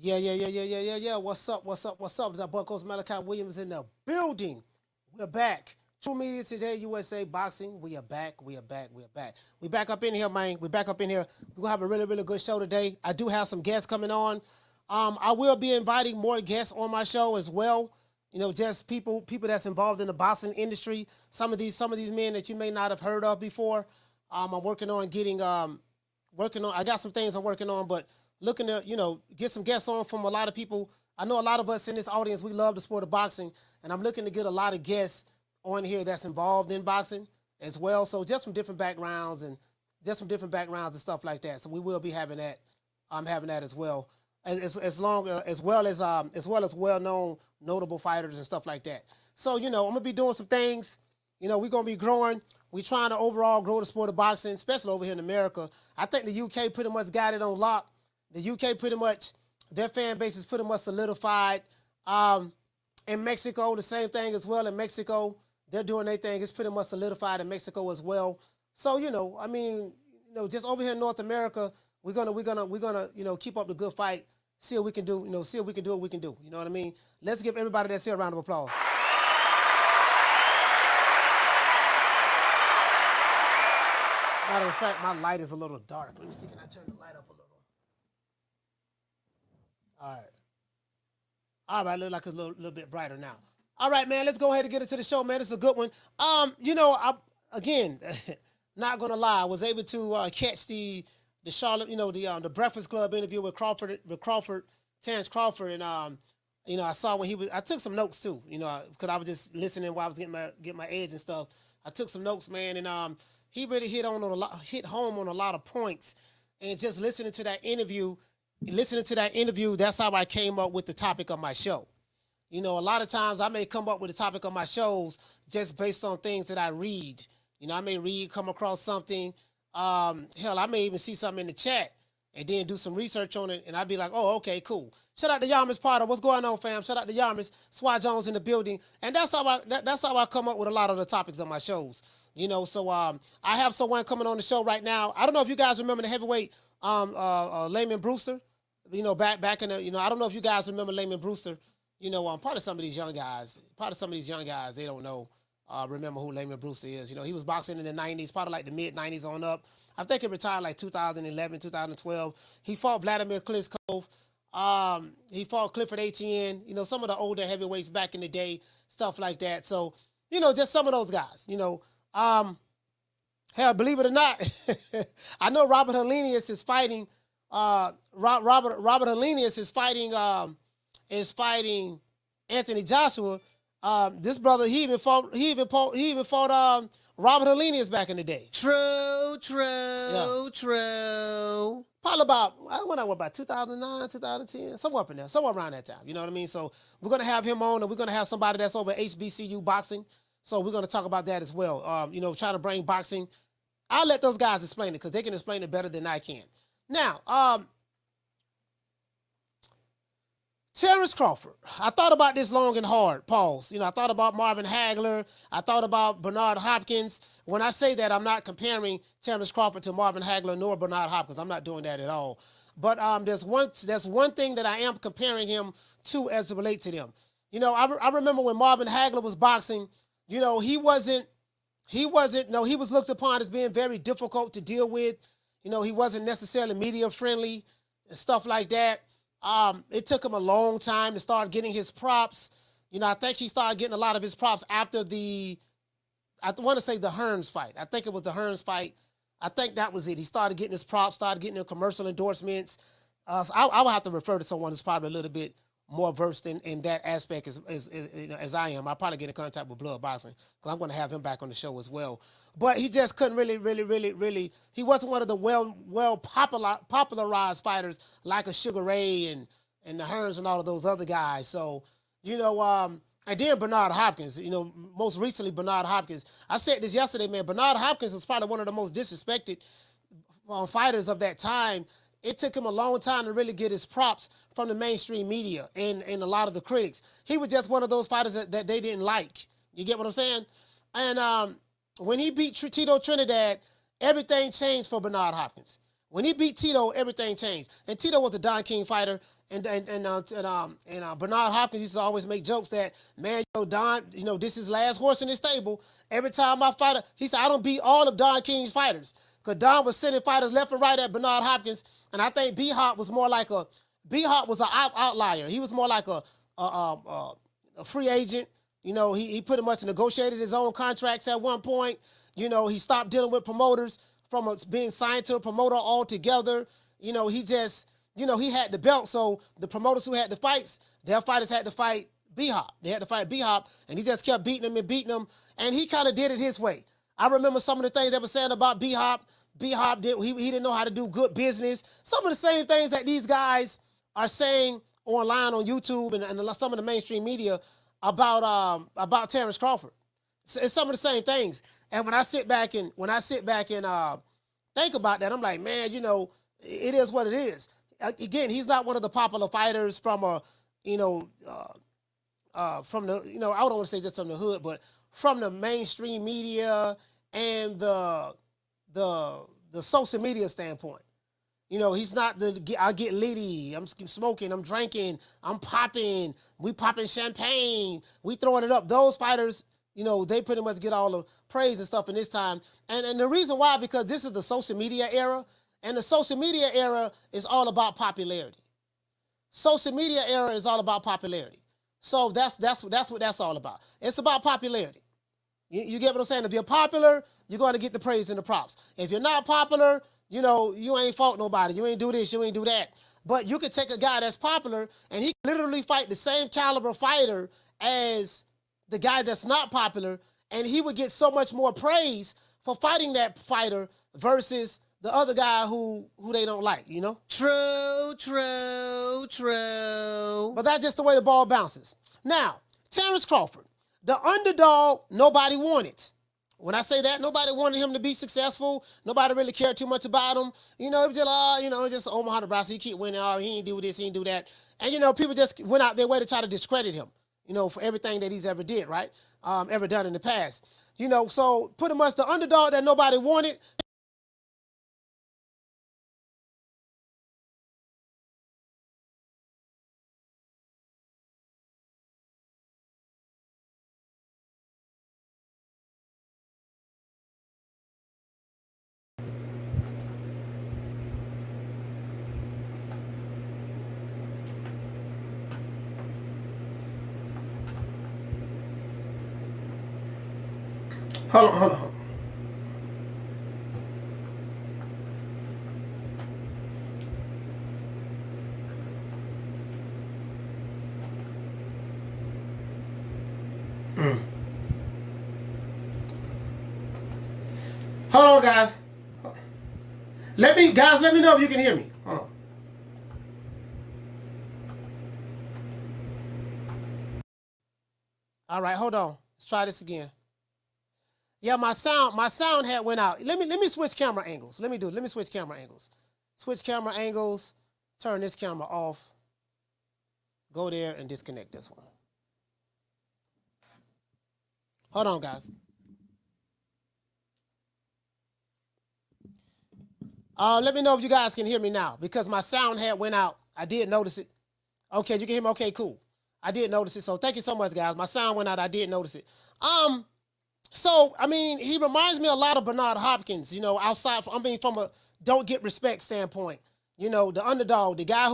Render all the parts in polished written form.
Yeah. What's up? That boy Coach Malachi Williams in the building. We're back. True Media Today, USA Boxing. We are back. We back up in here, man. We back up in here. We're going to have a really good show today. I do have some guests coming on. I will be inviting more guests on my show as well. You know, just people that's involved in the boxing industry. Some of these men that you may not have heard of before. I'm working on getting, I got some things I'm working on, but looking to, get some guests on from a lot of people. I know a lot of us in this audience, we love the sport of boxing, and I'm looking to get a lot of guests on here that's involved in boxing as well. So just from different backgrounds and stuff like that. So we will be having that. I'm having that as well. As well as well-known, notable fighters and stuff like that. So, I'm going to be doing some things. We're going to be growing. We're trying to overall grow the sport of boxing, especially over here in America. I think the UK pretty much got it on lock. The UK pretty much, their fan base is pretty much solidified. In Mexico, the same thing as well. In Mexico, they're doing their thing. It's pretty much solidified in Mexico as well. So, just over here in North America, we're gonna keep up the good fight. See what we can do. See what we can do. You know what I mean? Let's give everybody that's here a round of applause. Matter of fact, my light is a little dark. Let me see. Can I turn the light up a little? All right, look like it's a little bit brighter now. All right, man, let's go ahead and get into the show, man. It's a good one. Again, not gonna lie, I was able to catch the Charlotte, the Breakfast Club interview with Terence Crawford, and I saw when I took some notes too, because I was just listening while I was getting my edge and stuff. I took some notes, man, and he really hit home on a lot of points, and just listening to that interview, that's how I came up with the topic of my show. A lot of times I may come up with the topic of my shows just based on things that I read. I may come across something. Hell, I may even see something in the chat and then do some research on it, and I'd be like, oh, okay, cool. Shout out to Yarmus Potter. What's going on, fam? Shout out to Yarmus. Swat Jones in the building. And that's how I come up with a lot of the topics of my shows. So I have someone coming on the show right now. I don't know if you guys remember the heavyweight Layman Brewster. Back in the, I don't know if you guys remember Layman Brewster. Part of some of these young guys, they don't know, remember who Layman Brewster is. He was boxing in the 90s, probably like the mid-90s on up. I think he retired like 2011, 2012. He fought Vladimir Klitschko. He fought Clifford Etienne, some of the older heavyweights back in the day, stuff like that. So, just some of those guys, hell, believe it or not, I know Robert Helenius is fighting, Robert Helenius is fighting Anthony Joshua. This brother, he even fought Robert Helenius back in the day. True. Probably about 2009, 2010, somewhere up in there, somewhere around that time. You know what I mean? So we're gonna have him on, and we're gonna have somebody that's over HBCU boxing. So we're gonna talk about that as well. Trying to bring boxing. I'll let those guys explain it because they can explain it better than I can. Now, Terence Crawford. I thought about this long and hard. Pause. I thought about Marvin Hagler. I thought about Bernard Hopkins. When I say that, I'm not comparing Terence Crawford to Marvin Hagler nor Bernard Hopkins. I'm not doing that at all. But there's one thing that I am comparing him to as it relates to them. I remember when Marvin Hagler was boxing. He was looked upon as being very difficult to deal with. He wasn't necessarily media friendly and stuff like that. It took him a long time to start getting his props. I think he started getting a lot of his props after I want to say the Hearns fight. I think it was the Hearns fight. I think that was it. He started getting his props, started getting the commercial endorsements. So I would have to refer to someone who's probably a little bit more versed in that aspect as I am. I'll probably get in contact with Blood Boxing because I'm going to have him back on the show as well. But he just couldn't really, he wasn't one of the well popularized fighters like a Sugar Ray and the Hearns and all of those other guys. So, and then Bernard Hopkins, most recently Bernard Hopkins. I said this yesterday, man. Bernard Hopkins was probably one of the most disrespected fighters of that time. It took him a long time to really get his props from the mainstream media and a lot of the critics. He was just one of those fighters that they didn't like. You get what I'm saying? And when he beat Tito Trinidad, everything changed for Bernard Hopkins. When he beat Tito, everything changed. And Tito was a Don King fighter, and Bernard Hopkins used to always make jokes that, man, Don, this is his last horse in his stable. Every time I fight, he said, I don't beat all of Don King's fighters. Because Don was sending fighters left and right at Bernard Hopkins, and I think B-Hop was more like B-Hop was an outlier. He was more like a free agent. He pretty much negotiated his own contracts at one point. He stopped dealing with promoters from being signed to a promoter altogether. He just, he had the belt, so the promoters who had the fights, their fighters had to fight B-Hop. They had to fight B-Hop, and he just kept beating them, and he kind of did it his way. I remember some of the things they were saying about B-Hop. B-Hop, he didn't know how to do good business. Some of the same things that these guys are saying online on YouTube and some of the mainstream media about Terence Crawford. It's some of the same things. And when I sit back and think about that, I'm like, man, it is what it is. Again, he's not one of the popular fighters from from the, I don't want to say just from the hood, but from the mainstream media and the social media standpoint. He's not I get litty, I'm smoking, I'm drinking, I'm popping, we popping champagne, we throwing it up. Those fighters, they pretty much get all the praise and stuff in this time. And the reason why, because this is the social media era, and the social media era is all about popularity. Social media era is all about popularity. So that's what that's all about. It's about popularity. You get what I'm saying? If you're popular, you're going to get the praise and the props. If you're not popular, you ain't fought nobody. You ain't do this, you ain't do that. But you could take a guy that's popular, and he literally fight the same caliber fighter as the guy that's not popular, and he would get so much more praise for fighting that fighter versus the other guy who they don't like, True. But that's just the way the ball bounces. Now, Terence Crawford, the underdog, nobody wanted. When I say that, nobody wanted him to be successful. Nobody really cared too much about him. It was just Omaha, Nebraska. He keep winning. He ain't do this, he ain't do that. And, people just went out their way to try to discredit him, for everything that he's ever did, right? Ever done in the past. So pretty much the underdog that nobody wanted. Hold on. Hold on, guys. Let me know if you can hear me. Hold on. All right, hold on. Let's try this again. Yeah, my sound had went out. Let me switch camera angles. Let me switch camera angles. Switch camera angles. Turn this camera off. Go there and disconnect this one. Hold on, guys. Let me know if you guys can hear me now, because my sound had went out. I did notice it. Okay, you can hear me? Okay, cool. I did notice it. So thank you so much, guys. My sound went out. I did notice it. So, he reminds me a lot of Bernard Hopkins, from a don't get respect standpoint. The underdog, the guy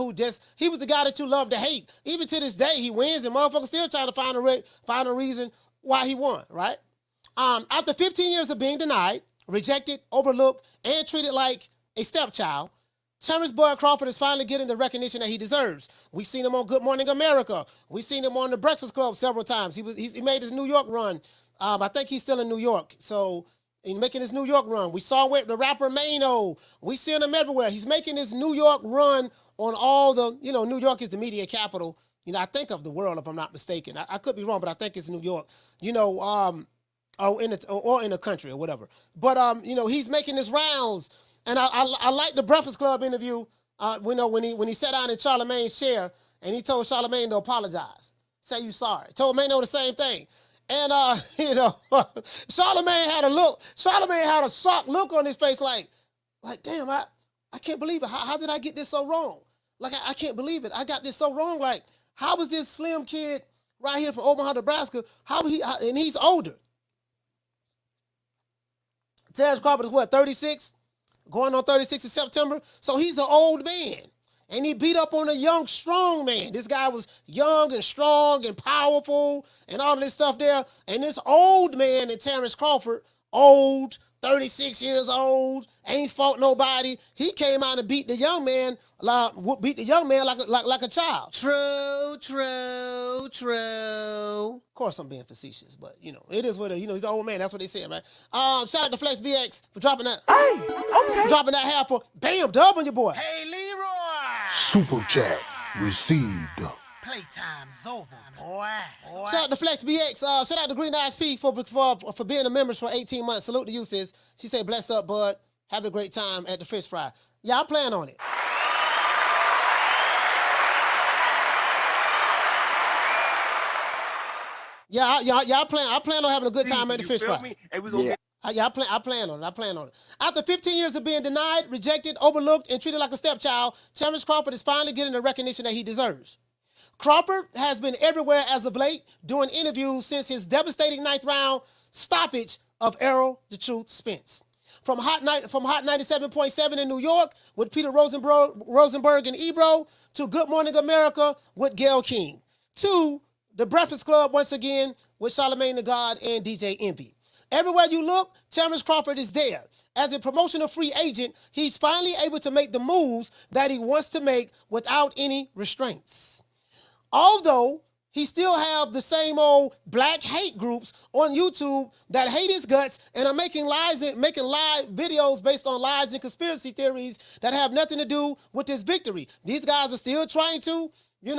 he was the guy that you love to hate. Even to this day, he wins, and motherfuckers still trying to find a reason why he won, right? After 15 years of being denied, rejected, overlooked, and treated like a stepchild, Terence Bud Crawford is finally getting the recognition that he deserves. We've seen him on Good Morning America. We've seen him on The Breakfast Club several times. He made his New York run. I think he's still in New York. So he's making his New York run. We saw with the rapper Mano. We see him everywhere. He's making his New York run on all the, New York is the media capital, I think of the world, if I'm not mistaken. I could be wrong, but I think it's New York, or in the country or whatever. But, he's making his rounds. And I like the Breakfast Club interview, when he sat down in Charlamagne's chair and he told Charlamagne to apologize. Say you sorry. Told Mano the same thing. And, Charlamagne had a shocked look on his face like, damn, I can't believe it. How did I get this so wrong? Like, I can't believe it. I got this so wrong. Like, how was this slim kid right here from Omaha, Nebraska, and he's older. Terence Crawford is what, 36? Going on 36 in September. So he's an old man. And he beat up on a young, strong man. This guy was young and strong and powerful and all this stuff there. And this old man in Terence Crawford, old, 36 years old, ain't fought nobody. He came out and beat the young man like a child. True. Of course, I'm being facetious, but it is what he's an old man. That's what they said, right? Shout out to Flex BX for dropping that. Hey, okay. Dropping that half for bam, dub on your boy. Hey, Leroy. Super chat received. Playtime's over, boy. Shout out to Flex BX. Shout out to Green Eyes P for being a member for 18 months. Salute to you, sis. She said, bless up, bud. Have a great time at the fish fry. Yeah, I plan on it. I plan on having a good time at the fish fry. Hey, we gonna get. I plan on it. After 15 years of being denied, rejected, overlooked, and treated like a stepchild, Terence Crawford is finally getting the recognition that he deserves. Crawford has been everywhere as of late, doing interviews since his devastating 9th round stoppage of Errol "The Truth" Spence. From Hot 97.7 in New York with Peter Rosenberg and Ebro, to Good Morning America with Gale King, to The Breakfast Club once again with Charlamagne the God and DJ Envy. Everywhere you look, Terence Crawford is there. As a promotional free agent, he's finally able to make the moves that he wants to make without any restraints. Although he still have the same old black hate groups on YouTube that hate his guts and are making live videos based on lies and conspiracy theories that have nothing to do with his victory. These guys are still trying to, they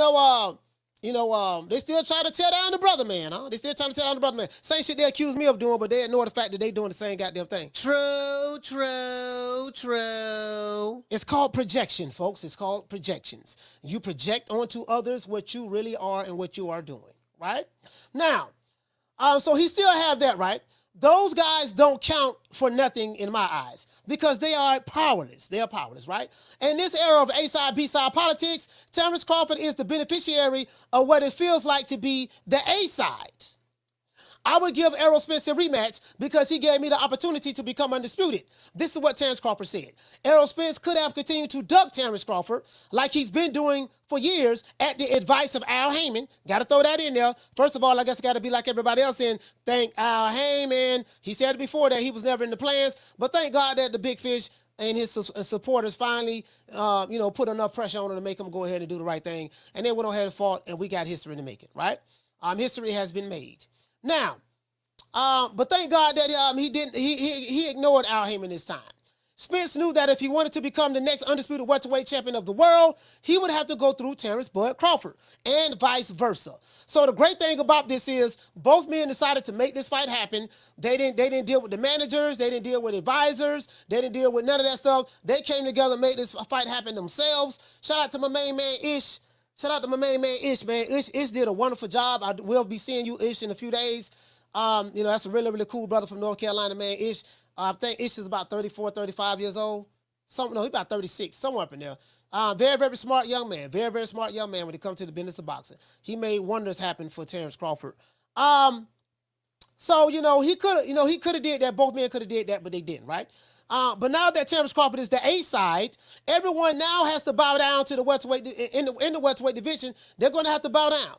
still try to tear down the brother man, huh? They still trying to tear down the brother man. Same shit they accuse me of doing, but they ignore the fact that they doing the same goddamn thing. True. It's called projection, folks. It's called projections. You project onto others what you really are and what you are doing, right? Now, so he still have that, right? Those guys don't count for nothing in my eyes because they are powerless. They are powerless, right? In this era of A-side, B-side politics, Terence Crawford is the beneficiary of what it feels like to be the A-side. I would give Errol Spence a rematch because he gave me the opportunity to become undisputed. This is what Terence Crawford said. Errol Spence could have continued to duck Terence Crawford like he's been doing for years at the advice of Al Heyman. Got to throw that in there. First of all, I guess I got to be like everybody else and thank Al Heyman. He said before that he was never in the plans, but thank God that the Big Fish and his supporters finally, put enough pressure on him to make him go ahead and do the right thing. And then went ahead and fought, and we got history to make it, right? History has been made. Now, but thank God that he ignored Al Heyman this time. Spence knew that if he wanted to become the next undisputed welterweight champion of the world, he would have to go through Terence Bud Crawford and vice versa. So the great thing about this is both men decided to make this fight happen. They didn't deal with the managers. They didn't deal with advisors. They didn't deal with none of that stuff. They came together and made this fight happen themselves. Shout out to my main man, Ish. Shout out to my main man, Ish, man. Ish did a wonderful job. I will be seeing you, Ish, in a few days. That's a really, really cool brother from North Carolina, man. Ish, I think Ish is about 34, 35 years old. He's about 36, somewhere up in there. Very, very smart young man. Very, very smart young man when it comes to the business of boxing. He made wonders happen for Terence Crawford. So he could have did that. Both men could have did that, but they didn't, right? But now that Terence Crawford is the A side, everyone now has to bow down to the welterweight in the welterweight division. They're going to have to bow down.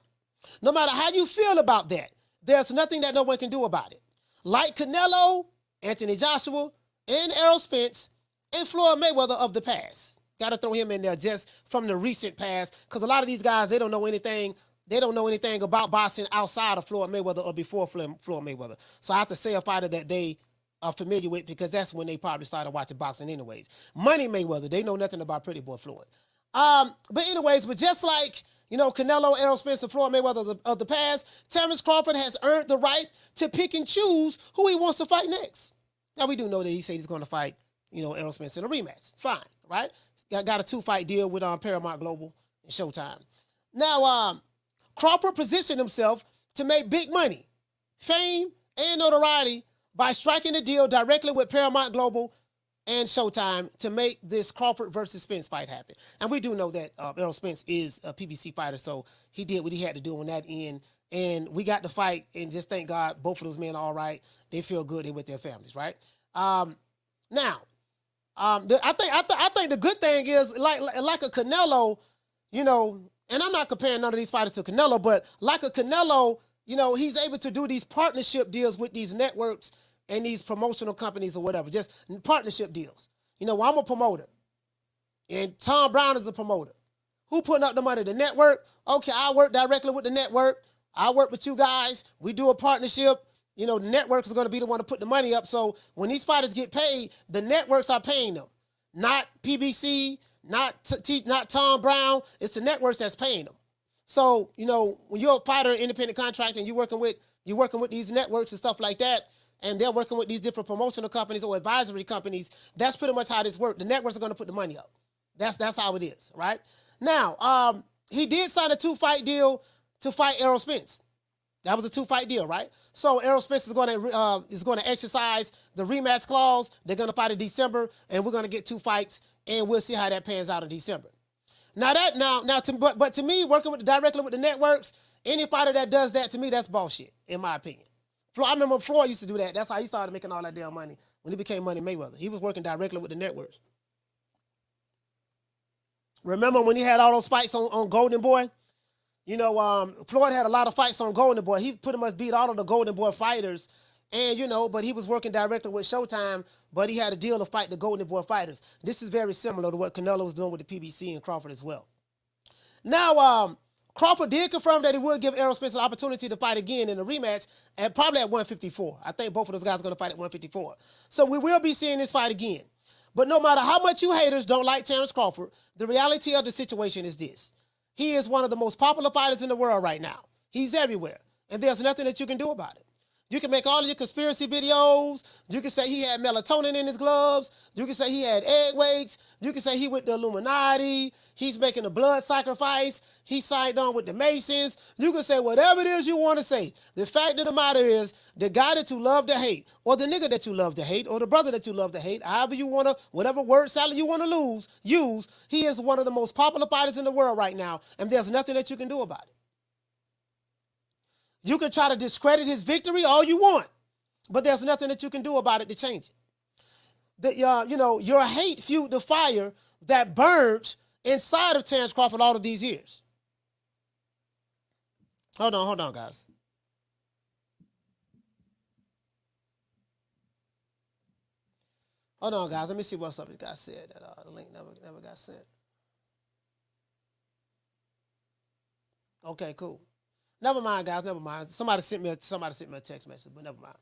No matter how you feel about that, there's nothing that no one can do about it. Like Canelo, Anthony Joshua, and Errol Spence, and Floyd Mayweather of the past. Got to throw him in there just from the recent past, because a lot of these guys, they don't know anything. They don't know anything about boxing outside of Floyd Mayweather or before Floyd Mayweather. So I have to say a fighter that they are familiar with, because that's when they probably started watching boxing anyways. Money Mayweather, they know nothing about Pretty Boy Floyd. But anyways, but just like Canelo, Errol Spence, and Floyd Mayweather of the past, Terence Crawford has earned the right to pick and choose who he wants to fight next. Now, we do know that he said he's going to fight, Errol Spence in a rematch. It's fine, right? Got a 2-fight deal with Paramount Global and Showtime. Now, Crawford positioned himself to make big money, fame, and notoriety by striking a deal directly with Paramount Global and Showtime to make this Crawford versus Spence fight happen. And we do know that Errol Spence is a PBC fighter, so he did what he had to do on that end. And we got the fight, and just thank God both of those men are all right. They feel good. They're with their families, right? Now, I think the good thing is like a Canelo, you know, and I'm not comparing none of these fighters to Canelo, but like a Canelo, you know, he's able to do these partnership deals with these networks and these promotional companies or whatever, just partnership deals. You know, I'm a promoter, and Tom Brown is a promoter. Who putting up the money? The network? Okay, I work directly with the network. I work with you guys. We do a partnership. You know, the networks are going to be the one to put the money up. So when these fighters get paid, the networks are paying them, not PBC, not Tom Brown. It's the networks that's paying them. So, you know, when you're a fighter, independent contractor, and you're working with these networks and stuff like that, and they're working with these different promotional companies or advisory companies, that's pretty much how this works. The networks are going to put the money up. That's how it is, right? Now, he did sign a 2-fight deal to fight Errol Spence. That was a 2-fight deal, right? So Errol Spence is going to exercise the rematch clause. They're going to fight in December, and we're going to get 2 fights, and we'll see how that pans out in December. But to me, working directly with the networks, any fighter that does that, to me, that's bullshit, in my opinion. I remember Floyd used to do that. That's how he started making all that damn money when he became Money Mayweather. He was working directly with the networks. Remember when he had all those fights on Golden Boy? You know, Floyd had a lot of fights on Golden Boy. He pretty much beat all of the Golden Boy fighters. And, you know, but he was working directly with Showtime, but he had a deal to fight the Golden Boy fighters. This is very similar to what Canelo was doing with the PBC and Crawford as well. Now, Crawford did confirm that he would give Errol Spence an opportunity to fight again in a rematch, and probably at 154. I think both of those guys are going to fight at 154. So we will be seeing this fight again. But no matter how much you haters don't like Terence Crawford, the reality of the situation is this. He is one of the most popular fighters in the world right now. He's everywhere, and there's nothing that you can do about it. You can make all of your conspiracy videos. You can say he had melatonin in his gloves. You can say he had egg weights. You can say he with the Illuminati. He's making a blood sacrifice. He signed on with the Masons. You can say whatever it is you want to say. The fact of the matter is, the guy that you love to hate, or the nigga that you love to hate, or the brother that you love to hate, however you want to, whatever word salad you want to use, he is one of the most popular fighters in the world right now, and there's nothing that you can do about it. You can try to discredit his victory all you want, but there's nothing that you can do about it to change it. You know, your hate fueled the fire that burned inside of Terence Crawford all of these years. Hold on, guys. Hold on, guys. Let me see what's up. This guy said that the link never got sent. Okay, cool. Never mind, guys. Never mind. Somebody sent me a text message, but never mind.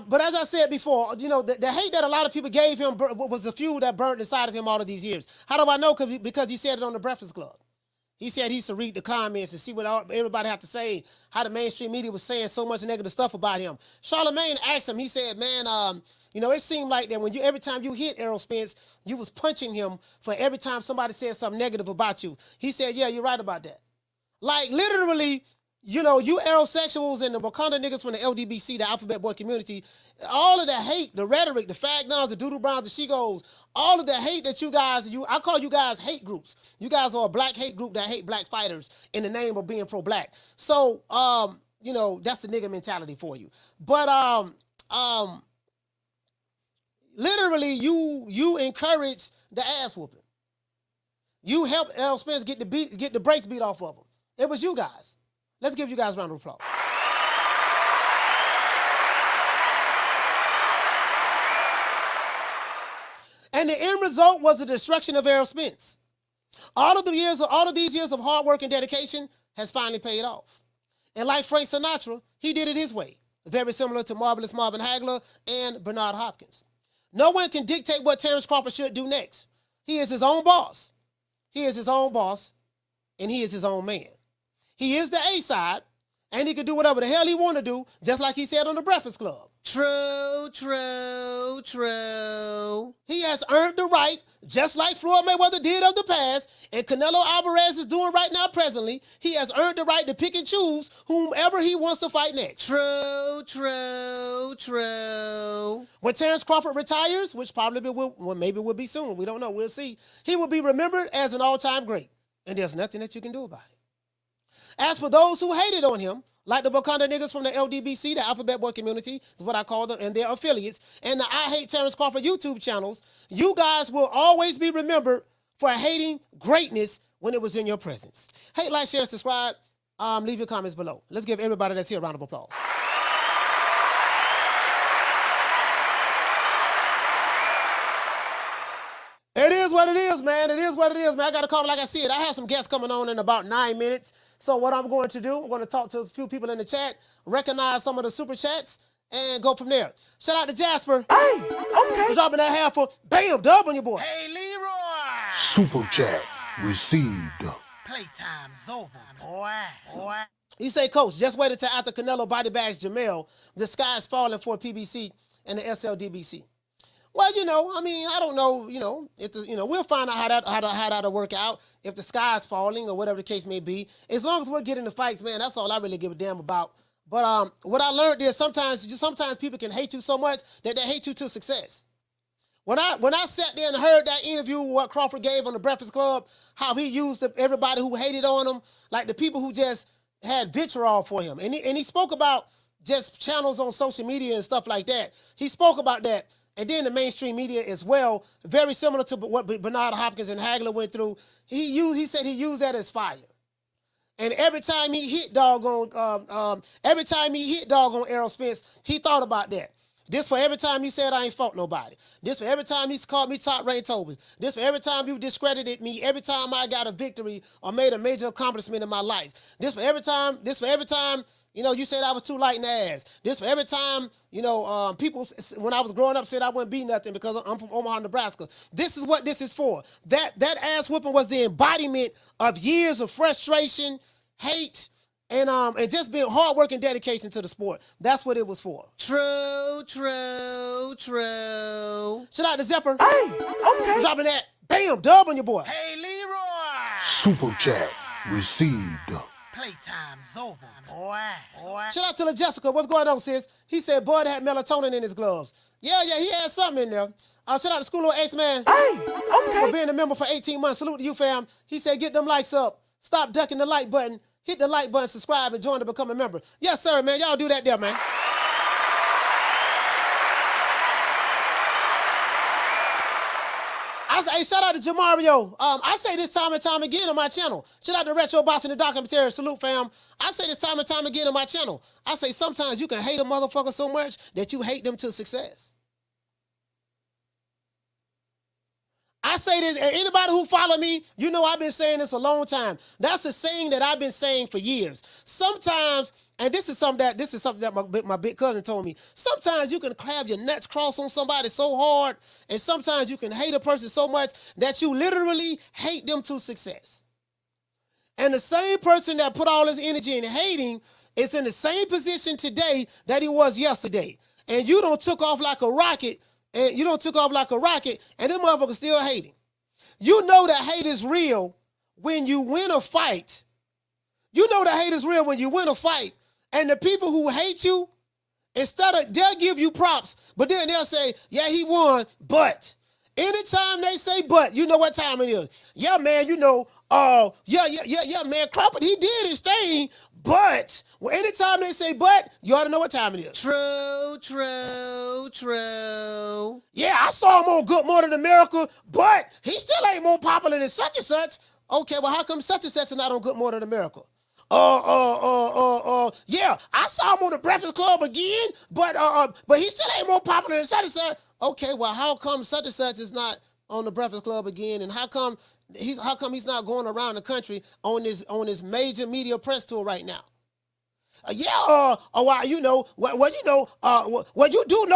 But as I said before, you know, the hate that a lot of people gave him was the fuel that burned inside of him all of these years. How do I know? Because he said it on the Breakfast Club. He said he used to read the comments and see what everybody had to say, how the mainstream media was saying so much negative stuff about him. Charlemagne asked him, he said, man, you know, it seemed like that when every time you hit Errol Spence, you was punching him for every time somebody said something negative about you. He said, yeah, you're right about that. Like, literally, you know, you Aerosexuals and the Wakanda niggas from the LDBC, the Alphabet Boy community, all of the hate, the rhetoric, the Fagnons, the Doodle Browns, the She-Goes, all of the hate that you guys, I call you guys hate groups. You guys are a black hate group that hate black fighters in the name of being pro-black. So, you know, that's the nigga mentality for you. But, literally, you encourage the ass whooping. You helped Errol Spence get the brakes beat off of him. It was you guys. Let's give you guys a round of applause. And the end result was the destruction of Errol Spence. All of these years of hard work and dedication has finally paid off. And like Frank Sinatra, he did it his way, very similar to Marvelous Marvin Hagler and Bernard Hopkins. No one can dictate what Terence Crawford should do next. He is his own boss. He is his own boss, and he is his own man. He is the A-side, and he can do whatever the hell he want to do, just like he said on the Breakfast Club. True, true, true. He has earned the right Just like Floyd Mayweather did of the past, and Canelo Alvarez is doing right now presently, he has earned the right to pick and choose whomever he wants to fight next. True. When Terence Crawford retires, which probably maybe will be soon, we don't know, we'll see, he will be remembered as an all-time great, and there's nothing that you can do about it. As for those who hated on him, like the Wakanda niggas from the LDBC, the Alphabet Boy community, is what I call them, and their affiliates, and the I Hate Terence Crawford YouTube channels, you guys will always be remembered for hating greatness when it was in your presence. Hate, like, share, subscribe. Leave your comments below. Let's give everybody that's here a round of applause. It is what it is, man. It is what it is, man. I got to call it like I said. I have some guests coming on in about 9 minutes. So what I'm going to do, I'm going to talk to a few people in the chat, recognize some of the super chats, and go from there. Shout out to Jasper. Hey, okay. Dropping that half for, bam, dub on your boy. Hey, Leroy. Super chat received. Playtime's over, boy. You say, Coach, just wait until after Canelo body bags Jamel, the sky is falling for PBC and the SLDBC. Well, I don't know, we'll find out how that'll work out if the sky's falling or whatever the case may be. As long as we're getting the fights, man, that's all I really give a damn about. But what I learned is sometimes people can hate you so much that they hate you to success. When I sat there and heard that interview, what Crawford gave on the Breakfast Club, how he used everybody who hated on him, like the people who just had vitriol for him. And he spoke about just channels on social media and stuff like that. He spoke about that. And then the mainstream media as well, very similar to what Bernard Hopkins and Hagler went through. He said he used that as fire. And every time he hit dog on Errol Spence, he thought about that. This for every time you said I ain't fought nobody. This for every time you called me top ranked Toby. This for every time you discredited me. Every time I got a victory or made a major accomplishment in my life. This for every time. You said I was too light in the ass. This for every time, people, when I was growing up, said I wouldn't be nothing because I'm from Omaha, Nebraska. This is what this is for. That ass whooping was the embodiment of years of frustration, hate, and just being hard work and dedication to the sport. That's what it was for. True. Shout out to Zepper. Hey, okay. Dropping that, bam, dub on your boy. Hey, Leroy. Super chat received. Playtime's over, boy. Shout out to La Jessica. What's going on, sis? He said Bud had melatonin in his gloves. Yeah, he had something in there. Shout out to School of Ace Man. Hey, okay. For being a member for 18 months. Salute to you, fam. He said get them likes up. Stop ducking the like button. Hit the like button, subscribe, and join to become a member. Yes, sir, man. Y'all do that there, man. Hey, shout out to Jamario. I say this time and time again on my channel. Shout out to Retro Boss and the documentary. Salute, fam. I say this time and time again on my channel. I say sometimes you can hate a motherfucker so much that you hate them to success. I say this, and anybody who follow me, I've been saying this a long time. That's a saying that I've been saying for years. Sometimes, and this is something that my big cousin told me. Sometimes you can have your nuts cross on somebody so hard, and sometimes you can hate a person so much that you literally hate them to success. And the same person that put all his energy in hating is in the same position today that he was yesterday. And you don't took off like a rocket, and them motherfuckers still hating. You know that hate is real when you win a fight. You know that hate is real when you win a fight. And the people who hate you, they'll give you props, but then they'll say, yeah, he won, but. Anytime they say but, you know what time it is. Yeah, man, man, Crawford, he did his thing, but. Well, anytime they say but, you ought to know what time it is. True. Yeah, I saw him on Good Morning America, but he still ain't more popular than such and such. Okay, well, how come such and such is not on Good Morning America? Yeah, I saw him on the Breakfast Club again, but he still ain't more popular than such and such. Okay, well, how come such and such is not on the Breakfast Club again, and how come he's not going around the country on this major media press tour right now? You do know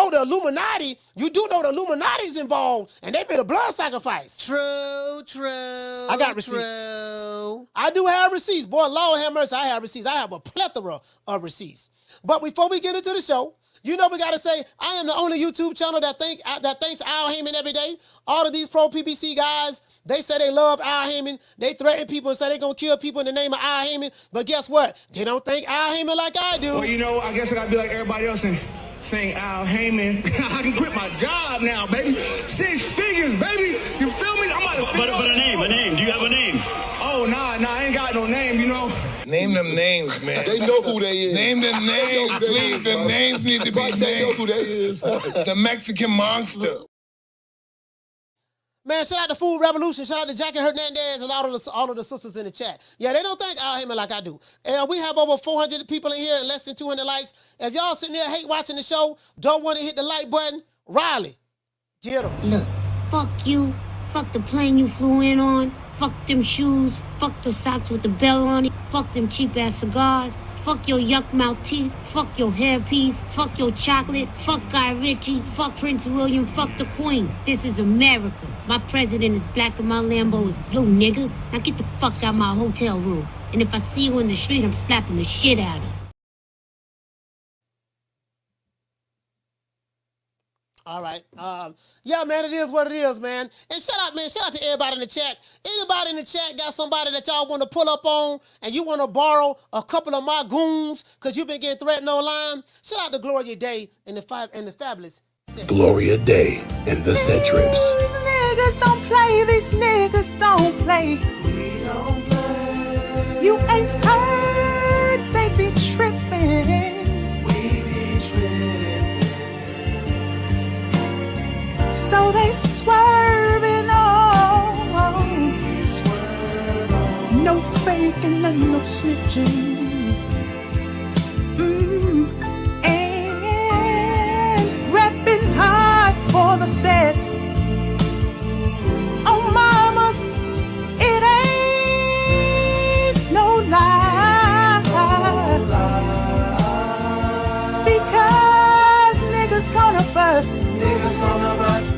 the Illuminati. You do know the Illuminati's involved, and they been a blood sacrifice. True. I got receipts. I do have receipts. Boy, Lord have mercy, I have receipts. I have a plethora of receipts. But before we get into the show, You know we gotta say, I am the only YouTube channel that thanks Al Heyman every day. All of these pro PBC guys, they say they love Al Heyman. They threaten people and say they're gonna kill people in the name of Al Heyman. But guess what? They don't think Al Heyman like I do. Well, you know, I guess I gotta be like everybody else and thank Al Heyman. I can quit my job now, baby. 6 figures, baby. You feel me? I'm about to But a name. Do you have a name? Oh, nah, I ain't got no name, you know. Name them names, man. They know who they is. Name them names, please. The names need to be named. They know who they is. The Mexican monster. Man, shout out to Food Revolution. Shout out to Jackie Hernandez and all of the sisters in the chat. Yeah, they don't think Al Heyman like I do. And we have over 400 people in here and less than 200 likes. If y'all sitting there hate watching the show, don't want to hit the like button, Riley, get them. Look, fuck you. Fuck the plane you flew in on. Fuck them shoes. Fuck the socks with the bell on it. Fuck them cheap-ass cigars. Fuck your yuck mouth teeth. Fuck your hairpiece. Fuck your chocolate. Fuck Guy Ritchie. Fuck Prince William. Fuck the Queen. This is America. My president is black and my Lambo is blue, nigga. Now get the fuck out my hotel room. And if I see you in the street, I'm slapping the shit out of you. All right. Yeah, man, it is what it is, man. And shout out to everybody in the chat. Anybody in the chat got somebody that y'all want to pull up on and you want to borrow a couple of my goons because you've been getting threatened online? Shout out to Gloria Day and the Fabulous. Gloria Day and the Centrips. These niggas don't play. These niggas don't play. We don't play. You ain't heard. They be tripping. We be tripping. So they swerving on. Swerve on. No faking and no snitching. And repping hard for the set. Oh, mamas, it ain't no lie. Because niggas gonna bust. Niggas gonna bust.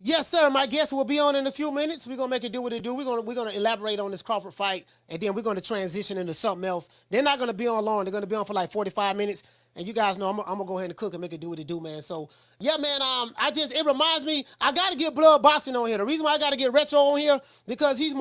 Yes, sir. My guest will be on in a few minutes. We're gonna make it do what it do. We're gonna elaborate on this Crawford fight, and then we're gonna transition into something else. They're not gonna be on long. They're gonna be on for like 45 minutes. And you guys know I'm gonna go ahead and cook and make it do what it do, man. So yeah, man. It reminds me. I gotta get Blood Boxing on here. The reason why I gotta get Retro on here because he's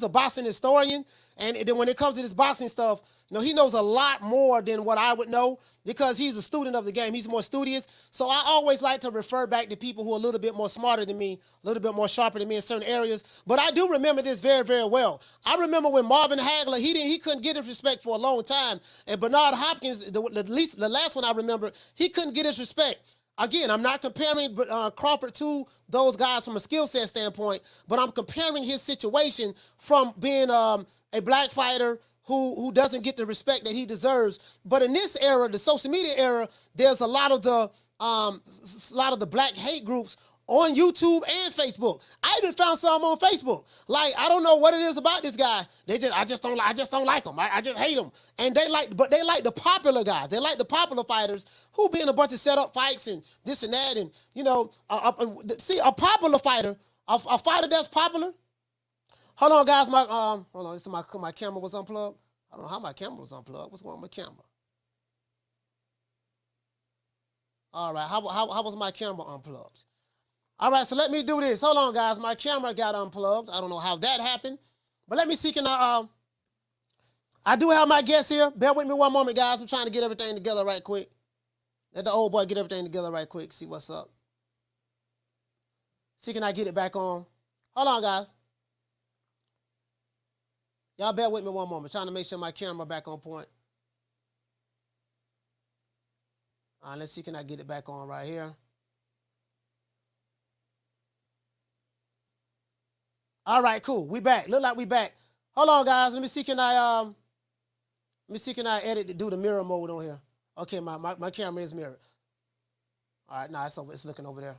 a boxing historian, and then when it comes to this boxing stuff, you know, he knows a lot more than what I would know because he's a student of the game. He's more studious. So I always like to refer back to people who are a little bit more smarter than me, a little bit more sharper than me in certain areas. But I do remember this very, very well. I remember when Marvin Hagler, he couldn't get his respect for a long time. And Bernard Hopkins, the last one I remember, he couldn't get his respect. Again, I'm not comparing Crawford to those guys from a skill set standpoint, but I'm comparing his situation from being a black fighter who doesn't get the respect that he deserves. But in this era, the social media era, there's a lot of the black hate groups on YouTube and Facebook. I even found some on Facebook. Like, I don't know what it is about this guy. I just don't like him. I just hate him. And they like the popular guys. They like the popular fighters who be in a bunch of setup fights and this and that. And you know, see a popular fighter, a fighter that's popular. Hold on, guys. Hold on. This is my camera was unplugged. I don't know how my camera was unplugged. What's going on with my camera? All right. How was my camera unplugged? All right. So let me do this. Hold on, guys. My camera got unplugged. I don't know how that happened, but let me see. I do have my guest here. Bear with me one moment, guys. I'm trying to get everything together right quick. Let the old boy get everything together right quick. See what's up. See, can I get it back on? Hold on, guys. Y'all bear with me one moment. Trying to make sure my camera back on point. All right, let's see. Can I get it back on right here? All right, cool. We back. Look like we back. Hold on, guys. Let me see. Can I edit to do the mirror mode on here? Okay, my camera is mirrored. All right, now it's looking over there.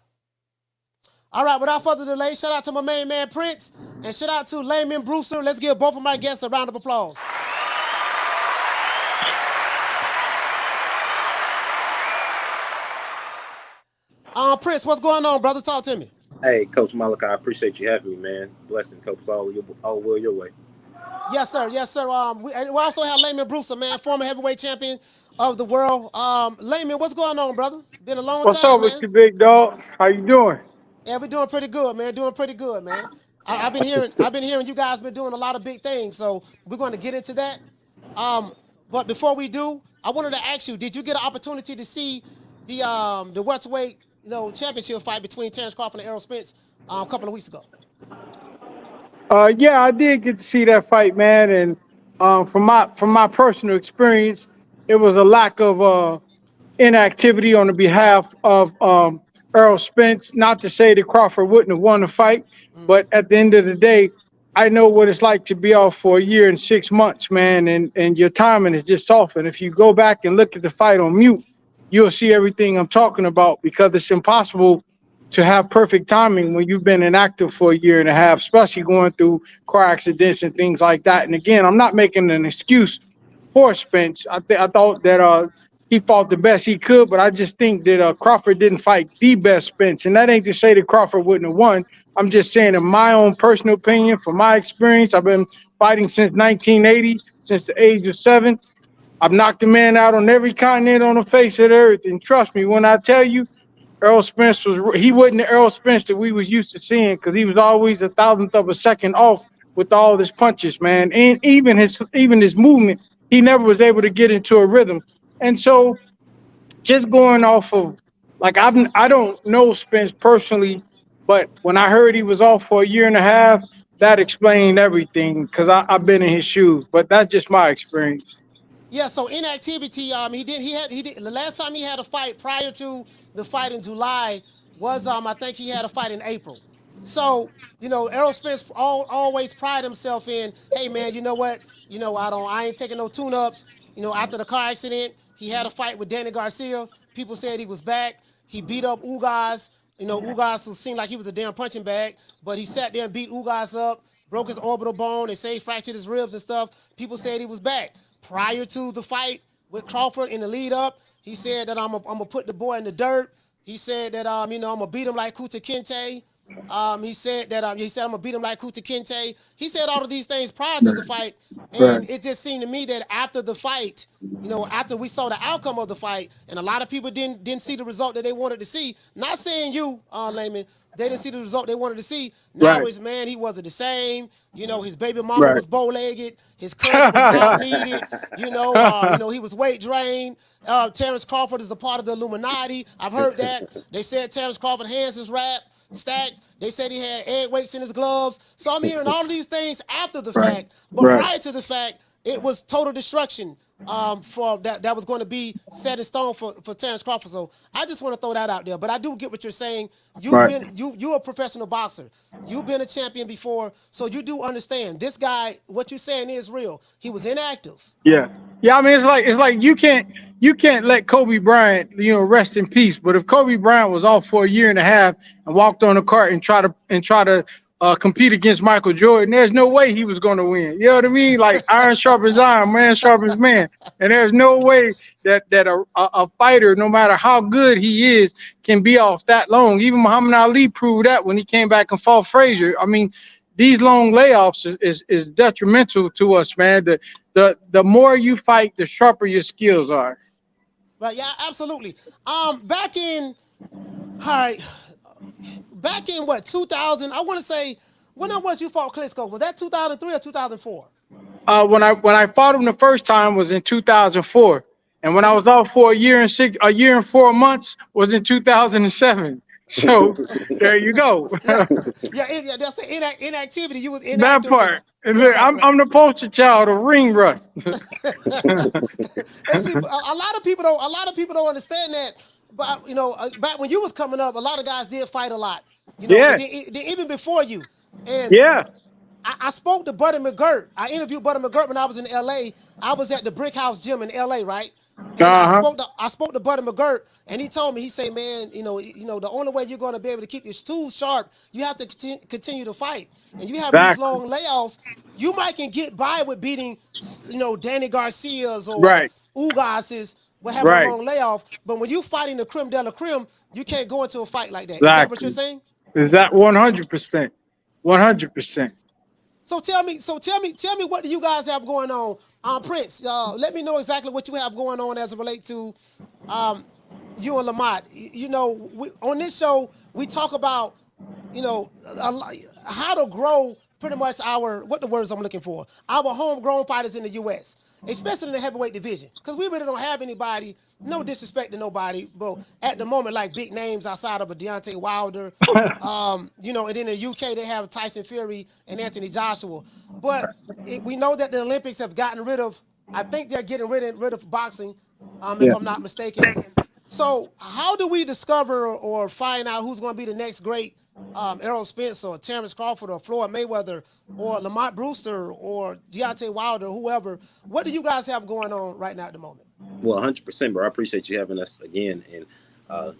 All right, without further delay, shout out to my main man, Prince, and shout out to Layman Brewster. Let's give both of my guests a round of applause. Prince, what's going on, brother? Talk to me. Hey, Coach Malika, I appreciate you having me, man. Blessings, hopes all will your way. Yes, sir. Yes, sir. We also have Layman Brewster, man, former heavyweight champion, of the world. Layman, what's going on, brother? Been a long What's time, up with man. you, big dog? How you doing? Yeah, we're doing pretty good, man. Doing pretty good, man. I've been hearing you guys been doing a lot of big things, so we're going to get into that. But before we do, I wanted to ask you: did you get an opportunity to see the welterweight championship fight between Terence Crawford and Errol Spence a couple of weeks ago? Yeah, I did get to see that fight, man, and from my personal experience, it was a lack of inactivity on the behalf of Errol Spence. Not to say that Crawford wouldn't have won the fight, but at the end of the day, I know what it's like to be off for a year and 6 months, man, and your timing is just off. And if you go back and look at the fight on mute, you'll see everything I'm talking about because it's impossible to have perfect timing when you've been inactive for a year and a half, especially going through car accidents and things like that. And again, I'm not making an excuse for Spence. I thought that he fought the best he could, but I just think that Crawford didn't fight the best Spence. And that ain't to say that Crawford wouldn't have won. I'm just saying, in my own personal opinion, from my experience, I've been fighting since 1980, since the age of 7. I've knocked a man out on every continent on the face of the earth. And trust me, when I tell you, Errol Spence he wasn't the Errol Spence that we was used to seeing because he was always a thousandth of a second off with all his punches, man. And even his movement, he never was able to get into a rhythm. And so just going off of I don't know Spence personally, but when I heard he was off for a year and a half, Yes, that sir. explained everything because I've been in his shoes. But that's just my experience. Yeah, so inactivity. He did the last time he had a fight prior to the fight in July was I think he had a fight in April. So Errol Spence always pride himself in, hey man, you know what? I ain't taking no tune-ups. After the car accident, he had a fight with Danny Garcia. People said he was back. He beat up Ugas. Ugas seemed like he was a damn punching bag, but he sat there and beat Ugas up, broke his orbital bone. They say he fractured his ribs and stuff. People said he was back. Prior to the fight with Crawford in the lead up, he said that I'm gonna put the boy in the dirt. He said that I'm gonna beat him like Kuta Kinte. He said I'm gonna beat him like Kuta Kinte. He said all of these things prior to the fight, Right, and it just seemed to me that after the fight, after we saw the outcome of the fight, and a lot of people didn't see the result that they wanted to see. Not saying you, Layman, they didn't see the result they wanted to see. Now right, it's, man, he wasn't the same. His baby mama right. was bow-legged. His cousin was knock-kneaded. He was weight drained. Terence Crawford is a part of the Illuminati. I've heard that. They said Terence Crawford hands is wrapped, stacked. They said he had egg weights in his gloves. So I'm hearing all of these things after the Right, fact. But right, prior to the fact, it was total destruction for that was going to be set in stone for Terence Crawford. So I just want to throw that out there. But I do get what you're saying. right. You're a professional boxer. You've been a champion before, so you do understand. This guy, what you're saying is real. He was inactive. Yeah, yeah. I mean, it's like you can't let Kobe Bryant, rest in peace. But if Kobe Bryant was off for a year and a half and walked on the court and try to compete against Michael Jordan, there's no way he was going to win. You know what I mean? Like iron sharpens iron, man sharpens man. And there's no way that a fighter, no matter how good he is, can be off that long. Even Muhammad Ali proved that when he came back and fought Frazier. I mean, these long layoffs is detrimental to us, man. The more you fight, the sharper your skills are. Right, yeah, absolutely. Back in all right, back in what 2000? I want to say when was you fought Klitschko? Was that 2003 or 2004? When I fought him the first time was in 2004, and when And I you was out for a year and 4 months was in 2007. So there you go. yeah, yeah. That's inactivity. You was That inactive. part. And Right, look, right, I'm right. I'm the poster child of ring rust. And see, a lot of people don't. A lot of people don't understand that. But back when you was coming up, a lot of guys did fight a lot. And Yeah, then even before you. And yeah. I spoke to Buddy McGirt. I interviewed Buddy McGirt when I was in LA. I was at the Brick House Gym in LA, right? And I Uh-huh. spoke to Buddy McGirt, and he told me, he said, man, the only way you're going to be able to keep your tools sharp, you have to continue to fight. And you have these Exactly. long layoffs. You might can get by with beating, Danny Garcia's or Right. Ugas's, but having a Right. long layoff. But when you fighting the creme de la creme, you can't go into a fight like that. Is that what you're Exactly. saying? Is that 100%? 100%. So tell me, what do you guys have going on? Prince, let me know exactly what you have going on as it relates to you and Lamont. You know, on this show, we talk about, you know, how to grow pretty much what the words I'm looking for, our homegrown fighters in the U.S., especially in the heavyweight division, because we really don't have anybody, no disrespect to nobody, but at the moment, like big names outside of a Deontay Wilder, you know, and in the UK, they have Tyson Fury and Anthony Joshua. But we know that the Olympics have gotten rid of, I think they're getting rid of boxing, if I'm not mistaken. So how do we discover or find out who's going to be the next great Errol Spence or Terence Crawford or Floyd Mayweather or Layman Brewster or Deontay Wilder, whoever? What do you guys have going on right now at the moment? Well, 100%, bro. I appreciate you having us again. And,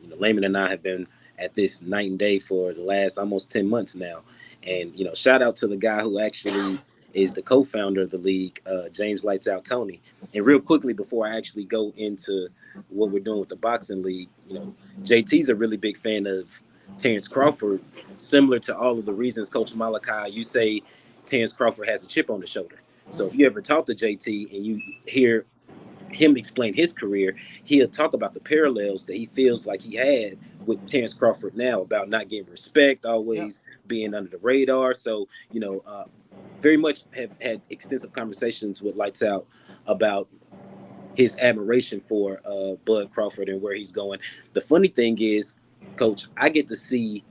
you know, Layman and I have been at this night and day for the last almost 10 months now. And, you know, shout out to the guy who actually is the co-founder of the league, James Lights Out Tony. And real quickly, before I actually go into what we're doing with the boxing league, you know, JT's a really big fan of Terence Crawford, similar to all of the reasons, Coach Malachi, you say Terence Crawford has a chip on the shoulder. So if you ever talk to JT and you hear him explain his career, he'll talk about the parallels that he feels like he had with Terence Crawford now, about not getting respect, always being under the radar. So, you know, very much have had extensive conversations with Lights Out about his admiration for Bud Crawford and where he's going. The funny thing is, Coach, I get to see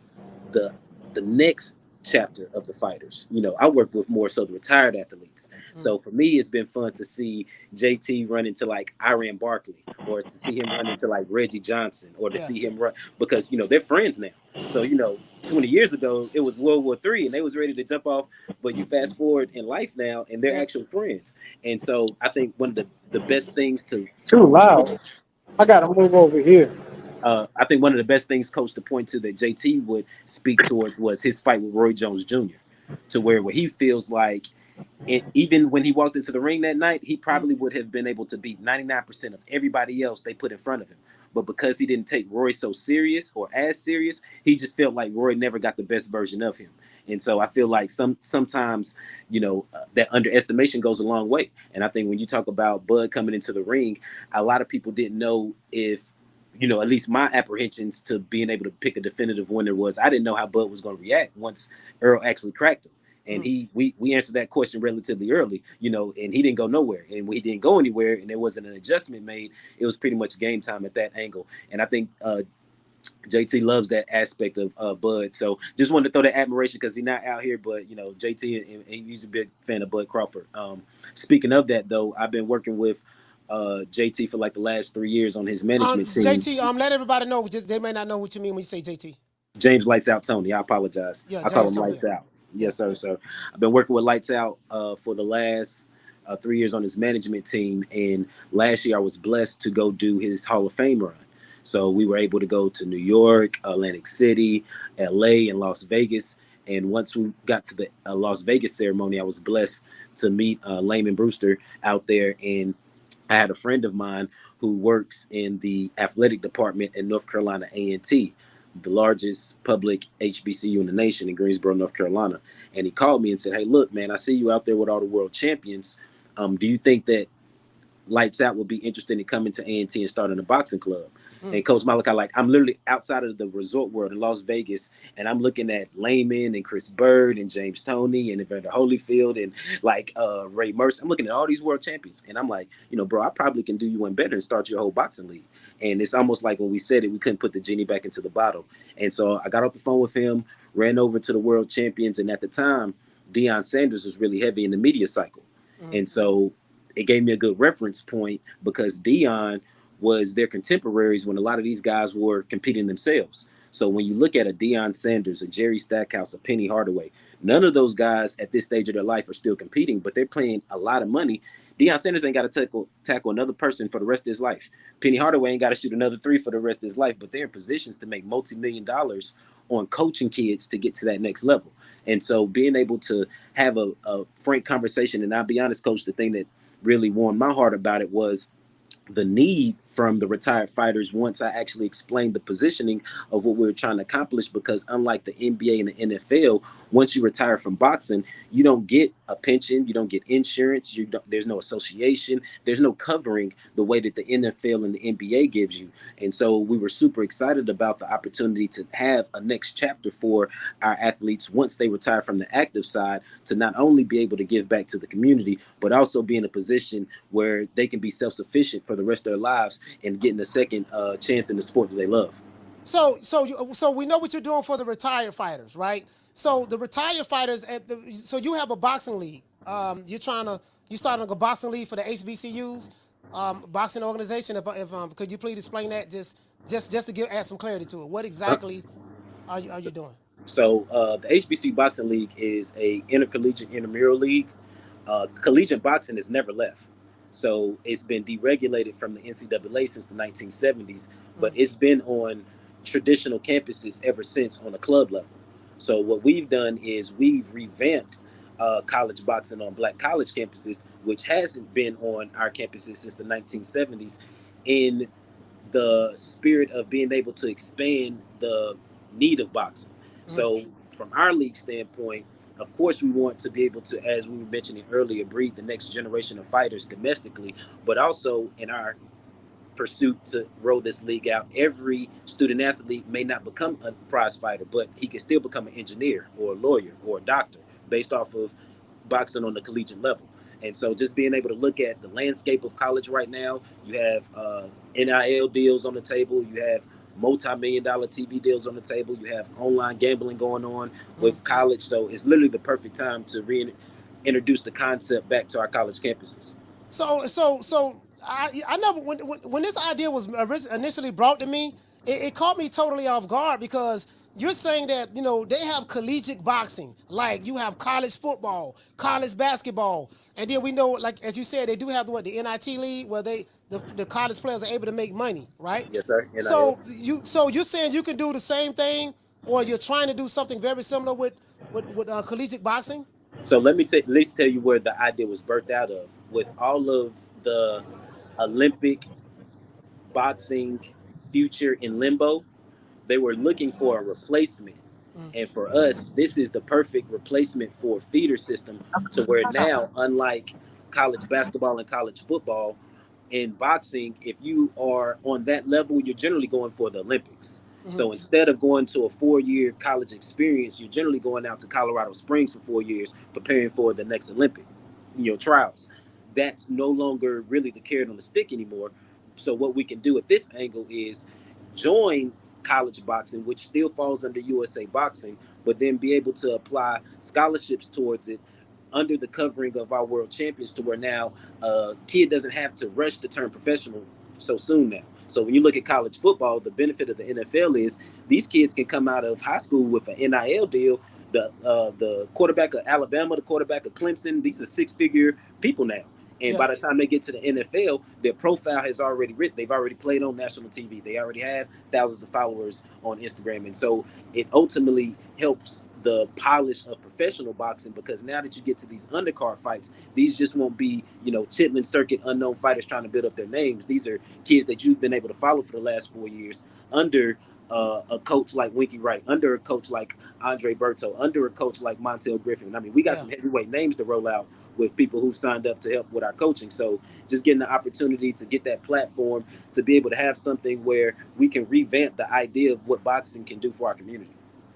the next chapter of the fighters. You know, I work with more so the retired athletes. So for me, it's been fun to see JT run into like Iran Barkley, or to see him run into like Reggie Johnson, or to see him run, because, you know, they're friends now. So, you know, 20 years ago, it was World War III and they was ready to jump off. But you fast forward in life now and they're actual friends. And so I think one of the best things to... Too loud. I got to move over here. I think one of the best things, Coach, to point to that JT would speak towards was his fight with Roy Jones Jr., to where he feels like, even when he walked into the ring that night, he probably would have been able to beat 99% of everybody else they put in front of him. But because he didn't take Roy so serious or as serious, he just felt like Roy never got the best version of him. And so I feel like sometimes, you know, that underestimation goes a long way. And I think when you talk about Bud coming into the ring, a lot of people didn't know if, you know, at least my apprehensions to being able to pick a definitive winner was, I didn't know how Bud was going to react once Earl actually cracked him. And we answered that question relatively early, you know, and he didn't go nowhere. And when he didn't go anywhere and there wasn't an adjustment made, it was pretty much game time at that angle. And I think JT loves that aspect of Bud. So just wanted to throw that admiration, because he's not out here, but, you know, JT, and he's a big fan of Bud Crawford. Speaking of that, though, I've been working with JT for like the last 3 years on his management team. JT, let everybody know, they may not know what you mean when you say JT. James Lights Out Tony. I apologize. I call him Lights Out. Yes, sir. So I've been working with Lights Out for the last 3 years on his management team. And last year I was blessed to go do his Hall of Fame run. So we were able to go to New York, Atlantic City, LA, and Las Vegas. And once we got to the Las Vegas ceremony, I was blessed to meet Layman Brewster out there. And I had a friend of mine who works in the athletic department at North Carolina A&T, the largest public HBCU in the nation, in Greensboro, North Carolina. And he called me and said, "Hey, look, man, I see you out there with all the world champions. Do you think that Lights Out would be interested in coming to A&T and starting a boxing club?" And Coach Malachi, like, I'm literally outside of the resort world in Las Vegas, and I'm looking at Layman and Chris Bird and James Toney and Evander Holyfield and like Ray Mercer. I'm looking at all these world champions, and I'm like, you know, bro, I probably can do you one better and start your whole boxing league. And it's almost like when we said it, we couldn't put the genie back into the bottle. And so I got off the phone with him, ran over to the world champions, and at the time, Deion Sanders was really heavy in the media cycle. And so it gave me a good reference point, because Deion was their contemporaries when a lot of these guys were competing themselves. So when you look at a Deion Sanders, a Jerry Stackhouse, a Penny Hardaway, none of those guys at this stage of their life are still competing, but they're playing a lot of money. Deion Sanders ain't got to tackle another person for the rest of his life. Penny Hardaway ain't got to shoot another 3 for the rest of his life, but they're in positions to make multi-million dollars on coaching kids to get to that next level. And so being able to have a frank conversation, and I'll be honest, Coach, the thing that really warmed my heart about it was the need from the retired fighters once I actually explained the positioning of what we were trying to accomplish. Because unlike the NBA and the NFL, once you retire from boxing, you don't get a pension, you don't get insurance, there's no association, there's no covering the way that the NFL and the NBA gives you. And so we were super excited about the opportunity to have a next chapter for our athletes once they retire from the active side, to not only be able to give back to the community, but also be in a position where they can be self-sufficient for the rest of their lives and getting a second chance in the sport that they love. So we know what you're doing for the retired fighters, right? So the retired fighters, so you have a boxing league. You starting a boxing league for the HBCUs, boxing organization. If could you please explain that just to add some clarity to it? What exactly are you doing? So the HBCU Boxing League is a intercollegiate intramural league. Collegiate boxing has never left. So it's been deregulated from the NCAA since the 1970s, but it's been on traditional campuses ever since on a club level. So what we've done is we've revamped college boxing on Black college campuses, which hasn't been on our campuses since the 1970s, in the spirit of being able to expand the need of boxing. So from our league standpoint, of course, we want to be able to, as we were mentioning earlier, breed the next generation of fighters domestically, but also in our pursuit to roll this league out. Every student athlete may not become a prize fighter, but he can still become an engineer or a lawyer or a doctor based off of boxing on the collegiate level. And so just being able to look at the landscape of college right now, you have NIL deals on the table, you have multi-million-dollar TV deals on the table, you have online gambling going on with college. So it's literally the perfect time to reintroduce the concept back to our college campuses. So I never, when this idea was initially brought to me, it caught me totally off guard, because you're saying that, they have collegiate boxing, like you have college football, college basketball, and then we know, like as you said, they do have the NIT league where the college players are able to make money, right? Yes, sir. So you're saying you can do the same thing, or you're trying to do something very similar with collegiate boxing? So let's tell you where the idea was birthed out of. With all of the Olympic boxing future in limbo, they were looking for a replacement. And for us, this is the perfect replacement for a feeder system, to where now, unlike college basketball and college football, in boxing, if you are on that level, you're generally going for the Olympics. So instead of going to a 4-year college experience, you're generally going out to Colorado Springs for 4 years, preparing for the next Olympic, trials. That's no longer really the carrot on the stick anymore. So what we can do at this angle is join college boxing, which still falls under USA Boxing, but then be able to apply scholarships towards it under the covering of our world champions, to where now a kid doesn't have to rush to turn professional so soon now. So when you look at college football, the benefit of the NFL is these kids can come out of high school with an NIL deal. The quarterback of Alabama, the quarterback of Clemson, these are 6-figure people now. And by the time they get to the NFL, their profile has already written. They've already played on national TV. They already have thousands of followers on Instagram. And so it ultimately helps the polish of professional boxing, because now that you get to these undercard fights, these just won't be, Chitlin circuit unknown fighters trying to build up their names. These are kids that you've been able to follow for the last 4 years under a coach like Winky Wright, under a coach like Andre Berto, under a coach like Montel Griffin. I mean, we got some heavyweight names to roll out with people who signed up to help with our coaching. So just getting the opportunity to get that platform, to be able to have something where we can revamp the idea of what boxing can do for our community.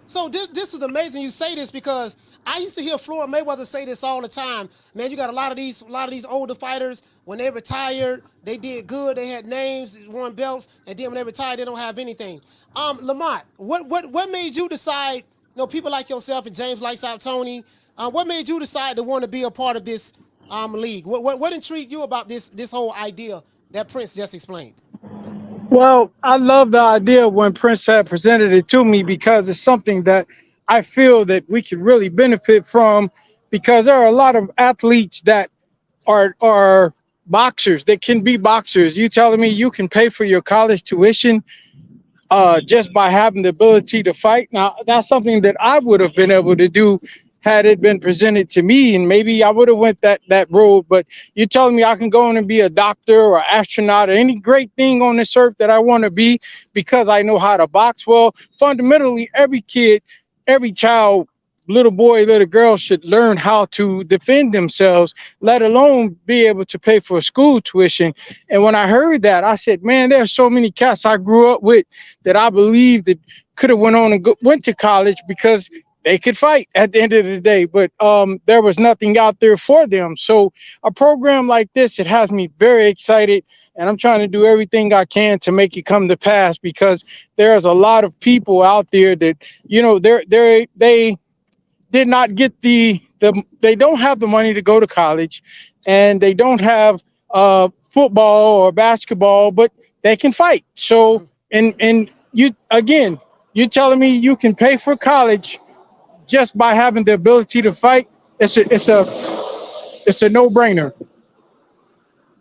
So this is amazing you say this, because I used to hear Floyd Mayweather say this all the time. Man, you got a lot of these older fighters, when they retired, they did good, they had names, won belts, and then when they retired, they don't have anything. Lamont, what made you decide, people like yourself and James Lights Out Tony, what made you decide to want to be a part of this league? What intrigued you about this whole idea that Prince just explained? Well, I love the idea when Prince had presented it to me, because it's something that I feel that we could really benefit from, because there are a lot of athletes that are boxers, that can be boxers. You telling me you can pay for your college tuition just by having the ability to fight? Now, that's something that I would have been able to do had it been presented to me, and maybe I would have went that road. But you're telling me I can go on and be a doctor or astronaut or any great thing on this earth that I want to be because I know how to box. Well, fundamentally, every kid, every child, little boy, little girl should learn how to defend themselves, let alone be able to pay for school tuition. And when I heard that, I said, man, there are so many cats I grew up with that I believe that could have went on and went to college because they could fight at the end of the day, but there was nothing out there for them. So a program like this, it has me very excited, and I'm trying to do everything I can to make it come to pass because there's a lot of people out there that, you know, they did not get they don't have the money to go to college, and they don't have football or basketball, but they can fight. So and you again, you're telling me you can pay for college just by having the ability to fight? It's a no-brainer.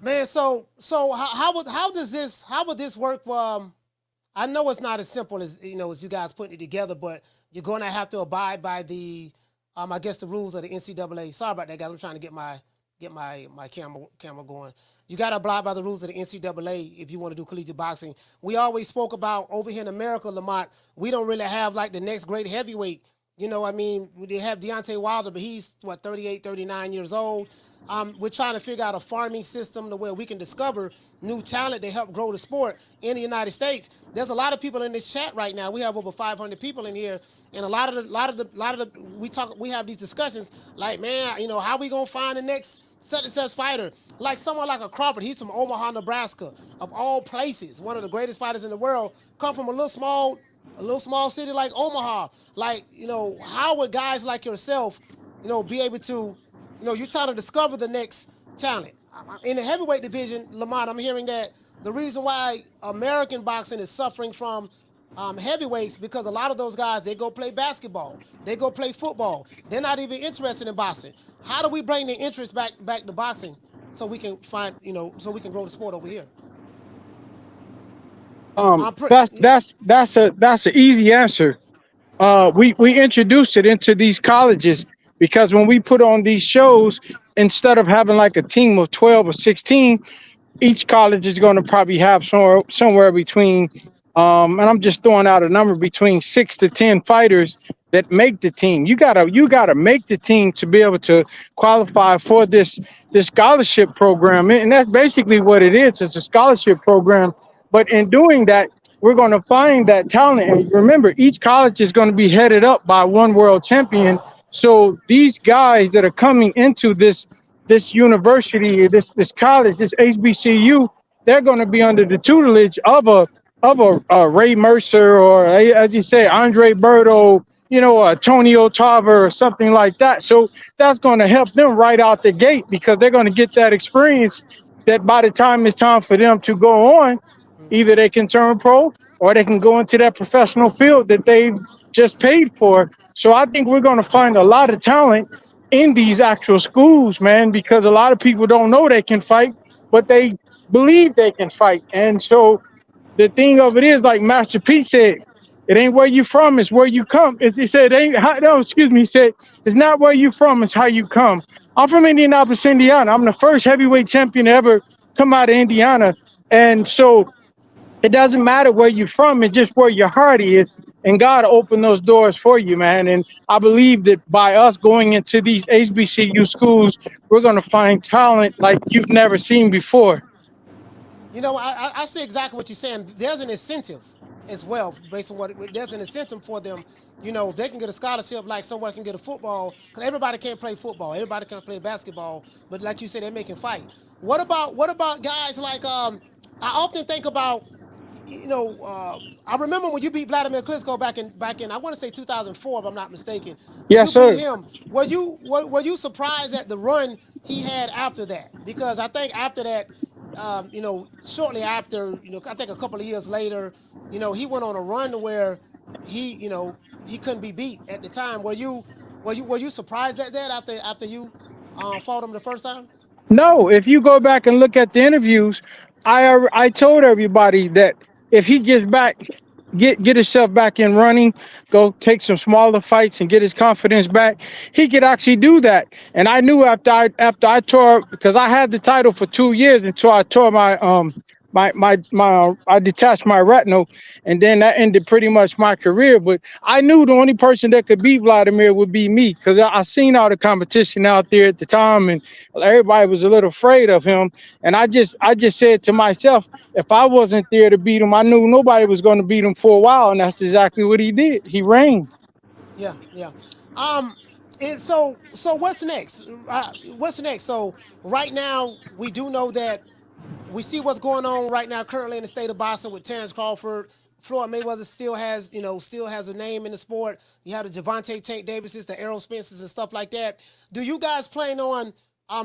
Man, so how would this work? I know it's not as simple as as you guys putting it together, but you're going to have to abide by the I guess the rules of the NCAA. Sorry about that, guys. I'm trying to get my camera going. You got to abide by the rules of the NCAA if you want to do collegiate boxing. We always spoke about over here in America, Lamont, we don't really have like the next great heavyweight. You know, I mean, they have Deontay Wilder, but he's, 38, 39 years old. We're trying to figure out a farming system to where we can discover new talent to help grow the sport in the United States. There's a lot of people in this chat right now. We have over 500 people in here, and a lot of the we have these discussions like, man, how we gonna find the next such and such fighter? Like someone like a Crawford, he's from Omaha, Nebraska, of all places, one of the greatest fighters in the world, come from a little small city like Omaha. Like, how would guys like yourself, be able to, you're trying to discover the next talent. In the heavyweight division, Lamont, I'm hearing that the reason why American boxing is suffering from heavyweights because a lot of those guys, they go play basketball, they go play football. They're not even interested in boxing. How do we bring the interest back to boxing so we can find, so we can grow the sport over here? That's an easy answer. We introduce it into these colleges because when we put on these shows, instead of having like a team of 12 or 16, each college is going to probably have somewhere between, and I'm just throwing out a number, between 6 to 10 fighters that make the team. You gotta make the team to be able to qualify for this scholarship program, and that's basically what it is. It's a scholarship program. But in doing that, we're going to find that talent. And remember, each college is going to be headed up by one world champion. So these guys that are coming into this university, this college, this HBCU, they're going to be under the tutelage of a Ray Mercer, or as you say, Andre Berto, Tony Otava or something like that. So that's going to help them right out the gate because they're going to get that experience that by the time it's time for them to go on, either they can turn pro or they can go into that professional field that they've just paid for. So I think we're going to find a lot of talent in these actual schools, man, because a lot of people don't know they can fight, but they believe they can fight. And so the thing of it is, like Master P said, it ain't where you from, it's where you come. As he said, he said, it's not where you from, it's how you come. I'm from Indianapolis, Indiana. I'm the first heavyweight champion to ever come out of Indiana. And so it doesn't matter where you're from, it's just where your heart is. And God opened those doors for you, man. And I believe that by us going into these HBCU schools, we're going to find talent like you've never seen before. I see exactly what you're saying. There's an incentive as well, based on there's an incentive for them. If they can get a scholarship, like someone can get a football, because everybody can't play football, everybody can play basketball, but like you said, they make it fight. What about guys like I often think about, I remember when you beat Vladimir Klitschko back in I want to say 2004, if I'm not mistaken. Yes, you beat sir. him. Were you surprised at the run he had after that? Because I think after that, shortly after, I think a couple of years later, he went on a run to where he couldn't be beat at the time. Were you surprised at that after you fought him the first time? No, if you go back and look at the interviews, I told everybody that if he gets back get himself back in running, go take some smaller fights and get his confidence back, he could actually do that. And I knew after I tore, because I had the title for 2 years until I tore my I detached my retinal, and then that ended pretty much my career. But I knew the only person that could beat Vladimir would be me, because I seen all the competition out there at the time, and everybody was a little afraid of him. And I just said to myself, if I wasn't there to beat him, I knew nobody was going to beat him for a while, and that's exactly what he did. He reigned. Yeah, yeah. Um, so what's next? What's next? So right now we do know that we see what's going on right now currently in the state of Boston with Terence Crawford. Floyd Mayweather still has, still has a name in the sport. You have the Javante Tank Davises, the Errol Spences, and stuff like that. Do you guys plan on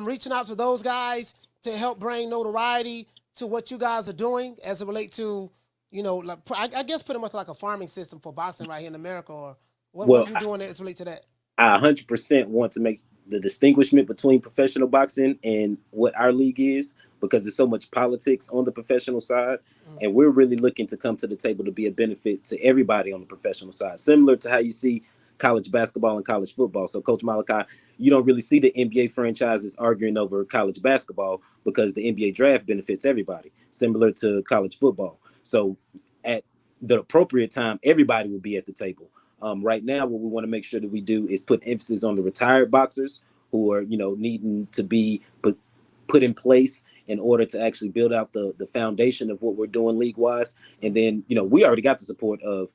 reaching out to those guys to help bring notoriety to what you guys are doing as it relates to, like I guess pretty much like a farming system for boxing right here in America, or what are you doing as it relates to that? I 100% want to make the distinguishment between professional boxing and what our league is, because there's so much politics on the professional side. And we're really looking to come to the table to be a benefit to everybody on the professional side, similar to how you see college basketball and college football. So, Coach Malachi, you don't really see the NBA franchises arguing over college basketball because the NBA draft benefits everybody, similar to college football. So, at the appropriate time, everybody will be at the table. Right now, what we want to make sure that we do is put emphasis on the retired boxers who are, needing to be put in place in order to actually build out the foundation of what we're doing league wise. And then, we already got the support of,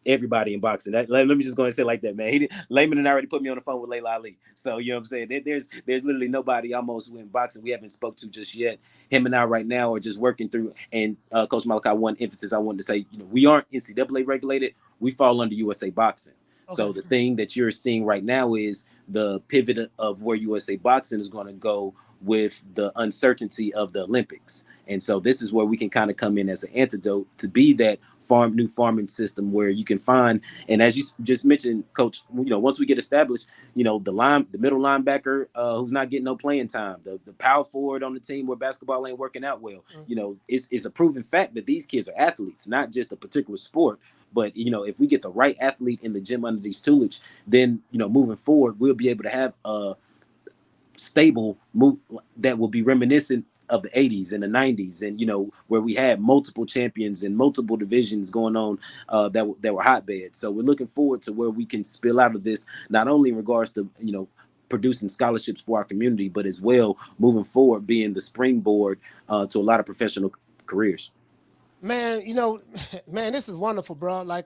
everybody in boxing. Let me just go and say it like that, man. Layman and I already put me on the phone with Layla Ali. So, you know what I'm saying? There's literally nobody almost in boxing we haven't spoke to just yet. Him and I right now are just working through. And Coach Malachi, one emphasis I wanted to say, we aren't NCAA regulated. We fall under USA Boxing. Okay. So the thing that you're seeing right now is the pivot of where USA Boxing is going to go with the uncertainty of the Olympics. And so this is where we can kind of come in as an antidote to be that new farming system where you can find, and as you just mentioned, Coach, once we get established, the middle linebacker who's not getting no playing time, the power forward on the team where basketball ain't working out well, it's a proven fact that these kids are athletes, not just a particular sport. But, if we get the right athlete in the gym under these tutelage, then, moving forward, we'll be able to have a stable move that will be reminiscent of the 80s and the 90s, and where we had multiple champions and multiple divisions going on that were hotbeds. So we're looking forward to where we can spill out of this, not only in regards to producing scholarships for our community, but as well moving forward being the springboard to a lot of professional careers. Man, man, this is wonderful, bro. Like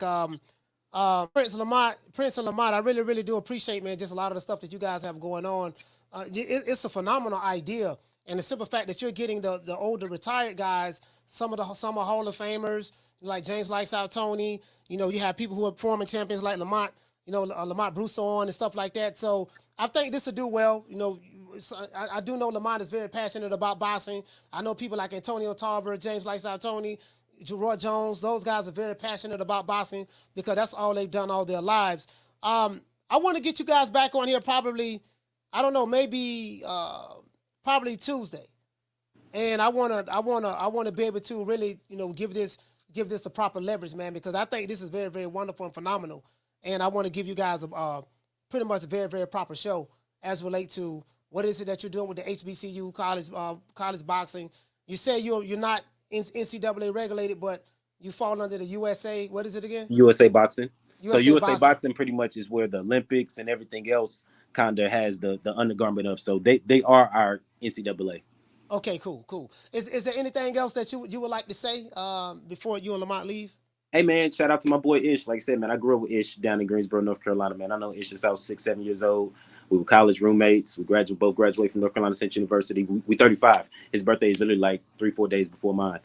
Prince and Lamont, I really, really do appreciate, man, just a lot of the stuff that you guys have going on. It's a phenomenal idea. And the simple fact that you're getting the older retired guys, some are Hall of Famers, like James Lights Out Tony. You have people who are former champions like Lamont, Lamont Brewster on and stuff like that. So I think this will do well. I do know Lamont is very passionate about boxing. I know people like Antonio Tarver, James Lights Out Tony, Roy Jones. Those guys are very passionate about boxing because that's all they've done all their lives. I want to get you guys back on here probably, I don't know, maybe probably Tuesday, and I wanna be able to really give this a proper leverage, man, because I think this is very, very wonderful and phenomenal, and I want to give you guys a pretty much a very, very proper show as relate to what is it that you're doing with the HBCU college boxing. You say you're not NCAA regulated, but you fall under the USA. What is it again? USA Boxing. So USA Boxing pretty much is where the Olympics and everything else kind of has the undergarment of. So they are our NCAA. Okay, cool. Is there anything else that you would like to say before you and Lamont leave? Hey, man, shout out to my boy Ish. Like I said, man, I grew up with Ish down in Greensboro, North Carolina, man. I know Ish since I was 6-7 years old. We were college roommates. We both graduated from North Carolina State University. We 35. His birthday is literally like 3-4 days before mine.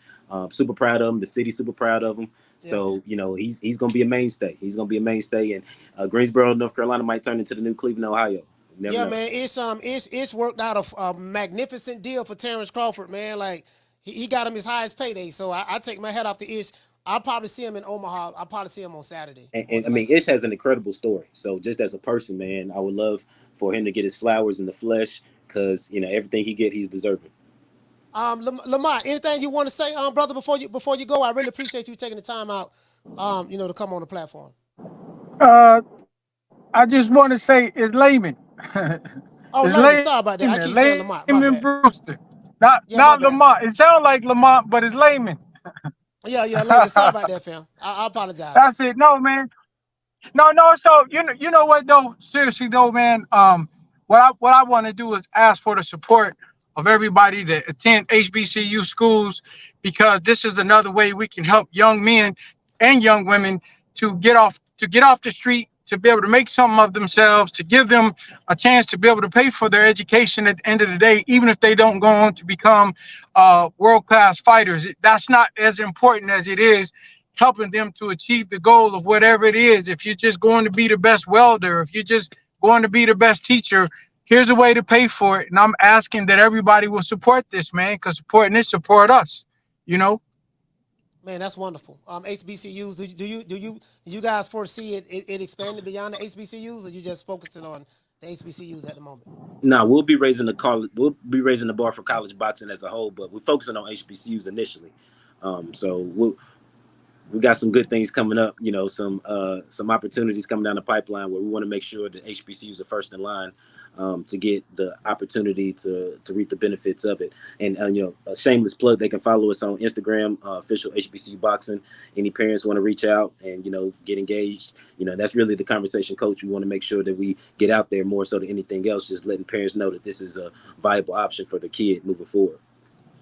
Super proud of him. The city's super proud of him. So, he's going to be a mainstay. He's going to be a mainstay. And Greensboro, North Carolina might turn into the new Cleveland, Ohio. Never know. Man, Ish worked out a magnificent deal for Terence Crawford, man. Like, he got him his highest payday. So I take my hat off to Ish. I'll probably see him in Omaha. I'll probably see him on Saturday. And I mean, Ish has an incredible story. So just as a person, man, I would love for him to get his flowers in the flesh because, everything he get, he's deserving. Lamont, anything you want to say, brother, before you go? I really appreciate you taking the time out, to come on the platform. I just want to say it's Layman. Oh, It's Layman, sorry about that. I Layman. keep saying Lamont. My Layman bad. Brewster. Not Yeah, my not bad, sir. Lamont. It sounds like Lamont, but it's Layman. Yeah, Layman. Sorry about that, fam. I apologize. That's it. No, man. No. So you know what though? Seriously though, man. What I want to do is ask for the support of everybody that attend HBCU schools, because this is another way we can help young men and young women to get off the street, to be able to make something of themselves, to give them a chance to be able to pay for their education at the end of the day, even if they don't go on to become world-class fighters. That's not as important as it is helping them to achieve the goal of whatever it is. If you're just going to be the best welder, if you're just going to be the best teacher, here's a way to pay for it. And I'm asking that everybody will support this, man, because supporting this support us, you know? Man, that's wonderful. HBCUs, do you guys foresee it expanding beyond the HBCUs, or you just focusing on the HBCUs at the moment? No, we'll be raising the bar for college boxing as a whole, but we're focusing on HBCUs initially. So we got some good things coming up, some opportunities coming down the pipeline where we want to make sure that HBCUs are first in line to get the opportunity to reap the benefits of it. And, a shameless plug, they can follow us on Instagram, official HBCU Boxing. Any parents want to reach out and, get engaged, that's really the conversation coach. We want to make sure that we get out there more so than anything else, just letting parents know that this is a viable option for the kid moving forward.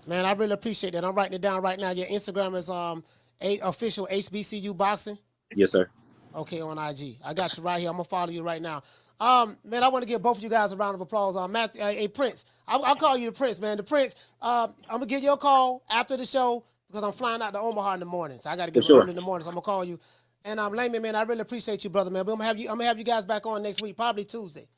Man, I really appreciate that. I'm writing it down right now. Your Instagram is official HBCU Boxing. Yes, sir. Okay, on IG. I got you right here. I'm gonna follow you right now. Man, I want to give both of you guys a round of applause. Matthew, hey, Prince. I'll call you the Prince, man. The Prince. I'm gonna give you a call after the show because I'm flying out to Omaha in the morning, so I got to get early in the morning. So I'm gonna call you. And Layman, man, I really appreciate you, brother, man. But I'm gonna have you guys back on next week, probably Tuesday.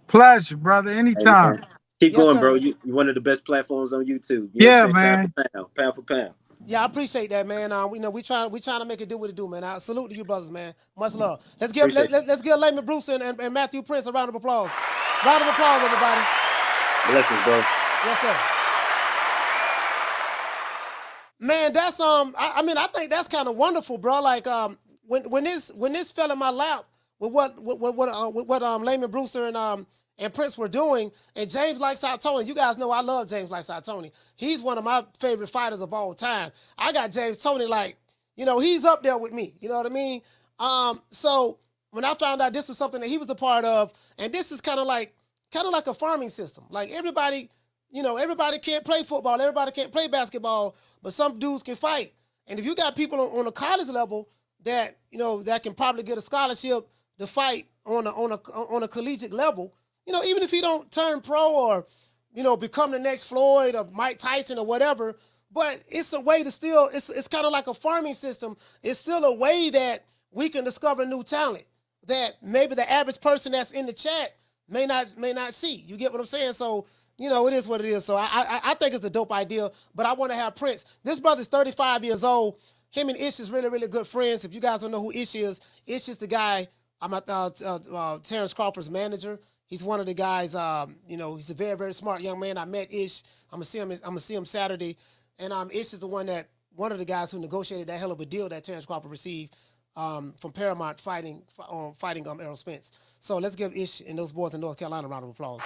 Pleasure, brother. Anytime. Hey, keep Yes, going, sir, bro. man. You're one of the best platforms on YouTube. You know what I'm Yeah, saying? man. Pound for pound. Yeah, I appreciate that, man. We trying to make it do what it do, man. I salute to you, brothers, man. Much love. Let's give Layman Brewster and Matthew Prince a round of applause. Round of applause, everybody. Blessings, bro. Yes, sir. Man, that's I think that's kind of wonderful, bro. Like when this fell in my lap with what Layman Brewster and Prince were doing, and James Like Tony. You guys know I love James Like Tony. He's one of my favorite fighters of all time. I got James Tony he's up there with me. You know what I mean? So when I found out this was something that he was a part of, and this is kind of like a farming system. Like everybody can't play football, everybody can't play basketball, but some dudes can fight. And if you got people on a college level that that can probably get a scholarship to fight on a collegiate level. Even if he don't turn pro or, become the next Floyd or Mike Tyson or whatever, but it's a way to still, it's kind of like a farming system. It's still a way that we can discover new talent that maybe the average person that's in the chat may not see. You get what I'm saying? So, it is what it is. So I think it's a dope idea, but I want to have Prince. This brother's 35 years old. Him and Ish is really, really good friends. If you guys don't know who Ish is the guy, I'm at Terence Crawford's manager. He's one of the guys, he's a very, very smart young man. I met Ish. I'm gonna see him Saturday. And Ish is one of the guys who negotiated that hell of a deal that Terence Crawford received from Paramount fighting Errol Spence. So let's give Ish and those boys in North Carolina a round of applause.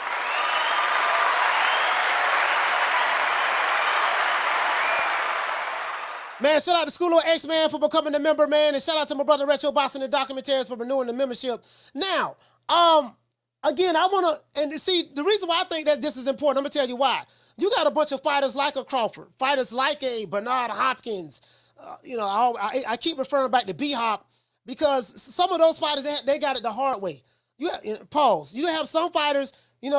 Man, shout out to School of X, man, for becoming a member, man. And shout out to my brother Retro Boxing and Documentaries for renewing the membership. Now, again, I want to, and see, the reason why I think that this is important, I'm going to tell you why. You got a bunch of fighters like a Crawford, fighters like a Bernard Hopkins. I keep referring back to B-Hop because some of those fighters, they got it the hard way. You have some fighters, they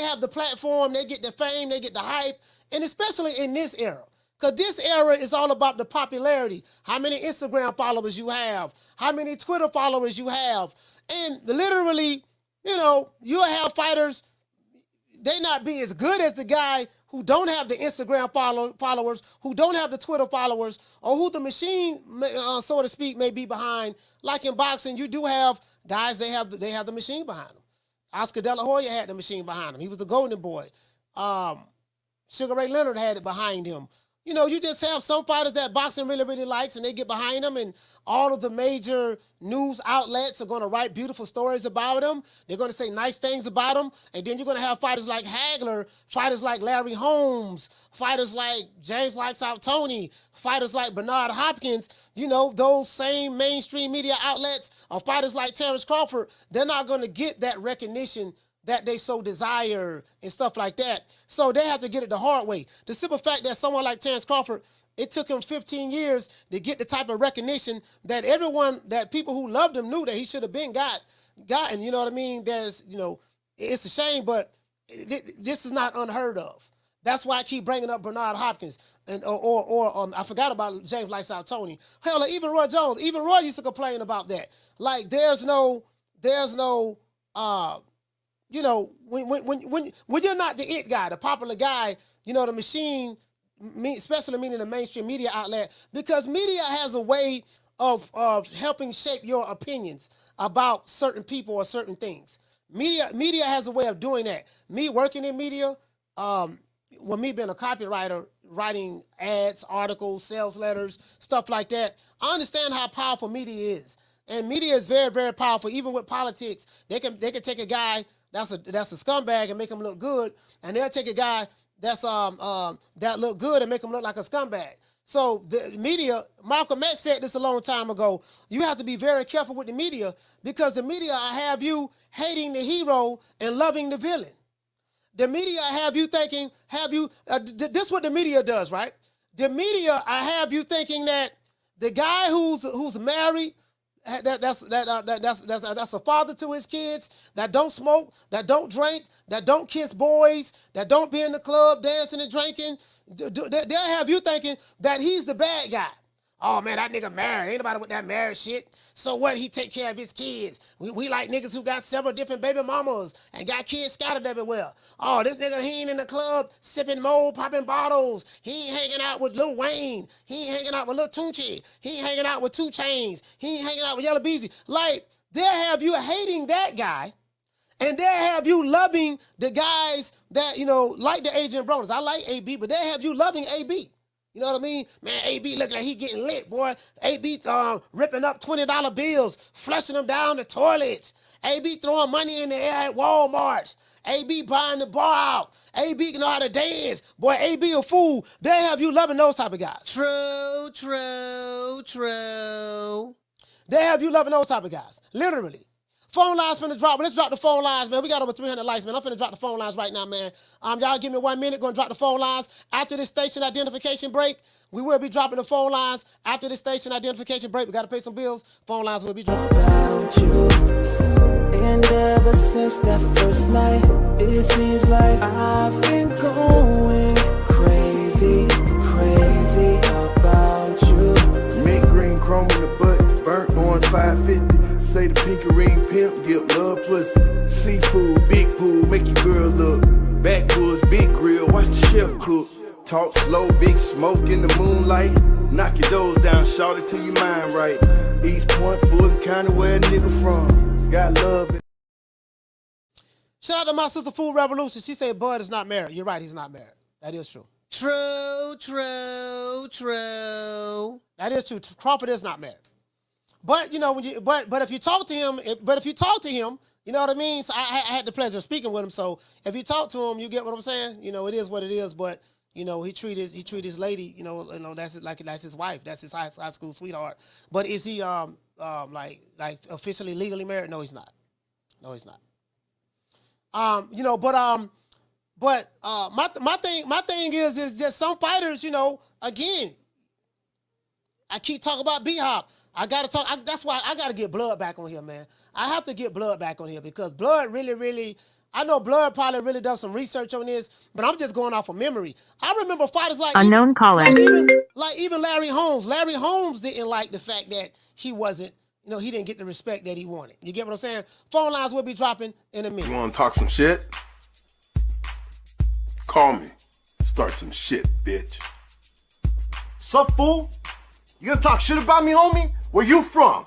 have the platform, they get the fame, they get the hype, and especially in this era. Because this era is all about the popularity, how many Instagram followers you have, how many Twitter followers you have. And literally, you'll have fighters, they not be as good as the guy who don't have the Instagram followers, who don't have the Twitter followers, or who the machine, so to speak, may be behind. Like in boxing, you do have guys, they have the machine behind them. Oscar De La Hoya had the machine behind him. He was the golden boy. Sugar Ray Leonard had it behind him. You know, you just have some fighters that boxing really, really likes, and they get behind them, and all of the major news outlets are going to write beautiful stories about them. They're going to say nice things about them, and then you're going to have fighters like Hagler, fighters like Larry Holmes, fighters like James Likes Out Tony, fighters like Bernard Hopkins. You know, those same mainstream media outlets, or fighters like Terence Crawford, they're not going to get that recognition that they so desire and stuff like that. So they have to get it the hard way. The simple fact that someone like Terence Crawford, it took him 15 years to get the type of recognition that everyone, that people who loved him knew that he should have been gotten, you know what I mean? There's, you know, it's a shame, but this is not unheard of. That's why I keep bringing up Bernard Hopkins and or I forgot about James Lights Out Tony. Hell, like even Roy Jones, even Roy used to complain about that. Like there's no you know, when you're not the it guy, the popular guy, you know, the machine, especially meaning the mainstream media outlet, because media has a way of helping shape your opinions about certain people or certain things. Media has a way of doing that. Me working in media, me being a copywriter, writing ads, articles, sales letters, stuff like that, I understand how powerful media is. And media is very, very powerful. Even with politics, they can take a guy that's a scumbag and make him look good, and they'll take a guy that's that look good and make him look like a scumbag. So the media, Malcolm X said this a long time ago, you have to be very careful with the media, because the media have you hating the hero and loving the villain. The media have you thinking, this is what the media does, right? The media have you thinking that the guy who's married, that's a father to his kids, that don't smoke, that don't drink, that don't kiss boys, that don't be in the club dancing and drinking, they'll have you thinking that he's the bad guy. Oh man, that nigga married. Ain't nobody with that marriage shit. So what? He take care of his kids. We like niggas who got several different baby mamas and got kids scattered everywhere. Oh, this nigga, he ain't in the club sipping mold, popping bottles. He ain't hanging out with Lil Wayne. He ain't hanging out with Lil Tunchi. He ain't hanging out with 2 Chainz. He ain't hanging out with Yellow Beezy. Like, they'll have you hating that guy, and they'll have you loving the guys that, you know, like the Adrian Brothers. I like AB, but they'll have you loving AB. You know what I mean? Man, AB looking like he getting lit, boy. AB ripping up $20 bills, flushing them down the toilets. AB throwing money in the air at Walmart. AB buying the bar out. AB know how to dance. Boy, AB a fool. They have you loving those type of guys. True. They have you loving those type of guys. Literally. Phone lines finna drop. Let's drop the phone lines, man. We got over 300 likes, man. I'm finna drop the phone lines right now, man. Y'all give me 1 minute. Gonna drop the phone lines. After this station identification break, we will be dropping the phone lines. After this station identification break, we gotta pay some bills. Phone lines will be dropping. About you. And ever since that first night, it seems like I've been going crazy about you. Mint green chrome in the butt, burnt orange 550. Say the pinky ring pimp, give love pussy. Seafood, big pool, make your girl look. Backwoods, big grill, watch the chef cook. Talk slow, big smoke in the moonlight. Knock your doors down, shout it till your mind right. East Point, Fulton County, where a nigga from. Got love in. Shout out to my sister Food Revolution. She said Bud is not married. You're right, he's not married. That is true. True. That is true. Crawford is not married. But you know, but if you talk to him, you know what I mean. So I had the pleasure of speaking with him. So if you talk to him, you get what I'm saying. You know, it is what it is. But you know, he treat his lady. You know that's his wife. That's his high school sweetheart. But is he like officially legally married? No, he's not. You know, but my thing is just some fighters. You know, again, I keep talking about B-Hop. I gotta talk. That's why I gotta get Blood back on here, man. I have to get Blood back on here because Blood really. I know Blood probably really done some research on this, but I'm just going off of memory. I remember fighters like unknown caller. Even Larry Holmes. Larry Holmes didn't like the fact that he wasn't. You know, he didn't get the respect that he wanted. You get what I'm saying? Phone lines will be dropping in a minute. You want to talk some shit? Call me. Start some shit, bitch. Sup, fool? You gonna talk shit about me, homie? Where you from?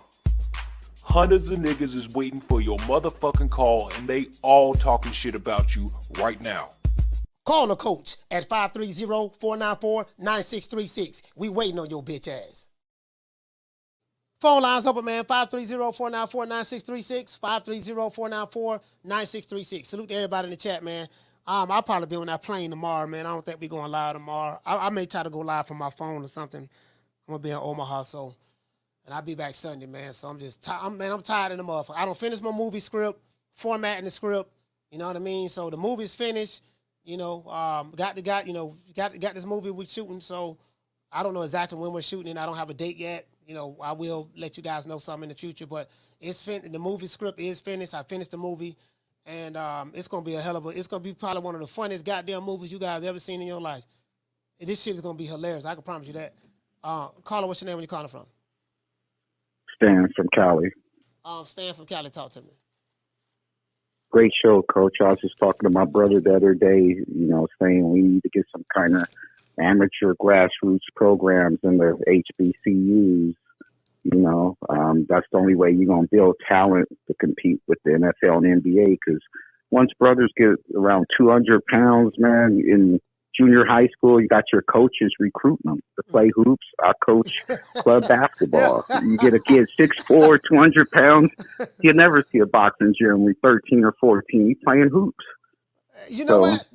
Hundreds of niggas is waiting for your motherfucking call, and they all talking shit about you right now. Call the coach at 530-494-9636. We waiting on your bitch ass. Phone lines open, man. 530-494-9636. 530-494-9636. Salute to everybody in the chat, man. I'll probably be on that plane tomorrow, man. I don't think we're going live tomorrow. I may try to go live from my phone or something. I'm going to be in Omaha, so. And I'll be back Sunday, man. So I'm just tired. I'm tired of the motherfucker. I don't finish my movie script, formatting the script. You know what I mean? So the movie's finished. You know, got this movie we're shooting. So I don't know exactly when we're shooting. I don't have a date yet. You know, I will let you guys know something in the future. But it's the movie script is finished. I finished the movie. And it's going to be it's going to be probably one of the funniest goddamn movies you guys ever seen in your life. And this shit is going to be hilarious. I can promise you that. Caller, what's your name? Where you calling from? Stan from Cali. Stan from Cali, talk to me. Great show, Coach. I was just talking to my brother the other day, saying we need to get some kind of amateur grassroots programs in the HBCUs. That's the only way you're going to build talent to compete with the NFL and NBA, because once brothers get around 200 pounds, man, in junior high school, you got your coaches recruiting them to play hoops. I coach club basketball. You get a kid 6'4", 200 pounds. You never see a boxing gym when 13 or 14. He's playing hoops. You know what?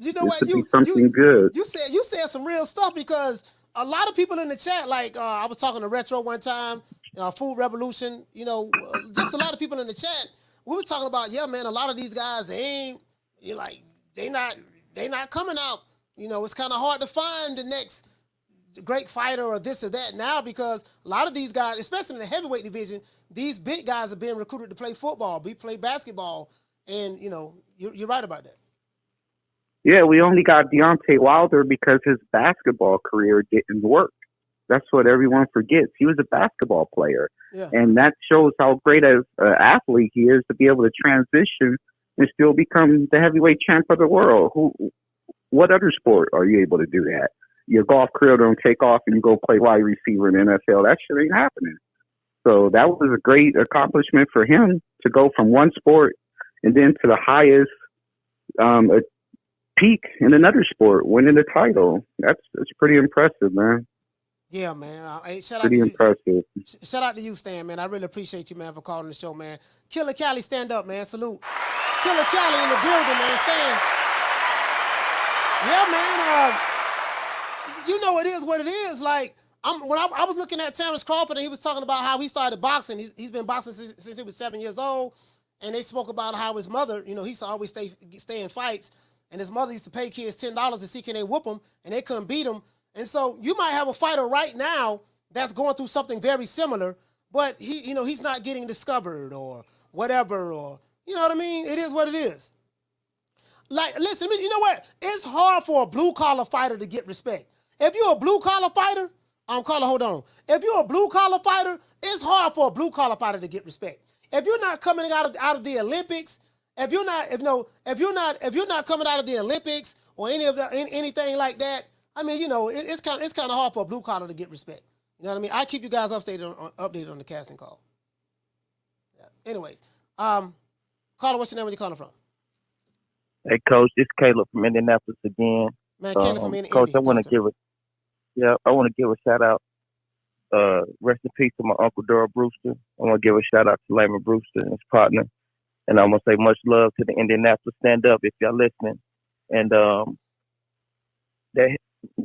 Something good. You said some real stuff, because a lot of people in the chat, like I was talking to Retro one time, Food Revolution. Just a lot of people in the chat. We were talking about, yeah, man. A lot of these guys, they not coming out. It's kind of hard to find the next great fighter or this or that now, because a lot of these guys, especially in the heavyweight division, these big guys are being recruited to play football, play basketball, and you're right about that. Yeah, we only got Deontay Wilder because his basketball career didn't work. That's what everyone forgets. He was a basketball player, and that shows how great an athlete he is to be able to transition and still become the heavyweight champ of the world. What other sport are you able to do that? Your golf career don't take off and you go play wide receiver in the NFL. That shit ain't happening. So that was a great accomplishment for him to go from one sport and then to the highest peak in another sport, winning the title. That's pretty impressive, man. Yeah, man. Hey, pretty impressive. Shout out to you, Stan, man. I really appreciate you, man, for calling the show, man. Killer Cali, stand up, man. Salute. Killer Cali in the building, man. Stan. Yeah, man. You know it is what it is. Like when I was looking at Terence Crawford, and he was talking about how he started boxing. He's been boxing since he was 7 years old, and they spoke about how his mother, he used to always stay in fights, and his mother used to pay kids $10 to see can they whoop him, and they couldn't beat him. And so you might have a fighter right now that's going through something very similar, but he's not getting discovered or whatever, or you know what I mean. It is what it is. Like, listen, you know what? It's hard for a blue-collar fighter to get respect. If you're a blue-collar fighter, hold on. If you're a blue-collar fighter, it's hard for a blue-collar fighter to get respect. If you're not coming out of the Olympics, if you're not coming out of the Olympics or anything like that, I mean, it's kind of hard for a blue-collar to get respect. You know what I mean? I keep you guys updated on the casting call. Yeah. Anyways, caller, what's your name? Where you calling from? Hey, Coach, it's Caleb from Indianapolis again. Man, Caleb from Indianapolis. Coach, I want to give a shout out. Rest in peace to my uncle Errol Brewster. I want to give a shout out to Layman Brewster and his partner, and I want to say much love to the Indianapolis stand up if y'all listening. And that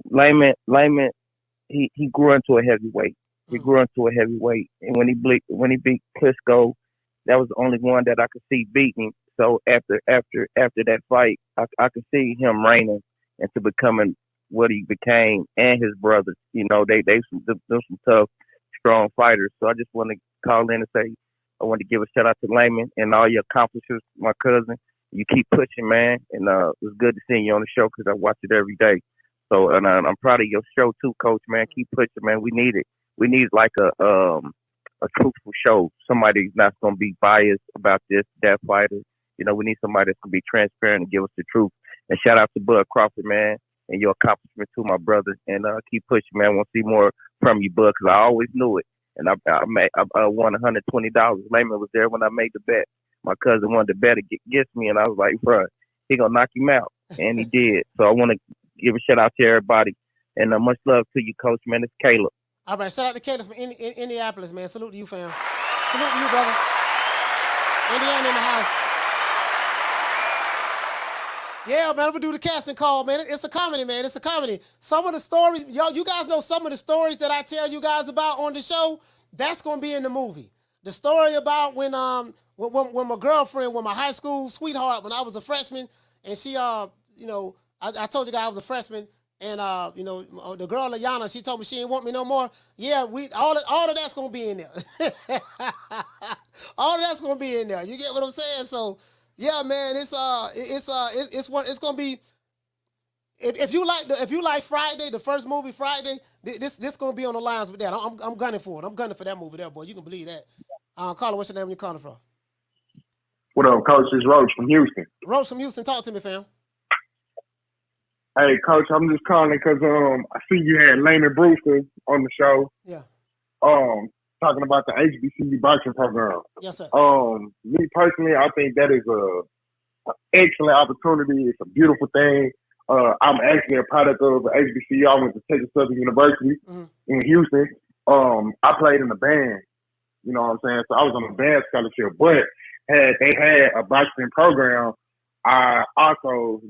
Layman, he grew into a heavyweight. He grew into a heavyweight, and when he beat Klitschko, that was the only one that I could see beating. So after that fight, I could see him reigning into becoming what he became, and his brothers. They some tough, strong fighters. So I just want to call in and say I want to give a shout out to Layman and all your accomplishments, my cousin. You keep pushing, man, and it was good to see you on the show because I watch it every day. So and I'm proud of your show too, Coach. Man, keep pushing, man. We need it. We need like a truthful show. Somebody's not going to be biased about that fighter. We need somebody that's going to be transparent and give us the truth. And shout out to Bud Crawford, man, and your accomplishment too, my brother. And keep pushing, man. I want to see more from you, Bud, because I always knew it. And I won $120. Layman was there when I made the bet. My cousin wanted to bet against me, and I was like, bro, he going to knock him out. and he did. So I want to give a shout out to everybody, and much love to you, Coach. Man, it's Caleb. All right, shout out to Caleb from Indianapolis, man. Salute to you, fam. Salute to you, brother. Indiana in the house. Yeah, man, I'm gonna do the casting call, man. It's a comedy, man. It's a comedy. Some of the stories, you guys know some of the stories that I tell you guys about on the show. That's gonna be in the movie. The story about when my girlfriend, when my high school sweetheart, when I was a freshman, and she, I told you guys I was a freshman, and the girl Ayana, she told me she didn't want me no more. Yeah, all of that's gonna be in there. All of that's gonna be in there. You get what I'm saying? So. Yeah, man, it's gonna be. If you like Friday, the first movie Friday, this gonna be on the lines with that. I'm gunning for it. I'm gunning for that movie there, boy. You can believe that. Carla, what's your name? Where you calling from? What up, Coach? It's Roach from Houston. Roach from Houston, talk to me, fam. Hey, Coach, I'm just calling because I see you had Layman Brewster on the show. Yeah. Talking about the HBCU boxing program. Yes, sir. Me personally, I think that is an excellent opportunity. It's a beautiful thing. I'm actually a product of HBCU. I went to Texas Southern University in Houston. I played in the band. You know what I'm saying? So I was on a band scholarship. But they had a boxing program, I also,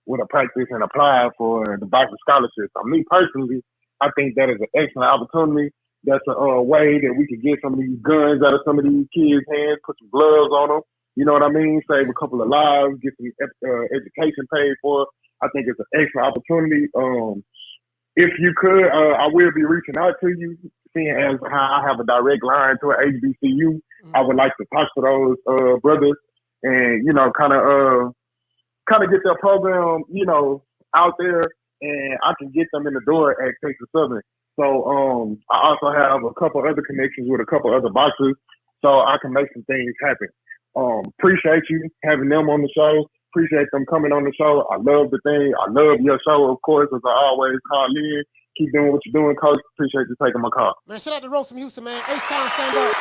would have practiced and applied for the boxing scholarship. So me personally, I think that is an excellent opportunity. That's a way that we could get some of these guns out of some of these kids' hands, put some gloves on them. You know what I mean? Save a couple of lives, get some education paid for. I think it's an excellent opportunity. If you could, I will be reaching out to you, seeing as how I have a direct line to an HBCU. I would like to talk to those brothers and, kind of get their program, out there, and I can get them in the door at Texas Southern. So I also have a couple other connections with a couple other boxers, so I can make some things happen. Appreciate you having them on the show. Appreciate them coming on the show. I love the thing. I love your show, of course, as I always call in. Keep doing what you're doing, Coach. Appreciate you taking my call. Man, shout out to Rose from Houston, man. H-Town, stand up.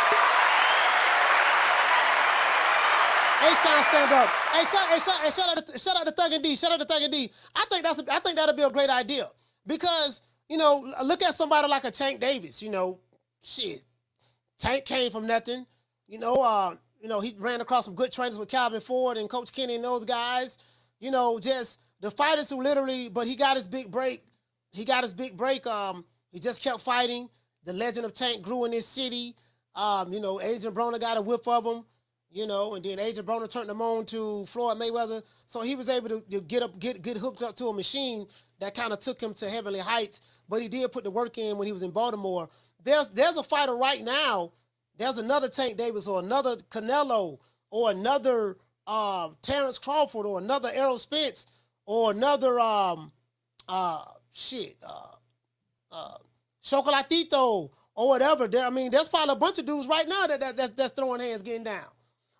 H-Town, stand up. Hey, shout out to Thug and D. Shout out to Thug and D. I think that'll be a great idea because. Look at somebody like a Tank Davis. Tank came from nothing. He ran across some good trainers with Calvin Ford and Coach Kenny and those guys. Just the fighters who literally, but he got his big break. He just kept fighting. The legend of Tank grew in this city. Adrian Broner got a whip of him. And then Adrian Broner turned him on to Floyd Mayweather. So he was able to get hooked up to a machine that kind of took him to heavenly heights. But he did put the work in when he was in Baltimore. There's a fighter right now. There's another Tank Davis or another Canelo or another Terence Crawford or another Errol Spence or another Chocolatito or whatever. There's probably a bunch of dudes right now that's throwing hands, getting down.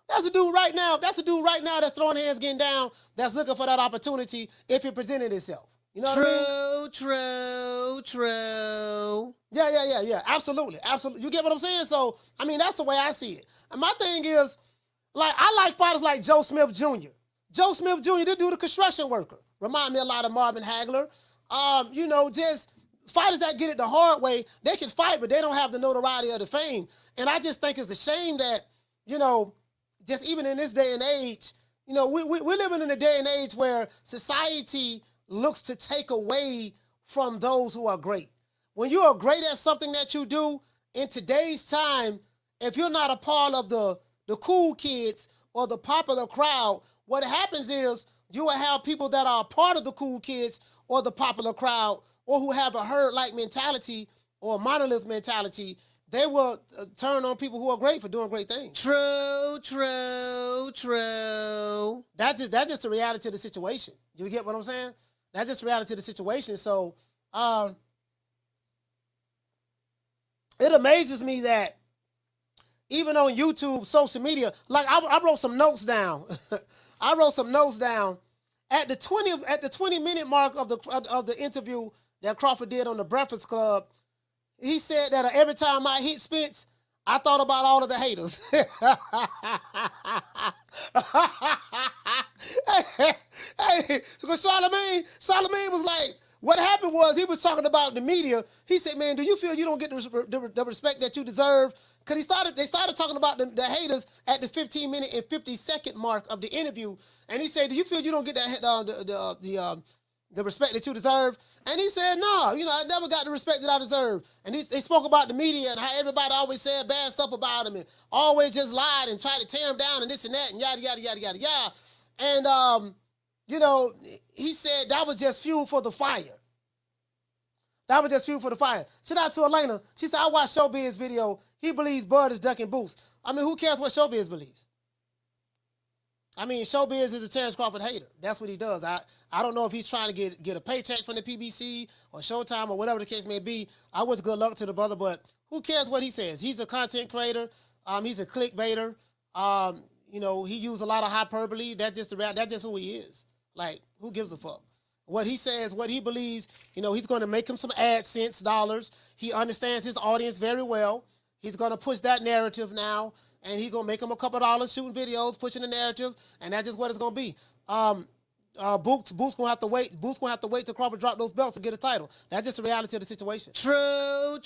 That's a dude right now that's throwing hands, getting down, that's looking for that opportunity if it presented itself. You know what I mean? True. Yeah. Absolutely. You get what I'm saying? So, that's the way I see it. And my thing is, I like fighters like Joe Smith Jr. Joe Smith Jr., this dude a construction worker. Remind me a lot of Marvin Hagler. Just fighters that get it the hard way, they can fight, but they don't have the notoriety or the fame. And I just think it's a shame that, just even in this day and age, we're living in a day and age where society looks to take away from those who are great. When you are great at something that you do, in today's time, if you're not a part of the cool kids or the popular crowd, what happens is you will have people that are a part of the cool kids or the popular crowd or who have a herd-like mentality or a monolith mentality. They will turn on people who are great for doing great things. True. That's just the reality of the situation. You get what I'm saying? That's just the reality of the situation. So it amazes me that even on YouTube, social media, I wrote some notes down. I wrote some notes down at the 20-minute mark of the interview that Crawford did on the Breakfast Club. He said that every time I hit Spence, I thought about all of the haters. Hey, because Charlemagne was like, what happened was he was talking about the media. He said, man, do you feel you don't get the respect that you deserve? Because they started talking about the haters at the 15-minute and 50-second mark of the interview. And he said, do you feel you don't get that the respect that you deserve? And he said, no, I never got the respect that I deserve. And they spoke about the media and how everybody always said bad stuff about him and always just lied and tried to tear him down and this and that and yada, yada, yada, yada, yada. And, he said that was just fuel for the fire. That was just fuel for the fire. Shout out to Elena. She said, I watched Showbiz video. He believes Bud is ducking boots. I mean, who cares what Showbiz believes? I mean, Showbiz is a Terence Crawford hater. That's what he does. I don't know if he's trying to get a paycheck from the PBC or Showtime or whatever the case may be. I wish good luck to the brother, but who cares what he says? He's a content creator. He's a clickbaiter. He used a lot of hyperbole. That's just who he is. Like, who gives a fuck? What he says, what he believes, he's going to make him some AdSense dollars. He understands his audience very well. He's going to push that narrative now, and he's going to make him a couple dollars shooting videos, pushing the narrative, and that's just what it's going to be. Boot's going to have to wait. Boot's going to have to wait till Crawford drop those belts to get a title. That's just the reality of the situation. True.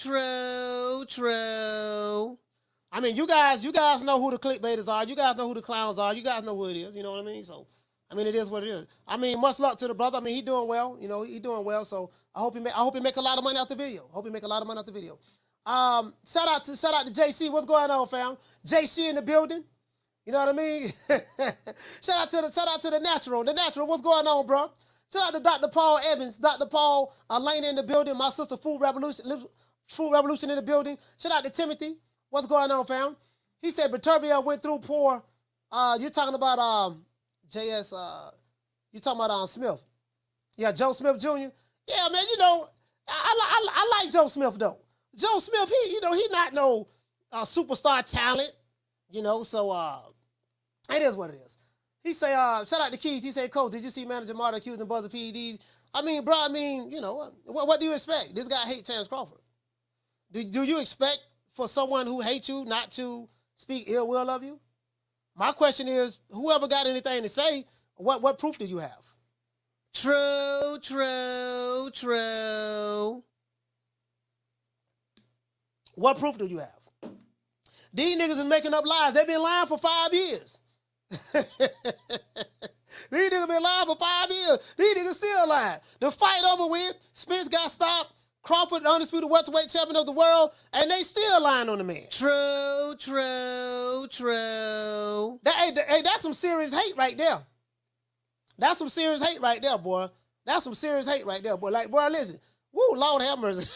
I mean, you guys know who the clickbaiters are. You guys know who the clowns are. You guys know who it is. You know what I mean? So, I mean, it is what it is. I mean, much luck to the brother. I mean, he doing well. He doing well. So I hope he make a lot of money out the video. Shout out to JC. What's going on, fam? JC in the building. You know what I mean? shout out to the natural. The natural. What's going on, bro? Shout out to Dr. Paul Evans. Dr. Paul Lane in the building. My sister Food Revolution in the building. Shout out to Timothy. What's going on, fam? He said Vitervia went through poor. You're talking about JS. You talking about Smith? Yeah, Joe Smith Jr. Yeah, man. I like Joe Smith though. Joe Smith, he not no superstar talent. So it is what it is. He say, shout out to Keys. He said, Coach, did you see Manager Marta accusing Buzzer PEDs? I mean, bro. What do you expect? This guy hates Terence Crawford. Do you expect for someone who hates you not to speak ill will of you? My question is, whoever got anything to say, what proof do you have? True. What proof do you have? These niggas is making up lies. They've been lying for 5 years. These niggas been lying for 5 years. These niggas still lying. The fight over with, Spence got stopped. Crawford, the undisputed welterweight champion of the world, and they still lying on the man. True. That's some serious hate right there. That's some serious hate right there, boy. Like, boy, listen. Woo, Lord have mercy.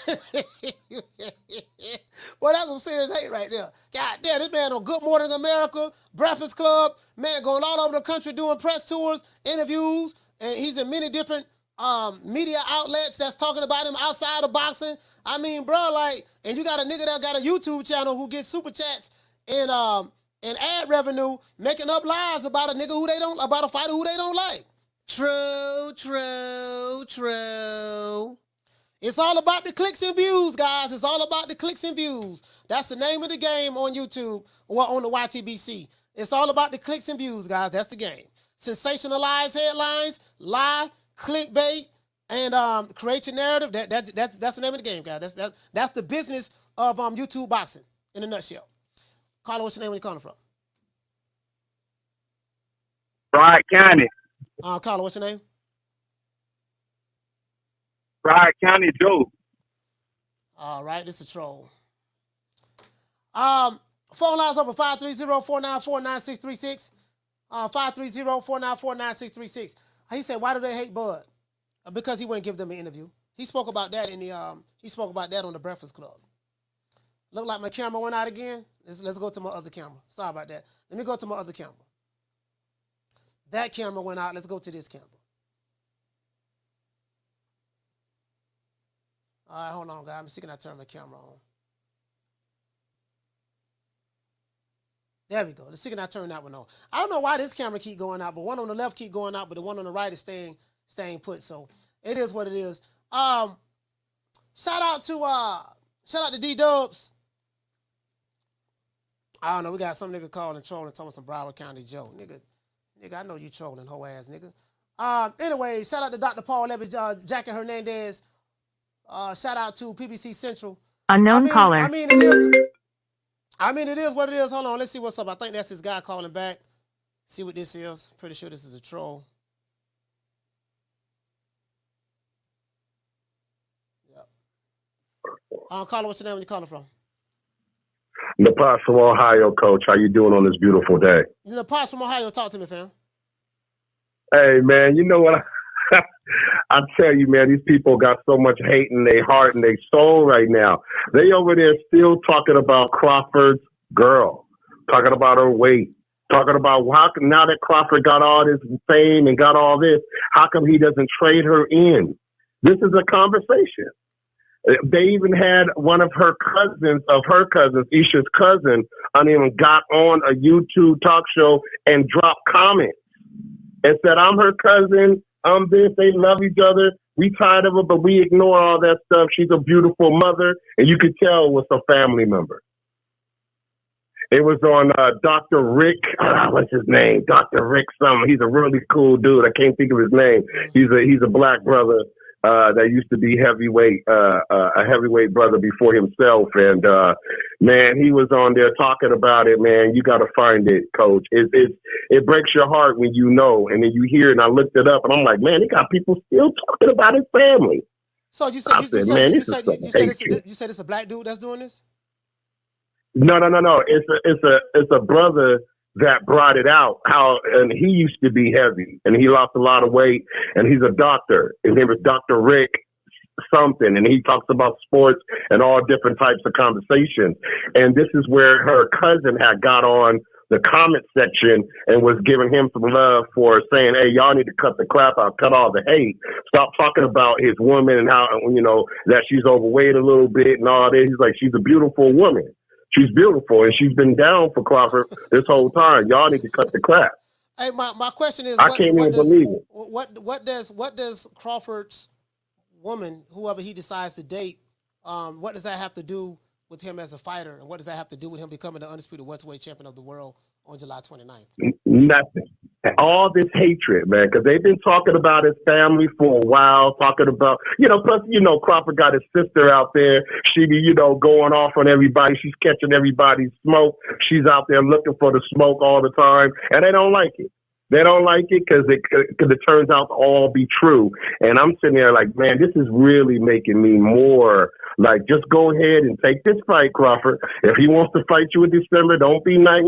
Boy, that's some serious hate right there. God damn, this man on Good Morning America, Breakfast Club, man going all over the country doing press tours, interviews, and he's in many different media outlets that's talking about him outside of boxing. I mean, bro, and you got a nigga that got a YouTube channel who gets super chats and ad revenue making up lies about a nigga about a fighter who they don't like. True. It's all about the clicks and views, guys. It's all about the clicks and views. That's the name of the game on YouTube or on the YTBC. It's all about the clicks and views, guys. That's the game. Sensationalize headlines, lie, clickbait, and create your narrative. That's the name of the game, guys. That's the business of YouTube boxing in a nutshell. Carla, what's your name? Where you calling from? Broward County. Carla, what's your name? Broward County, Joe. All right, this is a troll. Phone lines open 530-494-9636. 530-494-9636. He said, why do they hate Bud? Because he wouldn't give them an interview. He spoke about that on the Breakfast Club. Look like my camera went out again. Let's go to my other camera. Sorry about that. Let me go to my other camera. That camera went out. Let's go to this camera. All right, hold on, guys. I'm seeing I turn my camera on. There we go. Let's see, can I turn that one on? I don't know why this camera keep going out, but one on the left keep going out, but the one on the right is staying put. So it is what it is. Shout out to D-Dubs. I don't know. We got some nigga calling and trolling, talking some Broward County Joe. Nigga, I know you trolling, hoe ass nigga. Anyway, shout out to Dr. Paul Levy, Jackie Hernandez. Shout out to PBC Central. Unknown caller. I mean, it is what it is. Hold on, let's see what's up. I think that's his guy calling back. See what this is. Pretty sure this is a troll. Yep. Caller, what's your name? Where you calling from? Napas from Ohio, Coach. How you doing on this beautiful day? Napas from Ohio. Talk to me, fam. Hey, man, you know what? I tell you, man, these people got so much hate in their heart and their soul right now. They over there still talking about Crawford's girl, talking about her weight, talking about how come now that Crawford got all this fame and got all this, how come he doesn't trade her in? This is a conversation. They even had one of her cousins, Isha's cousin, got on a YouTube talk show and dropped comments and said, I'm her cousin, I'm this, they love each other, we tired of her, but we ignore all that stuff. She's a beautiful mother, and you could tell it was a family member. It was on Dr. Rick, what's his name? Dr. Rick something. He's a really cool dude. I can't think of his name. He's a black brother that used to be a heavyweight brother before himself. And, man, he was on there talking about it, man. You got to find it, Coach. It breaks your heart when you know, and then you hear it, and I looked it up, and I'm like, man, they got people still talking about his family. So you said it's a black dude that's doing this? No. It's a brother that brought it out. And he used to be heavy, and he lost a lot of weight, and he's a doctor. His name is Dr. Rick something, and he talks about sports and all different types of conversations. And this is where her cousin had got on the comment section and was giving him some love for saying, hey, y'all need to cut the crap out, cut all the hate, stop talking about his woman and how, that she's overweight a little bit and all that. He's like, she's a beautiful woman. She's beautiful, and she's been down for Crawford this whole time. Y'all need to cut the crap. Hey, my question is, I can't even believe it. What does Crawford's woman, whoever he decides to date, what does that have to do with him as a fighter, and what does that have to do with him becoming the undisputed welterweight champion of the world on July 29th? Nothing. All this hatred, man, because they've been talking about his family for a while, talking about, plus, Crawford got his sister out there. She be, going off on everybody. She's catching everybody's smoke. She's out there looking for the smoke all the time, and they don't like it. They don't like it because it turns out to all be true. And I'm sitting there like, man, this is really making me more like, just go ahead and take this fight, Crawford. If he wants to fight you in December, don't be nice,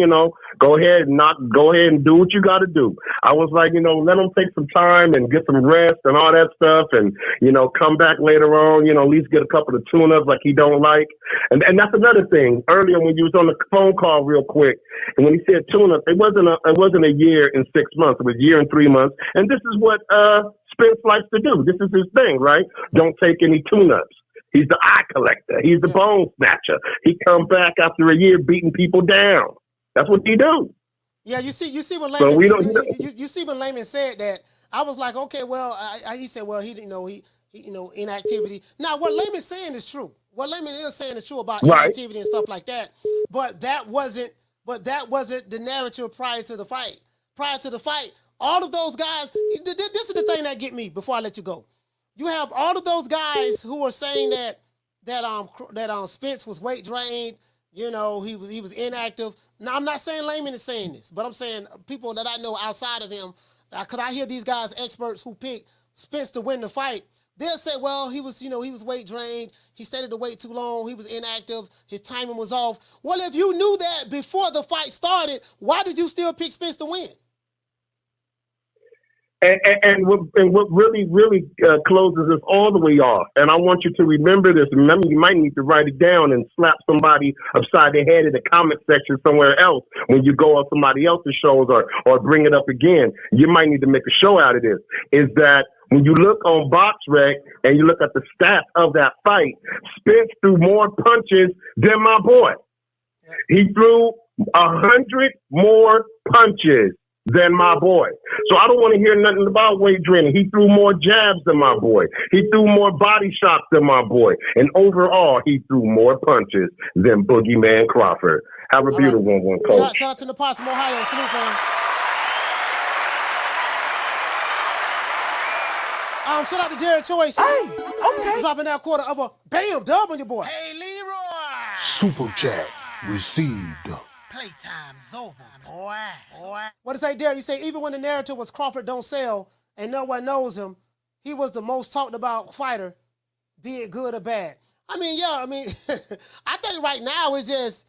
go ahead and do what you got to do. I was like, let him take some time and get some rest and all that stuff, and come back later on, at least get a couple of tune-ups like he don't like. And that's another thing. Earlier when you was on the phone call real quick, and when he said tune-up, it wasn't a year and 6 months. It was a year and 3 months. And this is what Spence likes to do. This is his thing, right? Don't take any tune-ups. He's the eye collector. He's the bone snatcher. He come back after a year beating people down. That's what he do. Yeah, you see when Layman, you see when Layman said that, I was like, okay, well, he said, well, he inactivity. Now, what Layman's saying is true. What Layman is saying is true about inactivity and stuff like that. But that wasn't the narrative prior to the fight. Prior to the fight, all of those guys. This is the thing that get me. Before I let you go, you have all of those guys who are saying that Spence was weight drained. He was inactive. Now, I'm not saying Layman is saying this, but I'm saying people that I know outside of him, because I hear these guys, experts who pick Spence to win the fight, they'll say, well, he was weight drained. He stayed at the weight too long. He was inactive. His timing was off. Well, if you knew that before the fight started, why did you still pick Spence to win? And what really closes us all the way off, and I want you to remember this. Remember, you might need to write it down and slap somebody upside the head in the comment section somewhere else when you go on somebody else's shows or bring it up again. You might need to make a show out of this. Is that when you look on BoxRec and you look at the stats of that fight, Spence threw more punches than my boy. He threw 100 more punches than my boy. So I don't want to hear nothing about weight training. He threw more jabs than my boy. He threw more body shots than my boy. And overall, he threw more punches than Boogeyman Crawford. Have a beautiful one, Coach. Shout out to the Possum, Ohio. Salute, fam. Shout out to Derek Choice. Hey, okay. Dropping that quarter of a bam dub on your boy. Hey, Leroy. Super chat received. Playtime's over, boy. What to say, Derek? You say even when the narrative was Crawford don't sell and no one knows him, he was the most talked about fighter, be it good or bad. I mean, yeah. I mean, I think right now it's just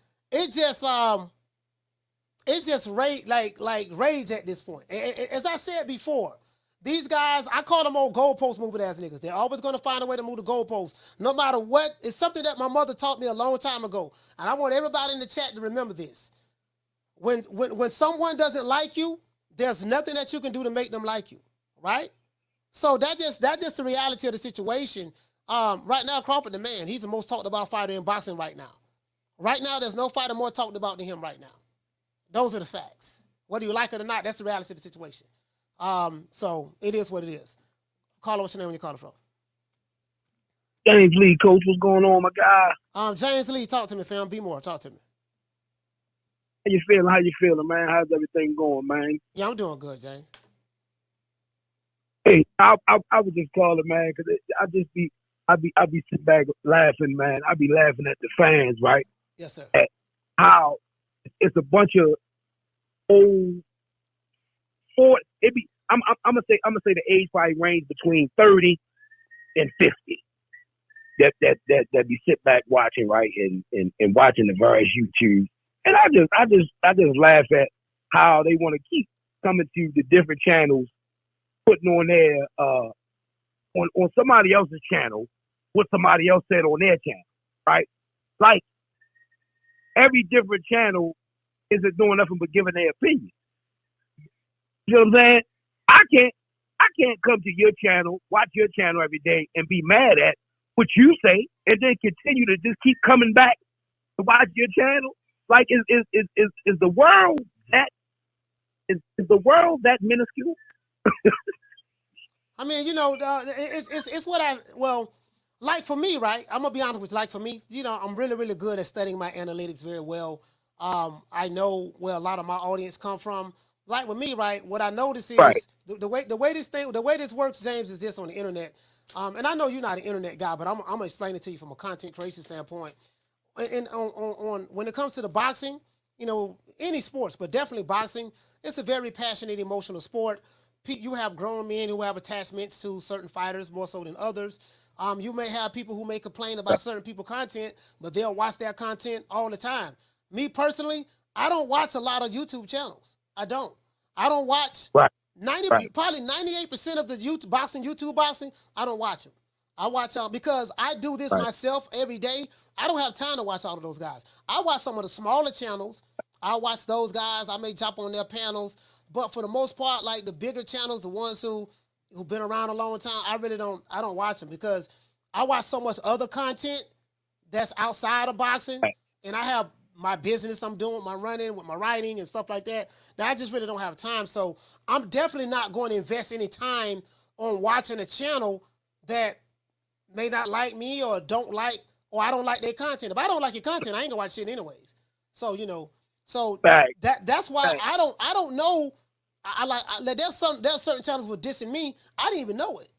rage at this point. As I said before, these guys, I call them old goalpost moving ass niggas. They're always going to find a way to move the goalpost, no matter what. It's something that my mother taught me a long time ago, and I want everybody in the chat to remember this. When someone doesn't like you, there's nothing that you can do to make them like you, right? So that's just the reality of the situation. Right now, Crawford, the man, he's the most talked about fighter in boxing right now. Right now, there's no fighter more talked about than him right now. Those are the facts. Whether you like it or not, that's the reality of the situation. So it is what it is. Carla, what's your name when you calling from? James Lee, coach, what's going on, my guy? James Lee, talk to me, fam. Be more. Talk to me. How you feeling, man? How's everything going, man? Yeah, I'm doing good, James. Hey, I was just calling, man, because I be sitting back laughing, man. I be laughing at the fans, right? Yes, sir. At how it's a bunch of old I'm gonna say the age probably range between 30 and 50. That be sit back watching, right, and watching the various YouTube. And I just laugh at how they want to keep coming to the different channels, putting on their on somebody else's channel what somebody else said on their channel, right? Like every different channel isn't doing nothing but giving their opinion. You know what I'm saying? I can't come to your channel, watch your channel every day, and be mad at what you say, and then continue to just keep coming back to watch your channel. Like, is the world that minuscule? I mean, it's what like for me, right? I'm gonna be honest with you. Like for me, I'm really, really good at studying my analytics very well. I know where a lot of my audience come from. Like with me, right? What I notice is right. the way this works, James, is this on the internet. And I know you're not an internet guy, but I'm gonna explain it to you from a content creation standpoint. And on when it comes to the boxing, any sports, but definitely boxing, it's a very passionate, emotional sport. You have grown men who have attachments to certain fighters more so than others. You may have people who may complain about certain people's content, but they'll watch their content all the time. Me personally, I don't watch a lot of YouTube channels. I don't watch probably 98% of the YouTube boxing. I don't watch them. I watch because I do this myself every day. I don't have time to watch all of those guys. I watch some of the smaller channels. I watch those guys. I may jump on their panels, but for the most part, like the bigger channels, the ones who've been around a long time, I don't watch them because I watch so much other content that's outside of boxing, and I have my business I'm doing, my running, with my writing and stuff like that I just really don't have time. So I'm definitely not going to invest any time on watching a channel that may not like me or I don't like their content. If I don't like your content, I ain't gonna watch shit anyways. So, that's why I don't know. There's certain channels with dissing me. I didn't even know it.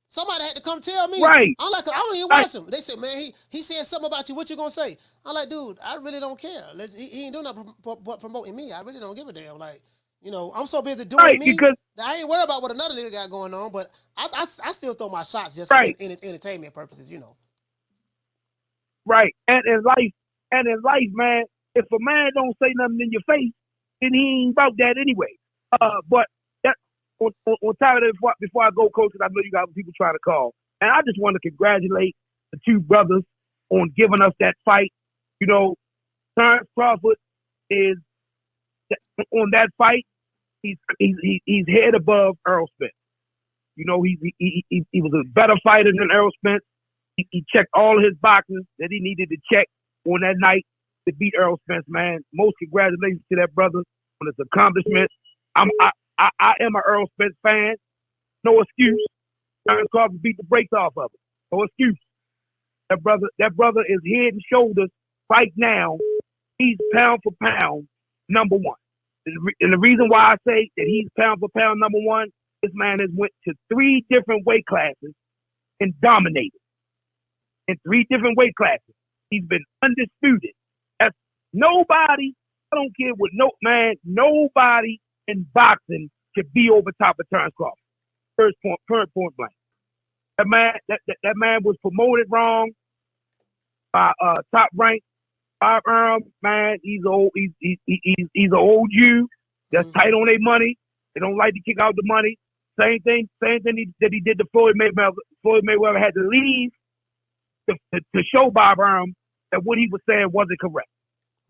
Somebody had to come tell me. Right. I'm like, I don't even watch him. They said, man, he said something about you. What you gonna say? I'm like, dude, I really don't care. He ain't doing nothing but promoting me. I really don't give a damn. Like, I'm so busy doing me that I ain't worried about what another nigga got going on. But I still throw my shots just for entertainment purposes, Right. And in life, man, if a man don't say nothing in your face, then he ain't about that anyway. But that on top of that, before I go, coach, because I know you got people trying to call, and I just want to congratulate the two brothers on giving us that fight. Terence Crawford is on that fight. He's head above Errol Spence. He was a better fighter than Errol Spence. He checked all his boxes that he needed to check on that night to beat Errol Spence, man. Most congratulations to that brother on his accomplishment. I am an Errol Spence fan. No excuse. Terence Crawford beat the brakes off of him. No excuse. That brother is head and shoulders right now. He's pound for pound number one. And the reason why I say that he's pound for pound number one This man has went to 3 different weight classes and dominated in 3 different weight classes. He's been undisputed. That's nobody. I don't care what nobody in boxing could be over top of Terence Crawford. First point blank. That man was promoted wrong by Top Rank. Man, he's old. He's an old Jew that's tight on their money. They don't like to kick out the money. Same thing that he did to Floyd Mayweather. Floyd Mayweather had to leave to show Bob Arum that what he was saying wasn't correct.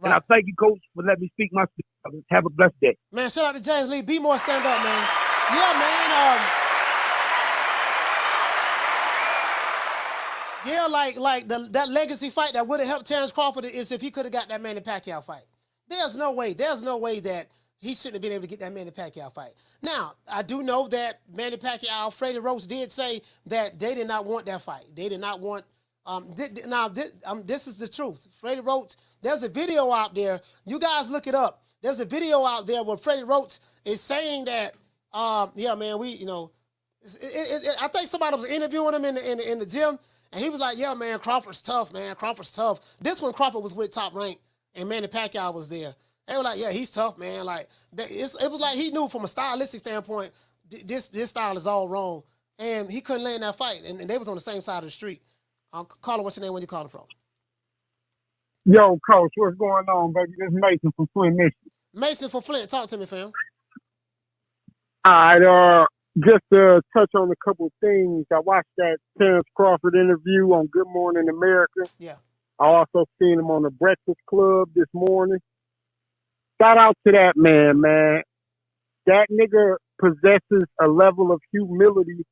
Right. And I thank you, Coach, for letting me speak my speech. Have a blessed day. Man, shout out to James Lee. Be more stand up, man. Yeah, man. Yeah, like that legacy fight that would have helped Terence Crawford is if he could have got that Manny Pacquiao fight. There's no way that he shouldn't have been able to get that Manny Pacquiao fight. Now, I do know that Manny Pacquiao, Freddie Roach did say that they did not want that fight. They did not want. This is the truth. Freddie Roach. There's a video out there. You guys look it up. There's a video out there where Freddie Roach is saying that, yeah, man, I think somebody was interviewing him in the gym. And he was like, yeah, man, Crawford's tough, man. Crawford's tough. This one, Crawford was with Top Rank, and Manny Pacquiao was there. They were like, yeah, he's tough, man. Like, it was like he knew from a stylistic standpoint, this style is all wrong. And he couldn't land that fight. And they was on the same side of the street. Caller, what's your name? Where you calling from? Yo, Coach, what's going on, baby? This is Mason from Flint, Michigan. Mason from Flint. Talk to me, fam. All right, just to touch on a couple of things, I watched that Terence Crawford interview on Good Morning America. Yeah. I also seen him on the Breakfast Club this morning. Shout out to that man. That nigga possesses a level of humility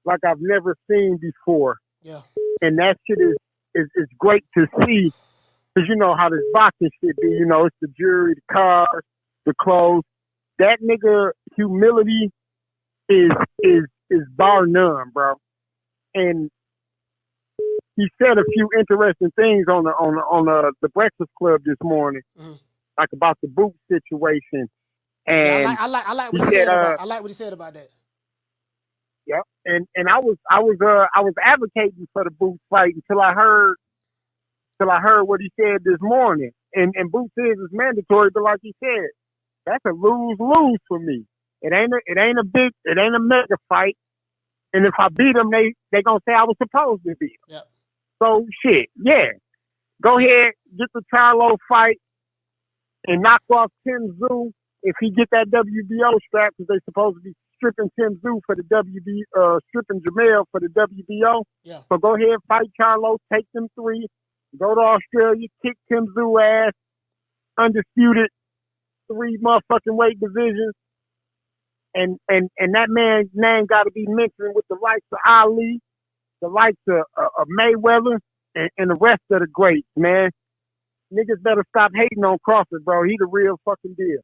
like I've never seen before. Yeah. And that shit is great to see, because you know how this boxing shit be. You know, it's the jury, the cars, the clothes. That nigga humility is bar none, bro. And he said a few interesting things on the Breakfast Club this morning, like about the boot situation. And yeah, I like what he said about. I like what he said about that. Yep. And I was advocating for the Boots fight until I heard what he said this morning. And Boots is mandatory, but like he said, that's a lose-lose for me. It ain't a mega fight. And if I beat them, they gonna say I was supposed to beat them. Yep. So shit, yeah. Go ahead, get the Charlo fight and knock off Tim Tszyu if he get that WBO strap, because they supposed to be stripping Tim Tszyu for the stripping Jamel for the WBO. Yeah. So go ahead, fight Charlo, take them 3, go to Australia, kick Tim Tszyu ass, undisputed 3 motherfucking weight divisions. And that man's name got to be mentioned with the likes of Ali, the likes of Mayweather, and the rest of the greats, man. Niggas better stop hating on Crawford, bro. He the real fucking deal.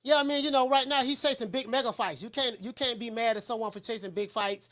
Yeah, I mean, you know, right now he's chasing big mega fights. You can't be mad at someone for chasing big fights.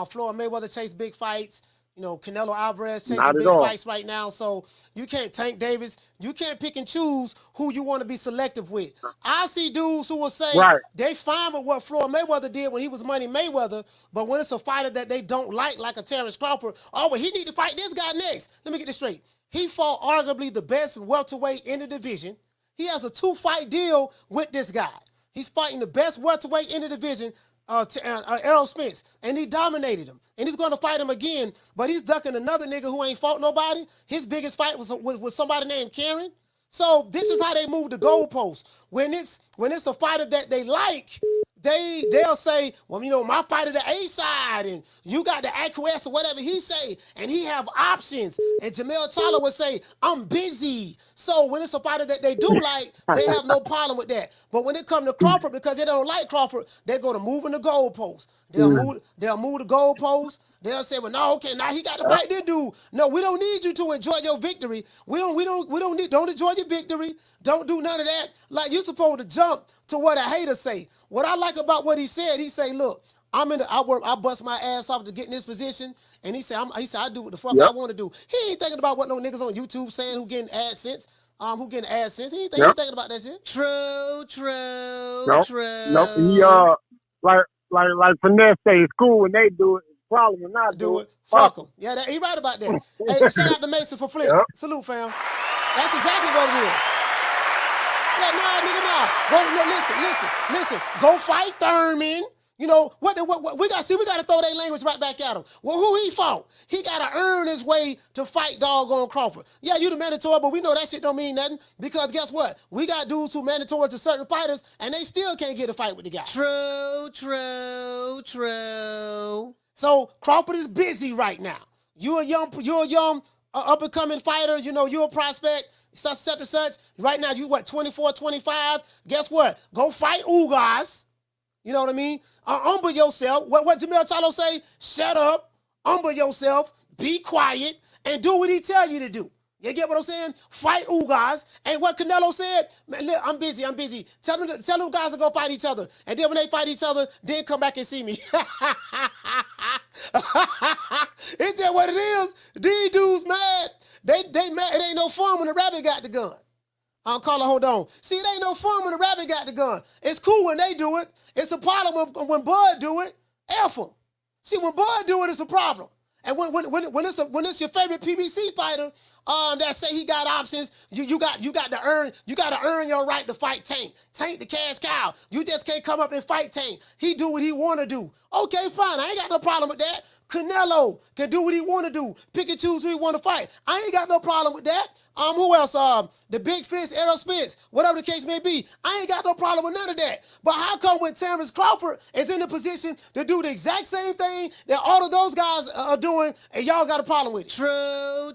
Floyd Mayweather chased big fights. You know, Canelo Alvarez chasing big fights right now. So you can't Tank Davis. You can't pick and choose who you want to be selective with. I see dudes who will say they fine with what Floyd Mayweather did when he was Money Mayweather, but when it's a fighter that they don't like a Terence Crawford, oh, well, he need to fight this guy next. Let me get this straight. He fought arguably the best welterweight in the division. He has a 2-fight deal with this guy. He's fighting the best welterweight in the division, Errol Spence, and he dominated him. And he's going to fight him again, but he's ducking another nigga who ain't fought nobody. His biggest fight was with somebody named Karen. So this is how they move the goalposts. When it's a fighter that they like, they'll say, well, you know, my fighter the A side, and you got the acquiesce or whatever he say, and he have options. And Jamel Tyler would say, I'm busy. So when it's a fighter that they do like, they have no problem with that. But when it comes to Crawford, because they don't like Crawford, they're going to move in the goalposts. They'll move the goalposts. They'll say, well, no, okay, now he got to fight this dude. No, we don't need you to enjoy your victory. Don't enjoy your victory. Don't do none of that. Like, you're supposed to jump to what a hater say. What I like about what he said, he say, look, I bust my ass off to get in this position. And he said, I do what the fuck I want to do. He ain't thinking about what no niggas on YouTube saying who getting AdSense. He ain't thinking about that shit. Nope. He like Finesse say, it's cool when they do it. It's a problem when not do it. Fuck them. Yeah, he right about that. Hey, shout out to Mason for Flint. Yep. Salute, fam. That's exactly what it is. Yeah, nah, nigga, nah. Go, listen. Go fight Thurman. You know, what we got to throw that language right back at him. Well, who he fought? He got to earn his way to fight doggone Crawford. Yeah, you the mandatory, but we know that shit don't mean nothing because guess what? We got dudes who mandatory to certain fighters and they still can't get a fight with the guy. True. So Crawford is busy right now. You're a young up-and-coming fighter. You know, you're a prospect. Such and such. Right now, you 24, 25. Guess what? Go fight Ugas. You know what I mean? Humble yourself. What Jamel Charlo say? Shut up. Humble yourself. Be quiet. And do what he tell you to do. You get what I'm saying? Fight Ugas. And what Canelo said, man, look, I'm busy. Tell them guys to go fight each other. And then when they fight each other, then come back and see me. It's just what it is. These dudes mad. They mad. It ain't no fun when the rabbit got the gun. Caller, hold on. See, it ain't no fun when the rabbit got the gun. It's cool when they do it. It's a problem when Bud do it. F them. See, when Bud do it, it's a problem. And when it's your favorite PBC fighter, that say he got options, you got to earn your right to fight Tank. Tank the cash cow. You just can't come up and fight Tank. He do what he want to do. Okay, fine. I ain't got no problem with that. Canelo can do what he want to do. Pick and choose who he want to fight. I ain't got no problem with that. Who else? The big fish, Errol Spence, whatever the case may be. I ain't got no problem with none of that. But how come when Terence Crawford is in the position to do the exact same thing that all of those guys are doing, and y'all got a problem with it? True.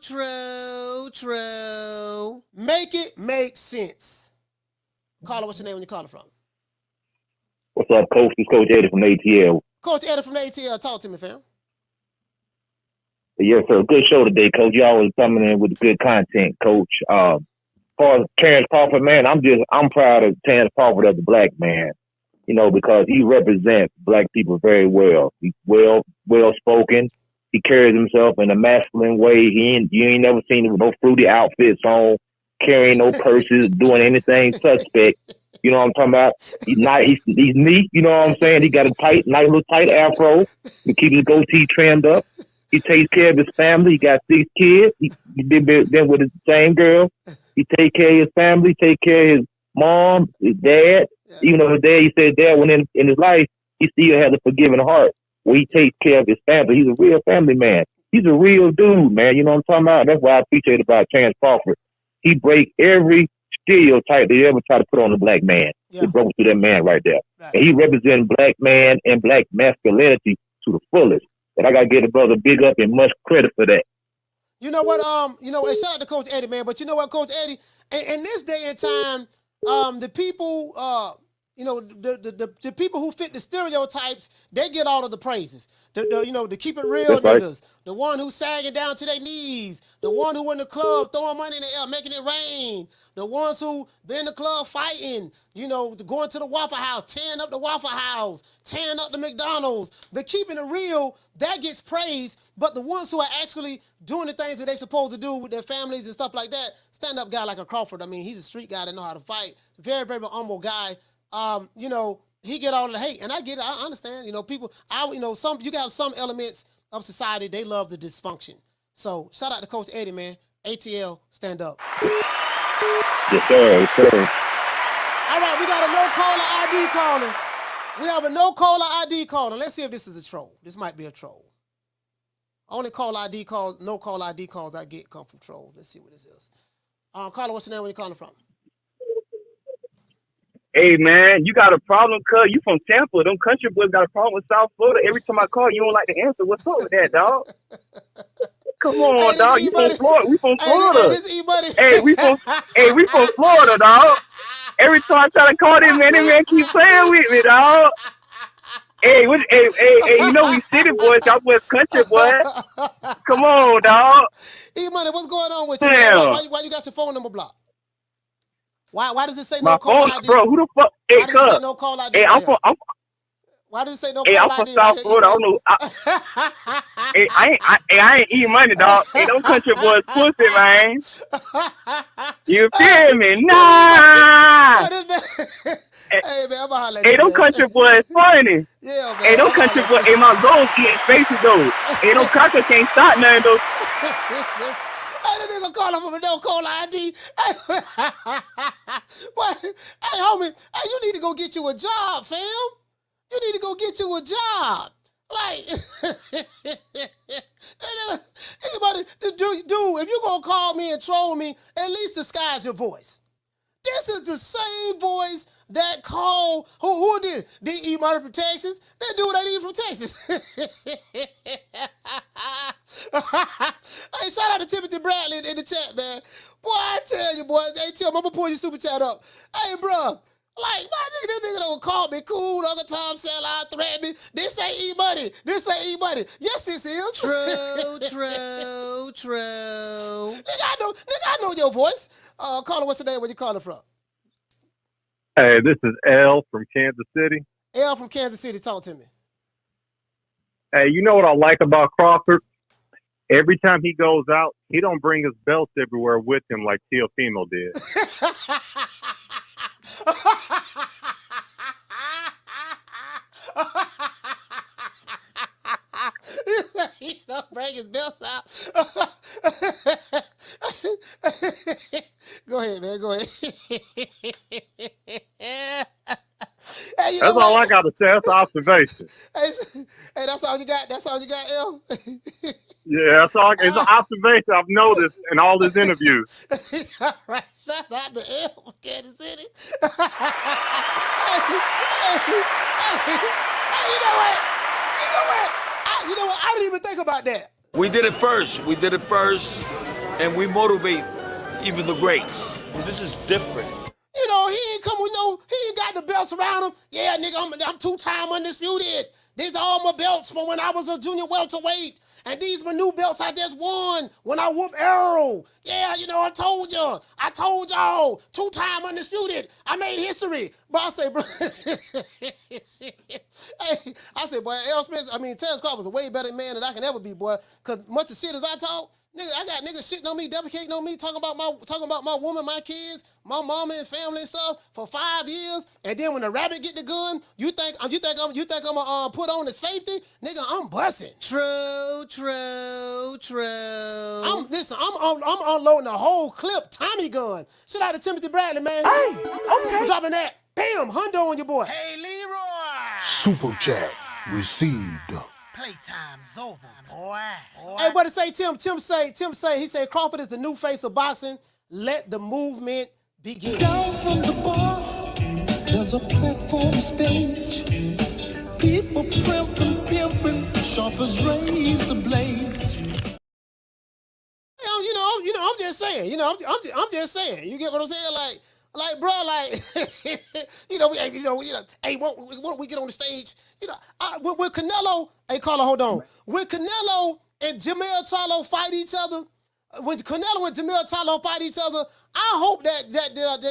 Make it make sense. Caller, what's your name when you calling from? What's up, Coach? It's Coach Eddie from ATL. Coach Eddie from ATL, talk to me, fam. Yes, sir. Good show today, Coach. You always coming in with good content, Coach. As far as Terence Crawford, man, I'm proud of Terence Crawford as a black man, you know, because he represents black people very well. He's well spoken. He carries himself in a masculine way. You ain't never seen him with no fruity outfits on, carrying no purses, doing anything suspect. You know what I'm talking about? He's neat. You know what I'm saying? He got a nice little tight afro to keep his goatee trimmed up. He takes care of his family. He got 6 kids. He been with the same girl. He take care of his family, take care of his mom, his dad. Yeah. Even though his dad, he said dad went in his life, he still has a forgiving heart where he takes care of his family. He's a real family man. He's a real dude, man. You know what I'm talking about? That's what I appreciate about Terence Crawford. He break every stereotype they ever try to put on a black man. Yeah. He broke through that man right there. Right. And he represents black man and black masculinity to the fullest. And I gotta give the brother big up and much credit for that. You know what? And shout out to Coach Eddie, man. But you know what, Coach Eddie? In this day and time, the people, the people who fit the stereotypes, they get all of the praises. The keep it real That's niggas, right. The one who's sagging down to their knees, the one who in the club throwing money in the air, making it rain, the ones who been in the club fighting, going to the Waffle House, tearing up the Waffle House, tearing up the McDonald's. The keeping it real, that gets praised, but the ones who are actually doing the things that they supposed to do with their families and stuff like that, stand-up guy like a Crawford, I mean, he's a street guy that know how to fight, very, very humble guy. He get all of the hate, and I get it. I understand. People. You got some elements of society they love the dysfunction. So shout out to Coach Eddie, man. ATL, stand up. Yes, sir. Yes, sir. All right, we got a no caller ID calling. We have a no caller ID calling. Let's see if this is a troll. This might be a troll. Only no call ID calls I get come from trolls. Let's see what this is. Caller, what's your name? Where you calling from? Hey, man, you got a problem, cuz. You from Tampa. Them country boys got a problem with South Florida. Every time I call, you don't like to answer. What's up with that, dog? Come on, dog. You from Florida. We from Florida. Hey, we from Florida, dog. Every time I try to call this man keep playing with me, dog. Hey, you know we city boys. Y'all boys country boys. Come on, dog. E-Money, what's going on with you, man? Why you got your phone number blocked? Why does it say no call ID? Bro, who the fuck? Hey, why does it say no call ID? Hey, Why did it say no Hey, call I'm from ID? South Florida. I don't know. Hey, I ain't eating money, dog. Hey, them country boys pussy, man. You feel me? Nah. Hey, man, I'm gonna holler at Hey, you, them man. country boys funny. Yeah, man. Hey, them country boys. Hey, my goals getting spacey though. Hey, them crackers can't stop nothing though. Hey, that nigga call him from a no call ID. Boy, hey, homie, hey, you need to go get you a job, fam. You need to go get you a job. Like, anybody, dude, if you gonna call me and troll me, at least disguise your voice. This is the same voice that called, who did? D.E. Martin from Texas? That dude ain't even from Texas. Hey, shout out to Timothy Bradley in the chat, man. Boy, I tell you, boy, hey, Tim, I'm gonna pull your super chat up. Hey, bro, like, this nigga don't call me cool, other time sell out, threaten me. This ain't E-Money. This ain't E-Money. Yes, this is. True. Nigga, I know your voice. Caller, what's your name? Where you calling from? Hey, this is L from Kansas City. L from Kansas City, talk to me. Hey, you know what I like about Crawford? Every time he goes out, he don't bring his belts everywhere with him like Teofimo did. He don't bring his belts out. Go ahead, man. Go ahead. Hey, you That's know all what? I got to say. That's observation. Hey, that's all you got? That's all you got, L? Yeah, it's an observation I've noticed in all his interviews. All right, shout out to L from Kansas City. Hey, you know what? I didn't even think about that. We did it first, and we motivate even the greats. This is different. You know, he ain't got the belts around him. Yeah, nigga, I'm two-time undisputed. These are all my belts from when I was a junior welterweight. And these my new belts I just won when I whooped Errol. Yeah, you know, I told y'all, two-time undisputed. I made history. But I say, bro, hey, I said, boy, Errol Spence, Terence Crawford was a way better man than I can ever be, boy. Because much of shit as I talk, nigga, I got niggas shitting on me, defecating on me, talking about my woman, my kids, my mama and family and stuff for 5 years. And then when the rabbit get the gun, you think I'm gonna put on the safety? Nigga, I'm busting. True. I'm unloading a whole clip, Tommy gun. Shout out to Timothy Bradley, man. Hey, okay. Dropping that. Bam, hundo on your boy. Hey, Leroy. Super chat received. Playtime's over, boy. Hey, what to say, Tim? Tim say Crawford is the new face of boxing. Let the movement begin. Down from the bar, there's a platform stage. People pimping, sharp as razor blades. I'm just saying. I'm just saying. You get what I'm saying? Like, bro, hey, won't we get on the stage? With Canelo, hey, Carla, hold on. When Canelo and Jamel Charlo fight each other, when Canelo and Jamel Charlo fight each other, I hope that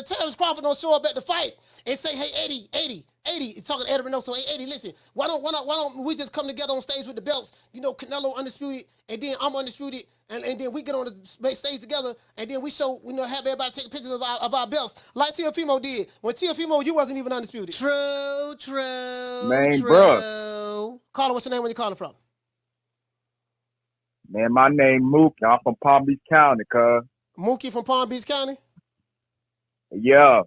Terence Crawford don't show up at the fight and say, hey, Eddie, he's talking to Eddie Reynoso. Hey, Eddie, listen, why don't we just come together on stage with the belts? You know, Canelo undisputed, and then I'm undisputed, and then we get on the stage together, and then we show, have everybody take pictures of our belts, like Teofimo did. When Teofimo, you wasn't even undisputed. True. Man, bro. Caller, what's your name? Where you calling from? Man, my name Mookie. I'm from Palm Beach County, cuz. Mookie from Palm Beach County? Yeah.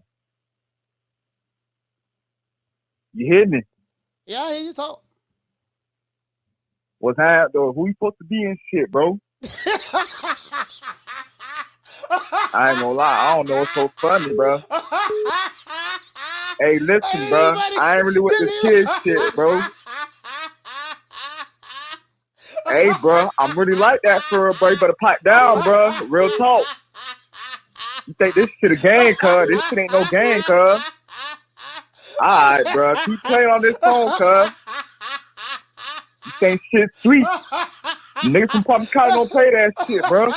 You hear me? Yeah, I hear you talk. What's happening? Who you supposed to be in shit, bro? I ain't gonna lie. I don't know what's so funny, bro. Hey, listen, bro. I ain't really with this kid shit, bro. Hey, bro. I'm really like that for bro. You better pipe down, bro. Real talk. You think this shit a game, cuz? This shit ain't no game, cuz. Alright, bro. Keep playing on this phone, cuz. You think shit sweet. Niggas from Palm Beach County don't play that shit, bro.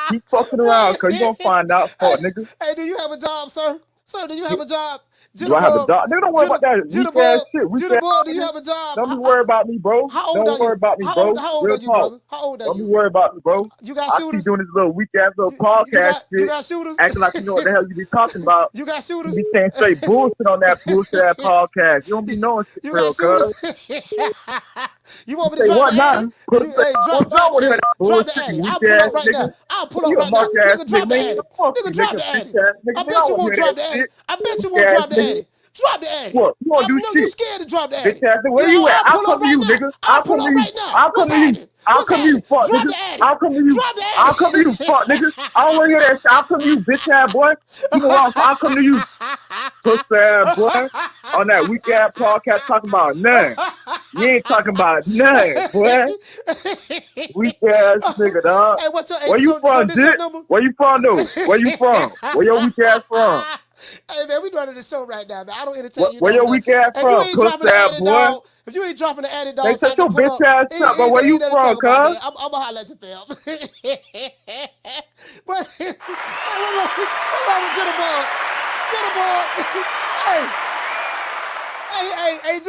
Keep fucking around, cuz you gonna find out, fuck nigga. Hey, do you have a job, sir? Sir, do you have a job? Do I have a job? Nigga, don't worry about that weak ass shit. Weak ass Jitterbug, do you nigga. have a job? Don't be worried about me, bro. How old Don't are worry you? about me, How bro. old Real are you, talk. brother? How old are Don't be you? worried about me, bro. You got I keep shooters? doing this little weak ass little You podcast shit, got shooters? acting like you know what the hell you be talking about. You got You shooters? be saying straight bullshit on that bullshit ass podcast. You don't be knowing shit You got real, cuz. shooters? You want me to Say drop the what now? addy? Put a Hey, what's wrong with that drop the bullshit, addy. you weak I'll pull ass up right nigga? now. I'll pull You up a right now. mark ass Nigga, nigga, drop the man. addy. Fuck Nigga, you, drop nigga, the bitch addy. ass nigga. I Nigga, I bet don't you want to won't hear drop that the addy. shit. I bet you Weak won't ass drop the nigga. addy. Drop the addy. What? You wanna do No, you shit? scared to drop the Bitch addy. ass nigga. Where Yeah, you at? I'll I'll pull come up to right you, now. nigga. I'll I'll pull come to up you. right now. I'll come What's to you. happening? I'll What's come to you, happening? fuck Drop nigga. the addy. I'll come to you. Drop the I'll come to you, fuck addy. nigga. I don't wanna hear that shit. I'll come to you, bitch ass boy. You know what? I'll come to you, puss ass boy. On that weak ass podcast talking about none. You ain't talking about none, boy. Weak ass nigga, dog. Hey, what's your? Hey, Where you so from, this your Dick? number? Where you from, though? Where you from? Where your weak ass from? Hey man, we running the show right now, man. I don't entertain you Where dog your enough. weak ass If you from, ain't puss dropping the ass addy boy? dog, if you ain't dropping the addy They dog, so I shut can your pull bitch up. ass up, but where you Ain't nothing to from, talk about, man. cuz? I'm gonna holler at you, fam. But hey, what's wrong with Jitterbug? Jitterbug. Hey,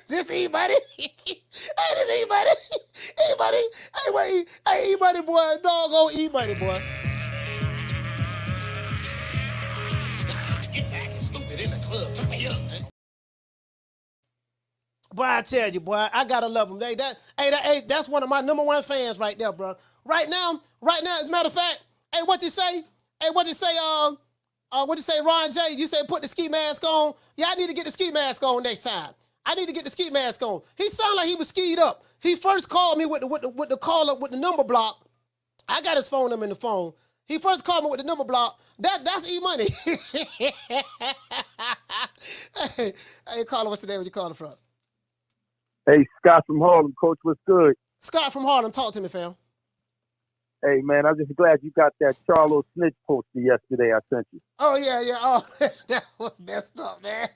just eat, buddy. Hey, just eat, buddy. Eat, buddy. Hey, wait, hey, eat, buddy, boy. Dog, eat, buddy, boy. Get acting stupid in the club. Turn me up, man. Boy, I tell you, boy, I gotta love him. That's one of my number one fans right there, bro. Right now, as a matter of fact, hey, what you say? Hey, what you say? What you say, Ron J? You say put the ski mask on. Yeah, I need to get the ski mask on next time. I need to get the ski mask on. He sounded like he was skied up. He first called me with the call up with the number block. I got his phone number in the phone. He first called me with the number block. That's E-Money. Hey, caller, what's your name? Where you calling from? Hey, Scott from Harlem, Coach, what's good? Scott from Harlem, talk to me, fam. Hey, man, I'm just glad you got that Charlo snitch poster yesterday I sent you. Oh, yeah. Oh, that was messed up, man.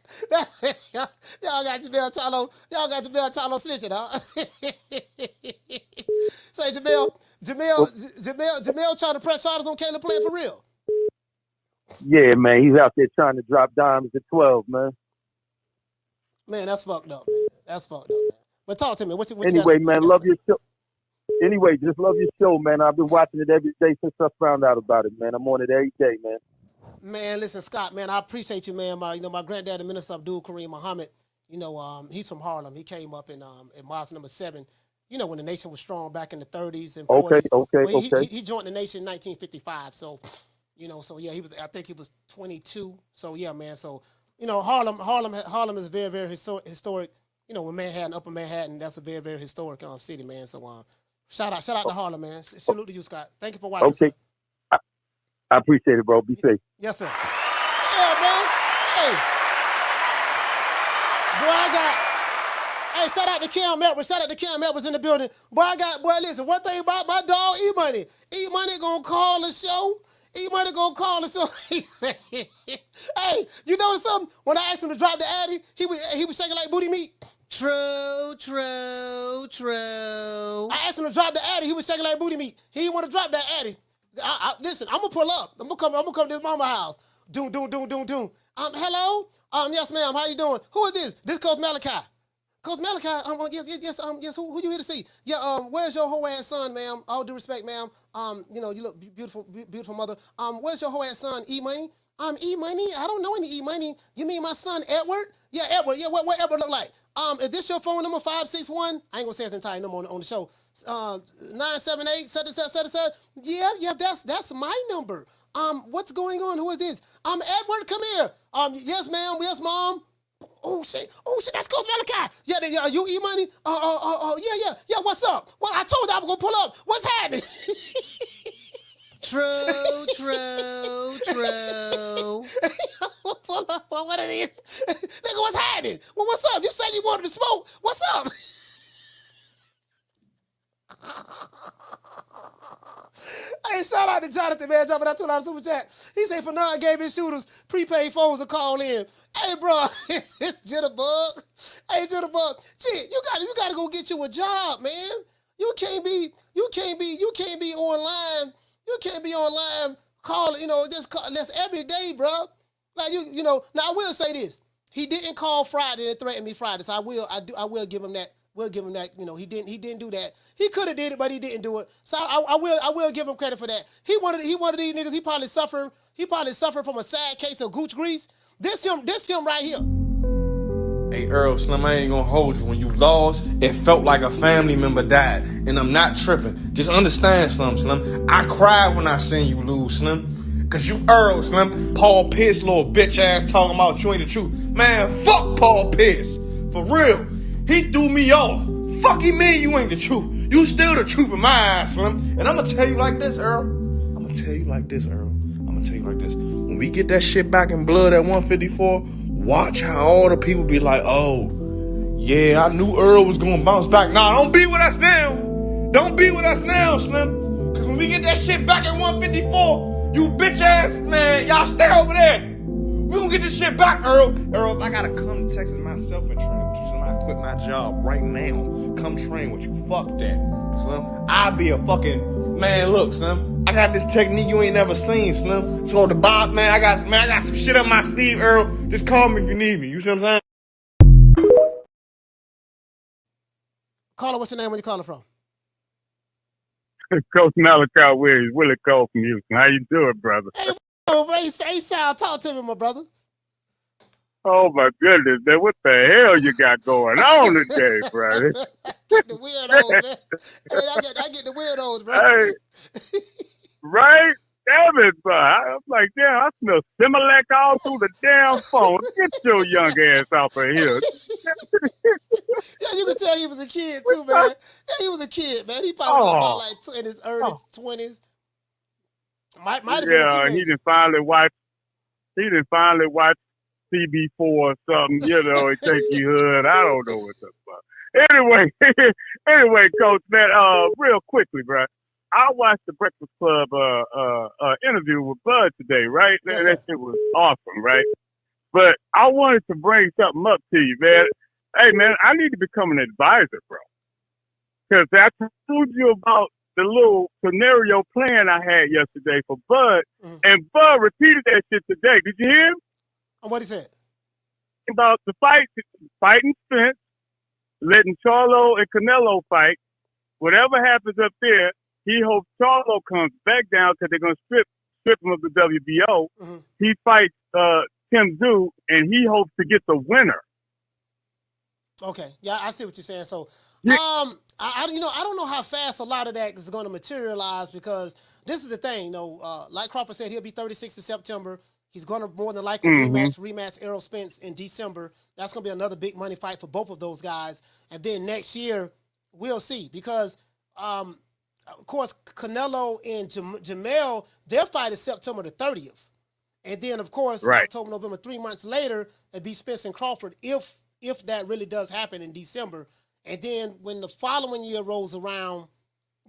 Y'all got your Jamel Charlo snitching, huh? Say, Jamel trying to press charges on Caleb playing for real. Yeah, man, he's out there trying to drop dimes at 12, man. Man, that's fucked up, man. That's fucked up, man. But talk to me. What anyway, you man, love your show. Anyway, just love your show, man. I've been watching it every day since I found out about it, man. I'm on it every day, man. Man, listen, Scott, man, I appreciate you, man. My granddad, the Minister Abdul Kareem Muhammad, he's from Harlem. He came up in Mosque number 7, when the nation was strong back in the 30s and 40s. Okay. He joined the nation in 1955. So, yeah, I think he was 22. So, yeah, man. So, Harlem is very, very historic. With Manhattan, Upper Manhattan, that's a very, very historic city, man. So, shout out to Harlem, man. Salute to you, Scott. Thank you for watching. Okay. I appreciate it, bro. Be safe. Yes, sir. Yeah, man. Hey. Boy, shout out to Cam Edwards. Shout out to Cam Edwards in the building. Boy, listen, one thing about my dog, E-Money. E-Money gonna call the show. E-Money gonna call the show. Hey, you notice something? When I asked him to drop the addy, he was shaking like booty meat. True. I asked him to drop the addy. He was shaking like booty meat. He didn't want to drop that addy. Listen, I'm gonna pull up. I'm gonna come to his mama's house. Doom. Hello? Yes, ma'am. How you doing? Who is this? This Coach Malachi. Coach Malachi. Yes. Who you here to see? Yeah. Where's your whole ass son, ma'am? All due respect, ma'am. You look beautiful mother. Where's your whole ass son, E-Money? E-Money? I don't know any E-Money. You mean my son, Edward? Yeah, Edward. Yeah, what Edward look like? Is this your phone number, 561? I ain't gonna say his entire number on the show. 978, set. Yeah, that's my number. What's going on? Who is this? Edward, come here. Yes, ma'am. Yes, mom. Oh shit, that's Coach Malachi. Yeah, you E-Money? Yeah, what's up? Well, I told you I was gonna pull up. What's happening? True. Pull up, what are these? Nigga, what's happening? Well, what's up? You said you wanted to smoke. What's up? Hey, shout out to Jonathan, man, dropping that $2 super chat. He said Fernand gave his shooters prepaid phones to call in. Hey, bro, it's Jitterbug. Hey, Jitterbug, shit, you gotta go get you a job, man. You can't be online. You can't be online calling, just call. That's every day, bro. Like you know. Now I will say this: he didn't call Friday and threaten me Friday, so I will give him that. We'll give him that. You know, he didn't do that. He could have did it, but he didn't do it. So I will give him credit for that. He one of these niggas. He probably suffered from a sad case of gooch grease. This him right here. Hey, Earl, Slim, I ain't gonna hold you. When you lost, it felt like a family member died. And I'm not tripping. Just understand, Slim. I cried when I seen you lose, Slim. Cause you Earl, Slim. Paul Pierce, little bitch ass talking about you ain't the truth. Man, fuck Paul Pierce. For real. He threw me off. Fuck you mean you ain't the truth. You still the truth in my eyes, Slim. And I'm gonna tell you like this, Earl. When we get that shit back in blood at 154, watch how all the people be like, oh, yeah, I knew Earl was gonna bounce back. Nah, don't be with us now. Don't be with us now, Slim. Cause when we get that shit back at 154, you bitch ass, man, y'all stay over there. We gonna get this shit back, Earl. Earl, I gotta come to Texas myself and train with you, Slim. I quit my job right now. Come train with you. Fuck that, Slim. I'll be a fucking, man, look, Slim. I got this technique you ain't never seen, Slim. It's called the Bob, man. I got some shit up my sleeve, Earl. Just call me if you need me. You see what I'm saying? Caller, what's your name? Where you calling from? Coach Malachi Williams, Willie Cole from Houston. How you doing, brother? Hey, Sal, talk to me, my brother. Oh my goodness, man! What the hell you got going on today, brother? Get the weirdos, man. Hey, I get the weirdos, bro. Hey, right? Damn it, bro. I'm like, damn, I smell Similac all through the damn phone. Get your young ass out of here. Yeah, you can tell he was a kid too, man. Yeah, he was a kid, man. He probably was about like in his early 20s. Might have been a teenager. He didn't finally watch CB4 or something, you know, and take you hood. I don't know what the fuck. Anyway, Coach, man, real quickly, bro. I watched the Breakfast Club interview with Bud today, right? Yes, that shit was awesome, right? But I wanted to bring something up to you, man. Hey, man, I need to become an advisor, bro. Because I told you about the little scenario plan I had yesterday for Bud, and Bud repeated that shit today. Did you hear him? What he said? About the fighting Spence, letting Charlo and Canelo fight. Whatever happens up there, he hopes Charlo comes back down because they're going to strip him of the WBO. He fights Tim Tszyu, and he hopes to get the winner. Okay, yeah, I see what you're saying. So, I don't know how fast a lot of that is going to materialize because this is the thing. You know, like Crawford said, he'll be 36 in September. He's going to more than likely rematch Errol Spence in December. That's going to be another big money fight for both of those guys. And then next year, we'll see because, of course, Canelo and Jamel, their fight is September the 30th. And then, of course, October, November, 3 months later, it'd be Spence and Crawford if that really does happen in December. And then when the following year rolls around,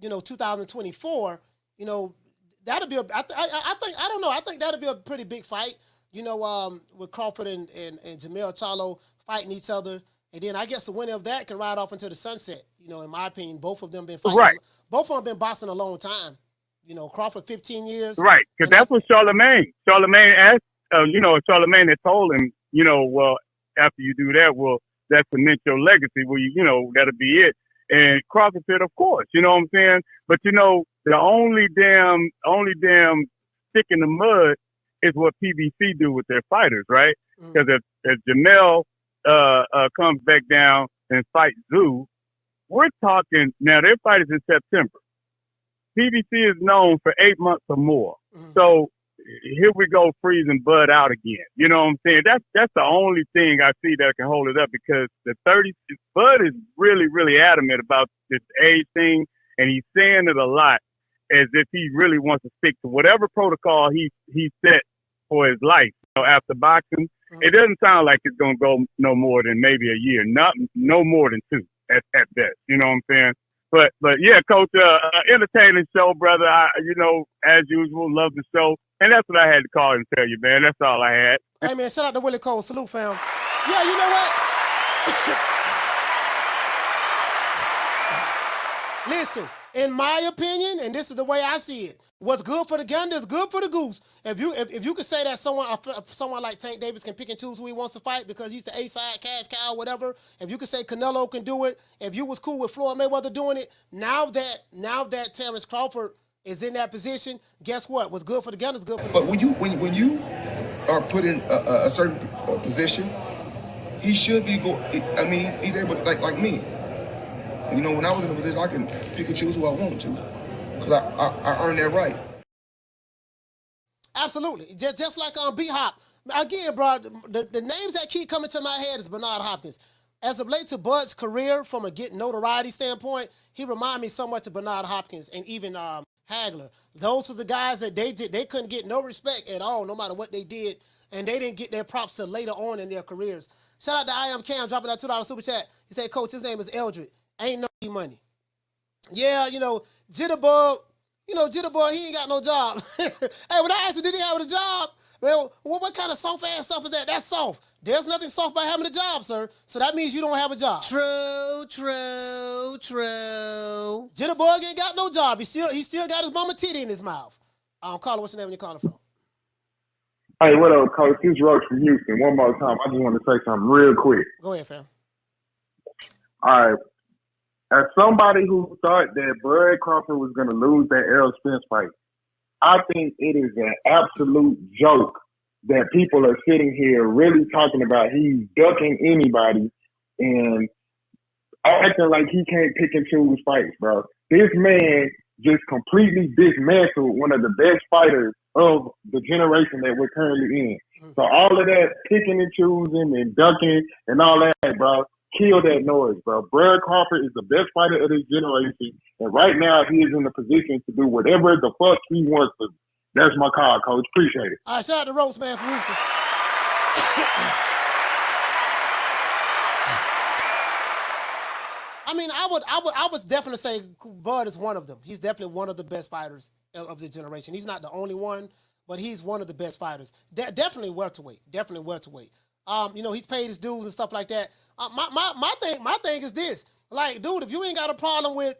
2024, that'll be I think that'll be a pretty big fight, with Crawford and Jamel Charlo fighting each other. And then I guess the winner of that can ride off into the sunset. In my opinion, both of them been fighting. Right. Both of them been boxing a long time. Crawford 15 years. Right, because that's what Charlemagne asked. Charlemagne had told him, well, after you do that, well, that cements your legacy. Well, that'll be it. And Crawford said, of course, you know what I'm saying? But the only damn stick in the mud is what PBC do with their fighters, right? Because if Jamel comes back down and fights Tszyu, we're talking now. Their fight is in September. PBC is known for 8 months or more. So here we go, freezing Bud out again. You know what I'm saying? That's the only thing I see that can hold it up because Bud is really, really adamant about this age thing, and he's saying it a lot as if he really wants to stick to whatever protocol he set for his life. After boxing, it doesn't sound like it's gonna go no more than maybe a year, no more than 2 at best. You know what I'm saying? But yeah, Coach, entertaining show, brother. As usual, love the show. And that's what I had to call and tell you, man. That's all I had. Hey, man, shout out to Willie Cole. Salute, fam. Yeah, you know what? Listen, in my opinion, and this is the way I see it, what's good for the gander is good for the goose. If you could say that someone like Tank Davis can pick and choose who he wants to fight because he's the A-side, cash cow, whatever. If you could say Canelo can do it, if you was cool with Floyd Mayweather doing it, now that Terence Crawford is in that position, guess what? What's good for the gander is good for the goose. But when you are put in a certain position, he should be he's able to, like me. You know, when I was in a position, I can pick and choose who I want to, because I earned that right. Absolutely. Just like on B-Hop. Again, bro, the names that keep coming to my head is Bernard Hopkins. As it relates to Bud's career from a getting notoriety standpoint, he reminded me so much of Bernard Hopkins and even Hagler. Those were the guys that they couldn't get no respect at all, no matter what they did, and they didn't get their props till later on in their careers. Shout out to I Am Cam dropping that $2 super chat. He said, Coach, his name is Eldred. Ain't no money. Yeah, Jitterbug, Jitterbug, he ain't got no job. Hey, when I asked him, did he have a job? Well, what kind of soft-ass stuff is that? That's soft. There's nothing soft about having a job, sir. So that means you don't have a job. True. Jitterbug ain't got no job. He still got his mama titty in his mouth. Carla, what's your name when you calling from? Hey, what up, Coach? This is Roach from Houston. One more time, I just want to say something real quick. Go ahead, fam. All right. As somebody who thought that Bud Crawford was going to lose that Errol Spence fight, I think it is an absolute joke that people are sitting here really talking about he's ducking anybody and acting like he can't pick and choose fights, bro. This man just completely dismantled one of the best fighters of the generation that we're currently in. So all of that picking and choosing and ducking and all that, bro, kill that noise, bro. Bud Crawford is the best fighter of this generation, and right now he is in the position to do whatever the fuck he wants to. That's my call, Coach. Appreciate it. All right, shout out to Roseman from Houston. I mean, I would definitely say Bud is one of them. He's definitely one of the best fighters of the generation. He's not the only one, but he's one of the best fighters. Definitely welterweight. He's paid his dues and stuff like that. My thing is this. Like, dude, if you ain't got a problem with,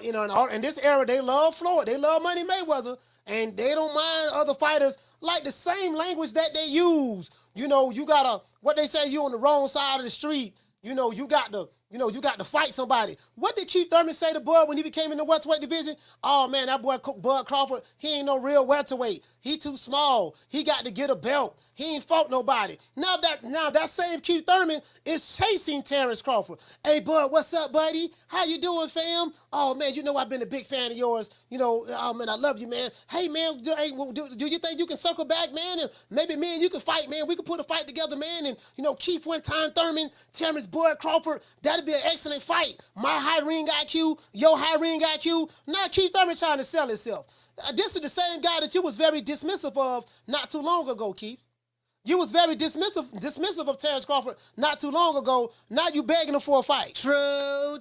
in this era, they love Floyd. They love Money Mayweather, and they don't mind other fighters. Like, the same language that they use. You gotta, what they say, you on the wrong side of the street. You got to fight somebody. What did Keith Thurman say to Bud when he became in the welterweight division? Oh, man, that boy Bud Crawford, he ain't no real welterweight. He too small. He got to get a belt. He ain't fought nobody. Now that same Keith Thurman is chasing Terence Crawford. Hey, Bud, what's up, buddy? How you doing, fam? Oh, man, I've been a big fan of yours. Oh, man, I love you, man. Hey, man, do you think you can circle back, man? And maybe, man, you can fight, man. We can put a fight together, man. And, Keith one time Thurman, Terence Bud Crawford, that'd be an excellent fight. My high ring IQ, your high ring IQ. Now Keith Thurman trying to sell himself. This is the same guy that you was very dismissive of not too long ago, Keith. You was very dismissive of Terence Crawford not too long ago. Now you begging him for a fight. True.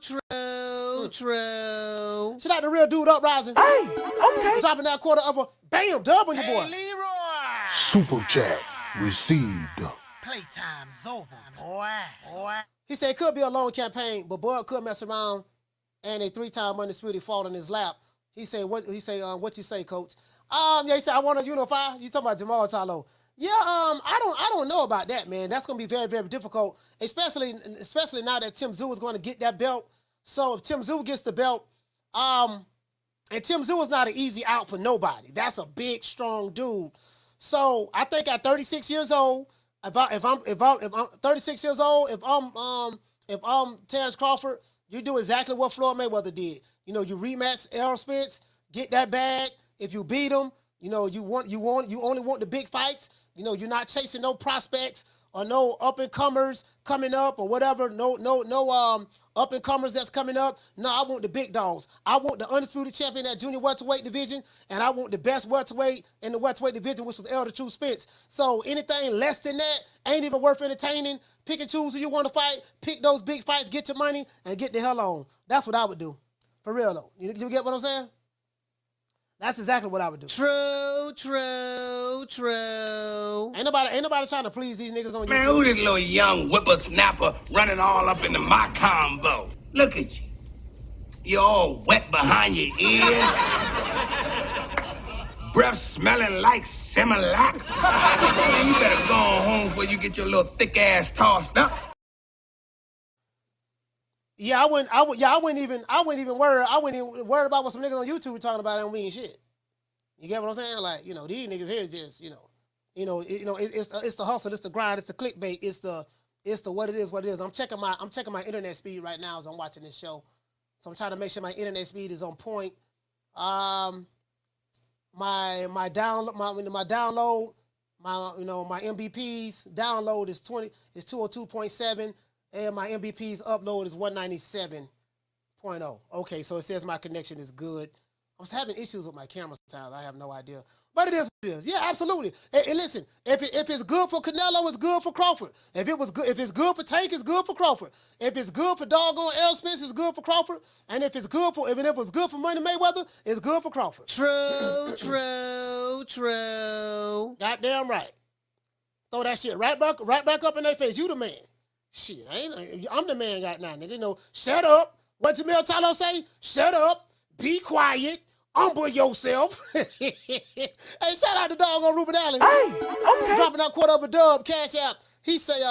Shout out the real dude uprising. Hey, okay. Dropping that quarter of a bam dub on your boy. Leroy. Super chat received. Playtime's over, boy. He said it could be a long campaign, but Bud could mess around and a 3-time undisputed fall in his lap. He said, what you say, Coach? He said, I want to unify. You talking about Jamal Charlo. Yeah, I don't know about that, man. That's gonna be very, very difficult, especially now that Tim Tszyu is going to get that belt. So if Tim Tszyu gets the belt, and Tim Tszyu is not an easy out for nobody. That's a big, strong dude. So I think at 36 years old, if I'm 36 years old, if I'm Terence Crawford, you do exactly what Floyd Mayweather did. You rematch Errol Spence, get that bag. If you beat him, you only want the big fights. You're not chasing no prospects or no up and comers coming up or whatever. No up and comers that's coming up. No, I want the big dogs. I want the undisputed champion at junior welterweight division, and I want the best welterweight in the welterweight division, which was Elder True Spence. So anything less than that ain't even worth entertaining. Pick and choose who you want to fight. Pick those big fights. Get your money and get the hell on. That's what I would do. For real though. You get what I'm saying? That's exactly what I would do. True. Ain't nobody trying to please these niggas on YouTube. Man, who this little young whippersnapper running all up into my combo? Look at you. You're all wet behind your ears. Breath smelling like Similac. Man, you better go on home before you get your little thick ass tossed up. Yeah, I wouldn't even worry about what some niggas on YouTube are talking about. That don't mean shit. You get what I'm saying? Like, these niggas here just, it's the hustle, it's the grind, it's the clickbait, it's the what it is. I'm checking my internet speed right now as I'm watching this show. So I'm trying to make sure my internet speed is on point. My download, my MBPs download is 202.7, and my MBPs upload is 197.0. Okay, so it says my connection is good. I was having issues with my camera sometimes. I have no idea. But it is what it is. Yeah, absolutely. And listen, if it's good for Canelo, it's good for Crawford. If it's good for Tank, it's good for Crawford. If it's good for doggone Errol Spence, it's good for Crawford. And if it's good for Money Mayweather, it's good for Crawford. True. Goddamn right. Throw that shit right back up in their face. You the man. Shit, I'm the man right now, nigga. Shut up. What Jamel Talo say? Shut up. Be quiet. Humble yourself. Hey, shout out to dog on Ruben Allen. Hey, okay. Dropping out quarter of a dub, cash app. He say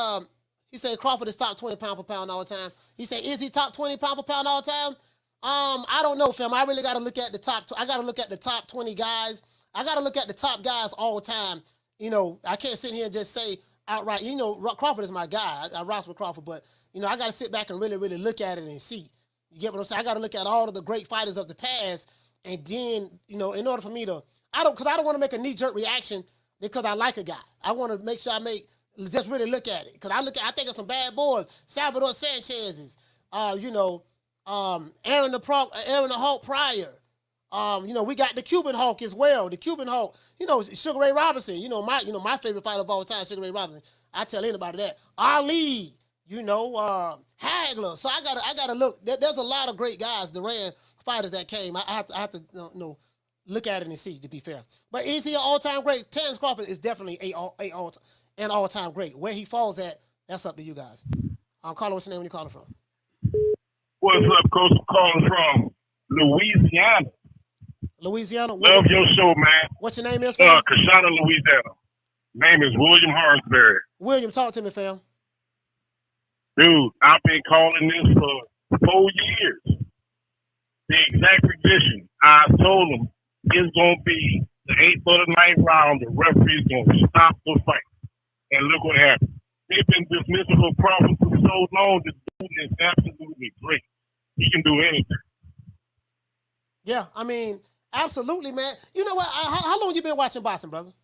Crawford is top 20 pound for pound all the time. He say, is he top 20 pound for pound all the time? I don't know, fam. I really got to look at the top. I got to look at the top 20 guys. I got to look at the top guys all the time. I can't sit here and just say outright, Crawford is my guy. I rock with Crawford, but, I got to sit back and really, really look at it and see. You get what I'm saying? I got to look at all of the great fighters of the past. And then, in order for me to, because I don't want to make a knee-jerk reaction because I like a guy. I want to make sure just really look at it. Because I think of some bad boys. Salvador Sanchez's, Aaron the Hulk Pryor. We got the Cuban Hulk as well. The Cuban Hulk, Sugar Ray Robinson, my favorite fighter of all time, Sugar Ray Robinson. I tell anybody that. Ali, Hagler. So I gotta look. There's a lot of great guys, Duran fighters that came. I have to look at it and see, to be fair. But is he an all-time great? Terence Crawford is definitely an all-time great. Where he falls at, that's up to you guys. Carlo, what's your name when you calling from? What's up, Coach? I'm calling from Louisiana. Louisiana? Love your show, man. What's your name is, fam? Kashana, Louisiana. Name is William Harsberry. William, talk to me, fam. Dude, I've been calling this for 4 years. The exact position. I told him it's going to be the 8th or the 9th round. The referee's going to stop the fight. And look what happened. They've been dismissing for Crawford for so long. This dude is absolutely great. He can do anything. Yeah, absolutely, man. You know what? How long you been watching boxing, brother?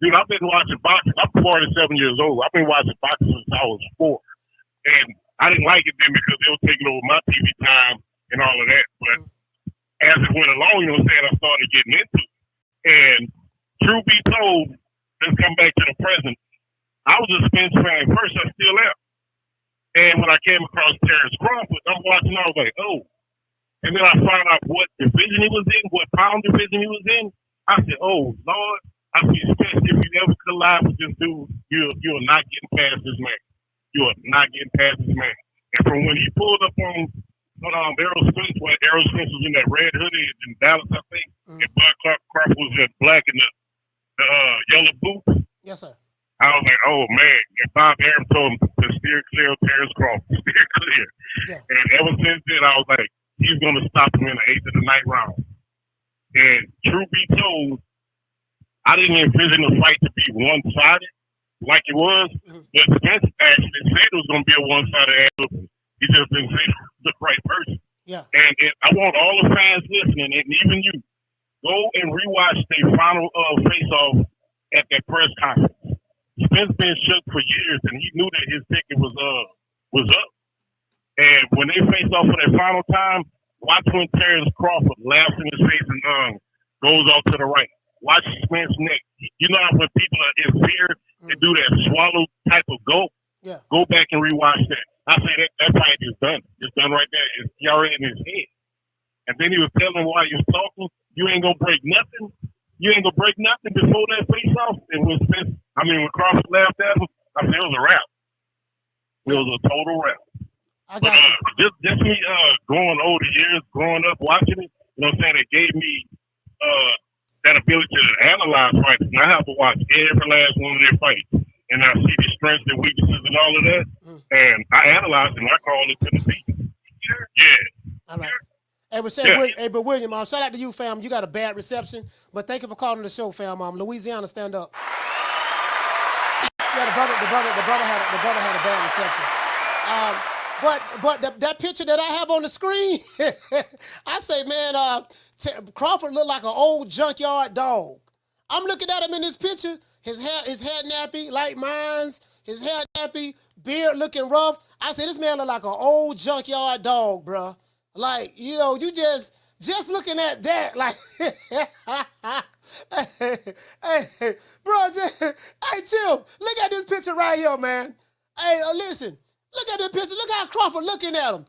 Dude, I've been watching boxing. I'm 47 years old. I've been watching boxing since I was 4. And I didn't like it then because they were taking over my TV time and all of that. But as it went along, I started getting into it. And truth be told, let's come back to the present. I was a Spence fan first. I still am. And when I came across Terence Crawford, I'm watching, I was like, oh. And then I found out what division he was in, what pound division he was in. I said, oh, Lord. I said, Spence, if you ever collide with this dude, you're not getting past this man. You are not getting past this man. And from when he pulled up on Errol Spence, when Errol Spence was in that red hoodie in Dallas, I think, and Bud Crawford was in black in the yellow boots. Yes, sir. I was like, oh, man. And Bob Arum told him to steer clear of Terence Crawford. Steer clear. Yeah. And ever since then, I was like, he's going to stop him in the 8th or the 9th round. And truth be told, I didn't envision the fight to be one-sided like it was. But Spence actually said it was going to be a one-sided ass. He just didn't say the right person. Yeah. And I want all the fans listening, and even you, go and rewatch their final face-off at that press conference. Spence been shook for years, and he knew that his ticket was up. And when they face off for their final time, watch when Terence Crawford laughs in his face and goes off to the right. Watch Spence's neck. You know how when people are in fear, they do that swallow type of go? Yeah. Go back and rewatch that. I say that fight is done. It's done right there. It's already in his head. And then he was telling him while he was talking, you ain't going to break nothing. You ain't going to break nothing before that face-off. And when Crawford laughed at him, I said it was a wrap. It was a total wrap. Just me growing over the years, growing up watching it, you know what I'm saying, it gave me that ability to analyze fights. And I have to watch every last one of their fights. And I see the strengths and weaknesses and all of that. And I analyze it and I call it to the beat. Yeah. All right. Hey, but William, shout out to you, fam. You got a bad reception, but thank you for calling the show, fam. Louisiana, stand up. Yeah, the brother had a bad reception. But that picture that I have on the screen, I say, man, Crawford looked like an old junkyard dog. I'm looking at him in this picture. His hair nappy, like mine's. His hair nappy, beard looking rough. I say, this man look like an old junkyard dog, bruh. Like, you know, you just looking at that, like, hey, bro, hey, Tim, look at this picture right here, man. Hey, listen, look at this picture. Look how Crawford looking at him.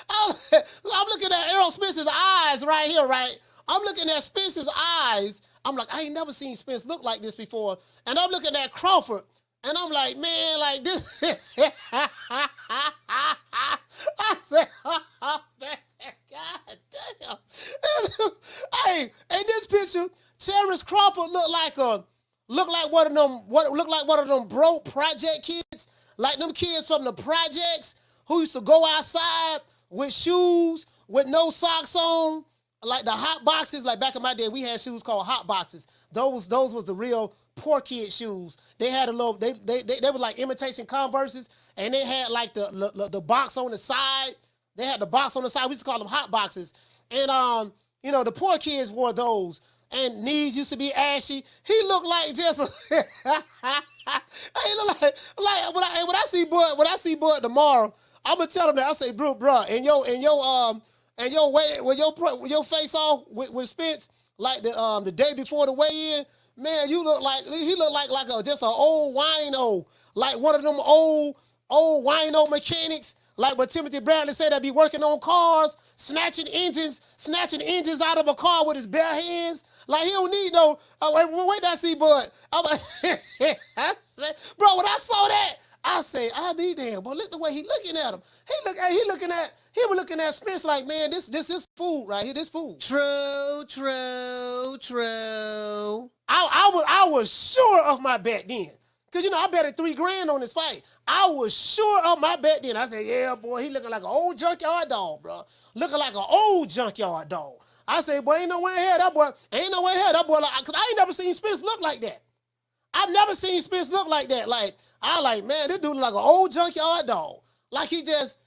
I'm looking at Errol Spence's eyes right here, right? I'm looking at Spence's eyes. I'm like, I ain't never seen Spence look like this before. And I'm looking at Crawford, and I'm like, man, like this. I said, oh, man, God damn. Hey, in this picture, Terence Crawford looked like one of them broke project kids, like them kids from the projects who used to go outside with shoes with no socks on, like the hot boxes. Like back in my day, we had shoes called hot boxes. Those was the real poor kid shoes. They had a little, they were like imitation Converses, and they had like the box on the side. They had the box on the side. We used to call them hot boxes. And you know, the poor kids wore those. And knees used to be ashy. He looked like just he looked like when I see Bud tomorrow, I'm gonna tell him that. I say, bro, and your face off with Spence, like the day before the weigh-in, man, he looked like just an old wino, like one of them old wino mechanics, like what Timothy Bradley said, that be working on cars, snatching engines out of a car with his bare hands. Like he don't need no. Wait, I see Bud. I'm like, bro, when I saw that, I say, I be damn. But look the way he looking at him. He was looking at Spence like, man, this is food right here. This food. True. I was sure of my bet then. Cause you know, I betted $3,000 on this fight. I was sure of my bet then. I said, yeah, boy, he looking like an old junkyard dog, bro. Looking like an old junkyard dog. I said, boy, ain't no way in hell that boy, cause I ain't never seen Spence look like that. I've never seen Spence look like that. Like, I like, man, this dude look like an old junkyard dog. Like he just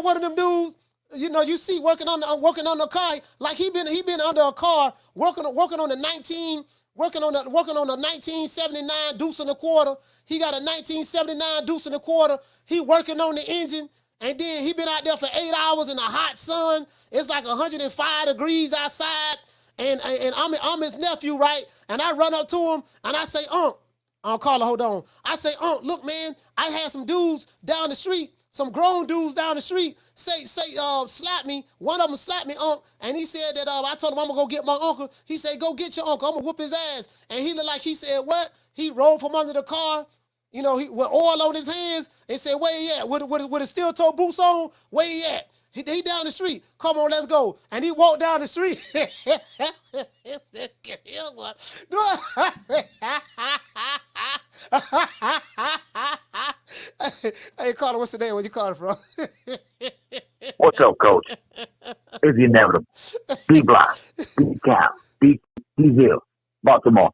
one of them dudes, you know, you see working on the car, like he been under a car working on the 1979 deuce and a quarter. He got a 1979 deuce and a quarter. He working on the engine, and then he been out there for 8 hours in the hot sun. It's like 105 degrees outside, and I'm his nephew, right? And I run up to him and I say, Carla, hold on. I say, look, man, I had some dudes down the street, some grown dudes down the street slap me. One of them slapped me, and he said that I told him I'm gonna go get my uncle. He said, go get your uncle. I'm gonna whoop his ass. And he looked like he said, what? He rolled from under the car, you know, with oil on his hands, and said, where he at? With his steel toe boots on, where he at? He down the street. Come on, let's go. And he walked down the street. Hey, Carter, what's the name? Where you calling from? What's up, Coach? It's the inevitable. D-Block, D-Cow, D-Hill, Baltimore.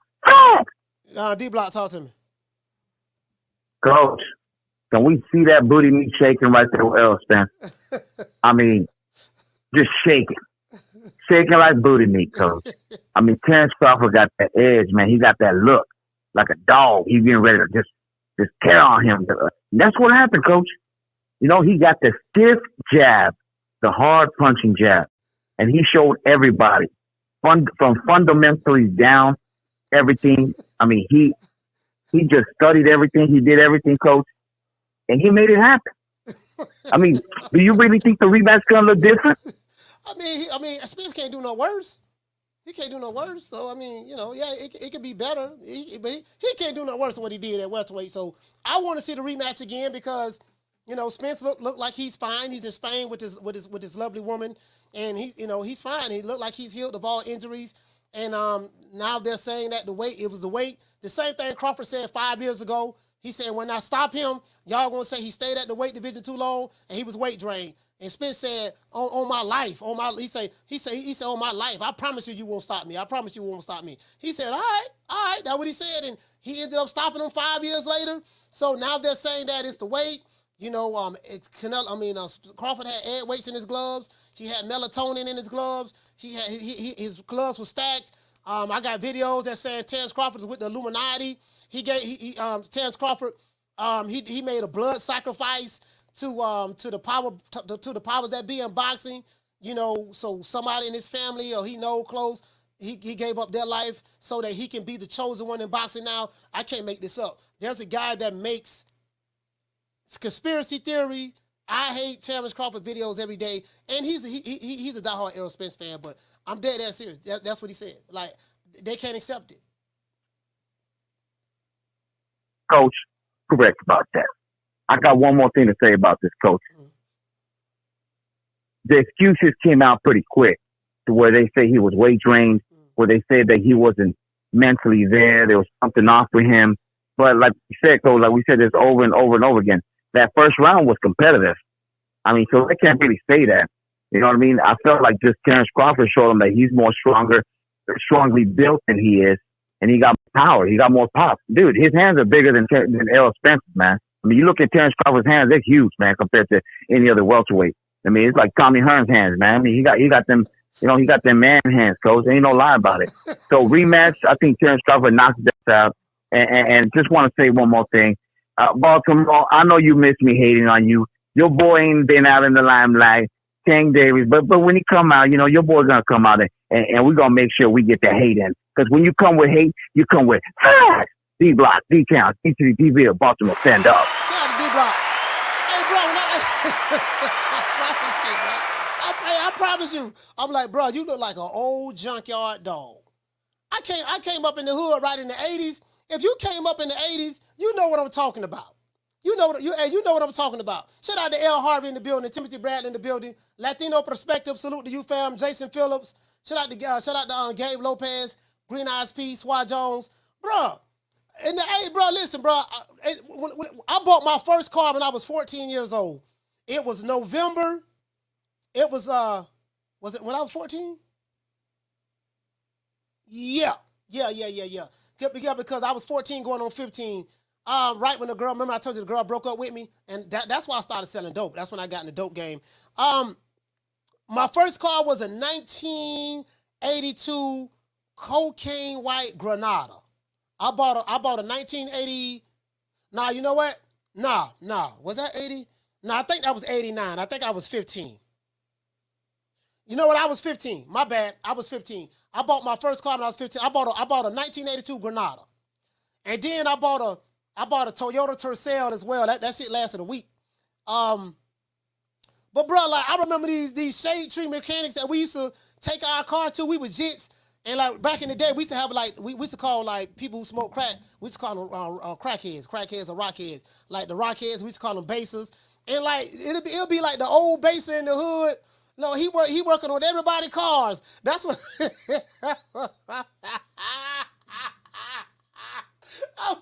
D-Block, talk to me. Coach, can we see that booty meat shaking right there with Errol Spence? I mean, just shaking. Shaking like booty meat, Coach. I mean, Terence Crawford got that edge, man. He got that look like a dog. He's getting ready to just tear on him. That's what happened, Coach. You know, he got the stiff jab, the hard punching jab, and he showed everybody from fundamentally down everything. I mean, he just studied everything. He did everything, Coach, and he made it happen. I mean, do you really think the rematch gonna look different? I mean, Spence can't do no worse. He can't do no worse. So, I mean, you know, yeah, it could be better. But he can't do no worse than what he did at welterweight. So, I want to see the rematch again because You know, Spence look like he's fine. He's in Spain with his lovely woman, and he's fine. He looked like he's healed of all injuries. And now they're saying that it was the weight. The same thing Crawford said 5 years ago. He said, when I stop him, y'all gonna say he stayed at the weight division too long and he was weight drained. And Spence said, on my life, he said, on my life, I promise you won't stop me. I promise you won't stop me. He said, all right, that's what he said. And he ended up stopping him 5 years later. So now they're saying that it's the weight. You know, Crawford had air weights in his gloves. He had melatonin in his gloves. His gloves were stacked. I got videos that saying Terence Crawford is with the Illuminati. Terence Crawford, he made a blood sacrifice to the powers that be in boxing. You know, so somebody in his family or he know close, he gave up their life so that he can be the chosen one in boxing. Now I can't make this up. There's a guy that makes conspiracy theory. I hate Terence Crawford videos every day, and he's a diehard Errol Spence fan. But I'm dead ass serious. That's what he said. Like they can't accept it. Coach, correct about that. I got one more thing to say about this, Coach. Mm-hmm. The excuses came out pretty quick to where they say he was weight drained, where they said that he wasn't mentally there. There was something off with him. But like we said, Coach, like we said this over and over and over again, that first round was competitive. I mean, so they can't really say that. You know what I mean? I felt like just Terence Crawford showed him that he's more strongly built than he is, and he got power. He got more pop. Dude, his hands are bigger than Errol Spence's, man. I mean, you look at Terence Crawford's hands; they're huge, man, compared to any other welterweight. I mean, it's like Tommy Hearn's hands, man. I mean, he got them. You know, he got them man hands, Coach. Ain't no lie about it. So rematch, I think Terence Crawford knocks that out. And just want to say one more thing. Baltimore, I know you miss me hating on you. Your boy ain't been out in the limelight, Tank Davis. But when he come out, you know, your boy's going to come out and we're going to make sure we get the hate in. Because when you come with hate, you come with facts. D-Block, D-Count, D-City, D-Ville, Baltimore, stand up. Shout out to D-Block. Hey, bro, I promise you. I'm like, bro, you look like an old junkyard dog. I came up in the hood right in the 80s. If you came up in the 80s, you know what I'm talking about. You know what I'm talking about. Shout out to L. Harvey in the building, Timothy Bradley in the building, Latino Perspective, salute to you, fam, Jason Phillips. Shout out to Gabe Lopez, Green Eyes P, Swat Jones. Bro, listen, bro. I bought my first car when I was 14 years old. It was November. It was it when I was 14? Yeah. Yeah, because I was 14 going on 15. Right when the girl, remember I told you the girl broke up with me? And that's why I started selling dope. That's when I got in the dope game. My first car was a 1982 cocaine white Granada. I bought a 1980. Nah, you know what? Nah. Was that 80? Nah, I think that was 89. I think I was 15. You know what? I was 15. My bad. I was 15. I bought my first car when I was 15. I bought a 1982 Granada. And then I bought a Toyota Tercel as well. That shit lasted a week. But bro, like I remember these shade tree mechanics that we used to take our car to. We were jits. And like back in the day, we used to have like we used to call like people who smoke crack. We used to call them crackheads or rockheads. Like the rockheads, we used to call them basers. And like it'll be like the old baser in the hood. No, he working on everybody's cars. That's what I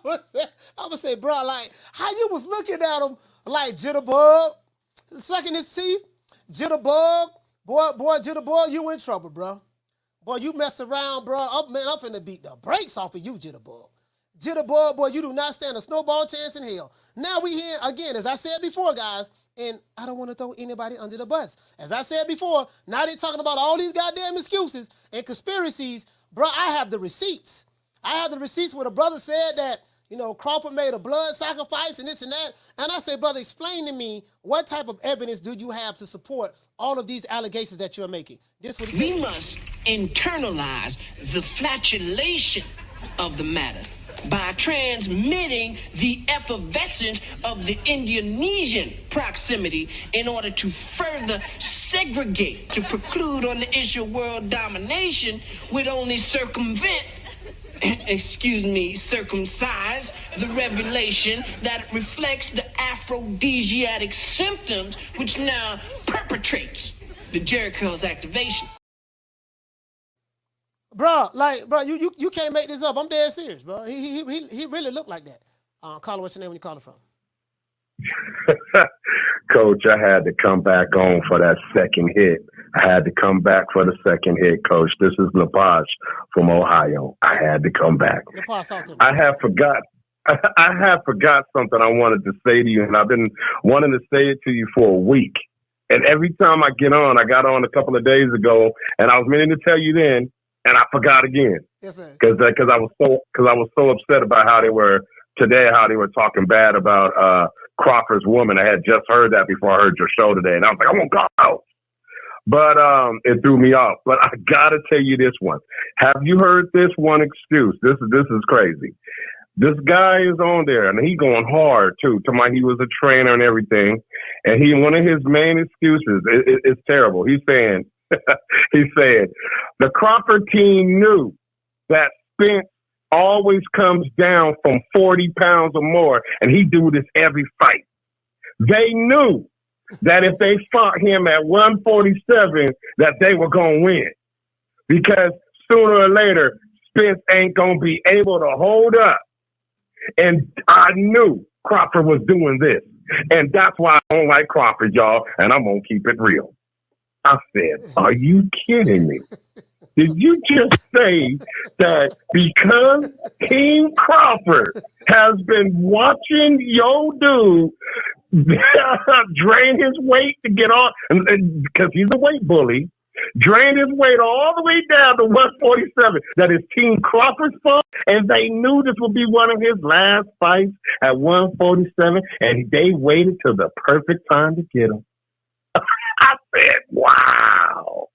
would say, bro, like how you was looking at him like Jitterbug, sucking his teeth, Jitterbug, boy, Jitterbug, you in trouble, bro. Boy, you mess around, bro. I'm finna beat the brakes off of you, Jitterbug. Jitterbug, boy, you do not stand a snowball chance in hell. Now we here again, as I said before, guys. And I don't want to throw anybody under the bus. As I said before, now they're talking about all these goddamn excuses and conspiracies. Bro, I have the receipts. I have the receipts where the brother said that, you know, Crawford made a blood sacrifice and this and that. And I say, brother, explain to me what type of evidence do you have to support all of these allegations that you're making? This what he said. We must internalize the flatulation of the matter by transmitting the effervescence of the Indonesian proximity in order to further segregate, to preclude on the issue of world domination would only circumvent circumcise the revelation that reflects the aphrodisiac symptoms which now perpetrates the Jericho's activation. Bro, you can't make this up. I'm dead serious, bro. He really looked like that. Caller, what's your name when you call it from? Coach, I had to come back on for that second hit. I had to come back for the second hit, Coach. This is Lepage from Ohio. I had to come back. I have forgot something I wanted to say to you, and I've been wanting to say it to you for a week. And every time I got on a couple of days ago, and I was meaning to tell you then, and I forgot again. Yes, sir. Because I was so upset about how they were talking bad about Crawford's woman. I had just heard that before I heard your show today, and I was like, I won't go out. But it threw me off. But I gotta tell you this one. Have you heard this one excuse? This is crazy. This guy is on there, and he going hard too. To my, he was a trainer and everything, and one of his main excuses is terrible. He's saying, the Crawford team knew that Spence always comes down from 40 pounds or more, and he do this every fight. They knew that if they fought him at 147, that they were going to win. Because sooner or later, Spence ain't going to be able to hold up. And I knew Crawford was doing this. And that's why I don't like Crawford, y'all, and I'm going to keep it real. I said, are you kidding me? Did you just say that because King Crawford has been watching your dude drain his weight to get on, because he's a weight bully, drain his weight all the way down to 147, that is King Crawford's fault, and they knew this would be one of his last fights at 147, and they waited till the perfect time to get him. I said, wow.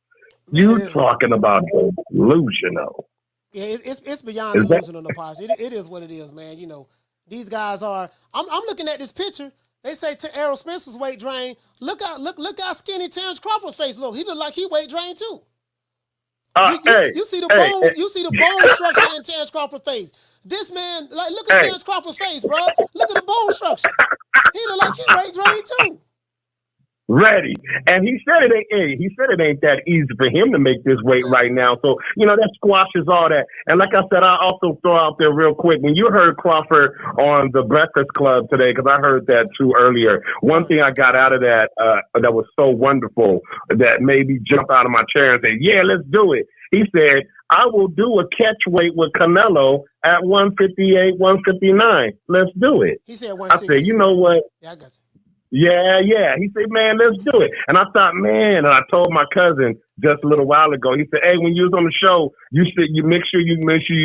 You talking about delusional. Yeah, it's beyond delusional, Lepage. It is what it is, man. You know, these guys are. I'm looking at this picture. They say to Errol Spence's weight drain. Look how skinny Terence Crawford's face look. He look like he weight drained too. You see the bone. You see the bone structure in Terence Crawford's face. This man, like, look at Terence Crawford's face, bro. Look at the bone structure. He look like he weight drained too. Ready. And he said it ain't that easy for him to make this weight right now. So, that squashes all that. And like I said, I also throw out there real quick, when you heard Crawford on the Breakfast Club today, because I heard that too earlier, one thing I got out of that that was so wonderful, that made me jump out of my chair and say, yeah, let's do it. He said, I will do a catch weight with Canelo at 158, 159. Let's do it. He said 160. I said, you know what? Yeah, I got you. Yeah. He said, man, let's do it. And I thought, man, and I told my cousin just a little while ago, he said, hey, when you was on the show, you make sure you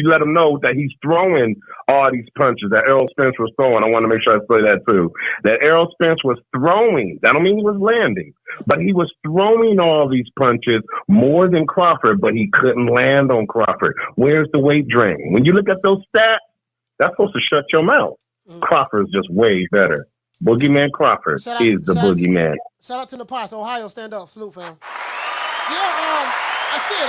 let him know that he's throwing all these punches that Errol Spence was throwing. I want to make sure I say that too. That Errol Spence was throwing. That don't mean he was landing, but he was throwing all these punches more than Crawford, but he couldn't land on Crawford. Where's the weight drain? When you look at those stats, that's supposed to shut your mouth. Crawford's just way better. Boogeyman Crawford is the boogeyman. Shout out to the Pops, Ohio, stand up, salute, fam. Yeah, I said,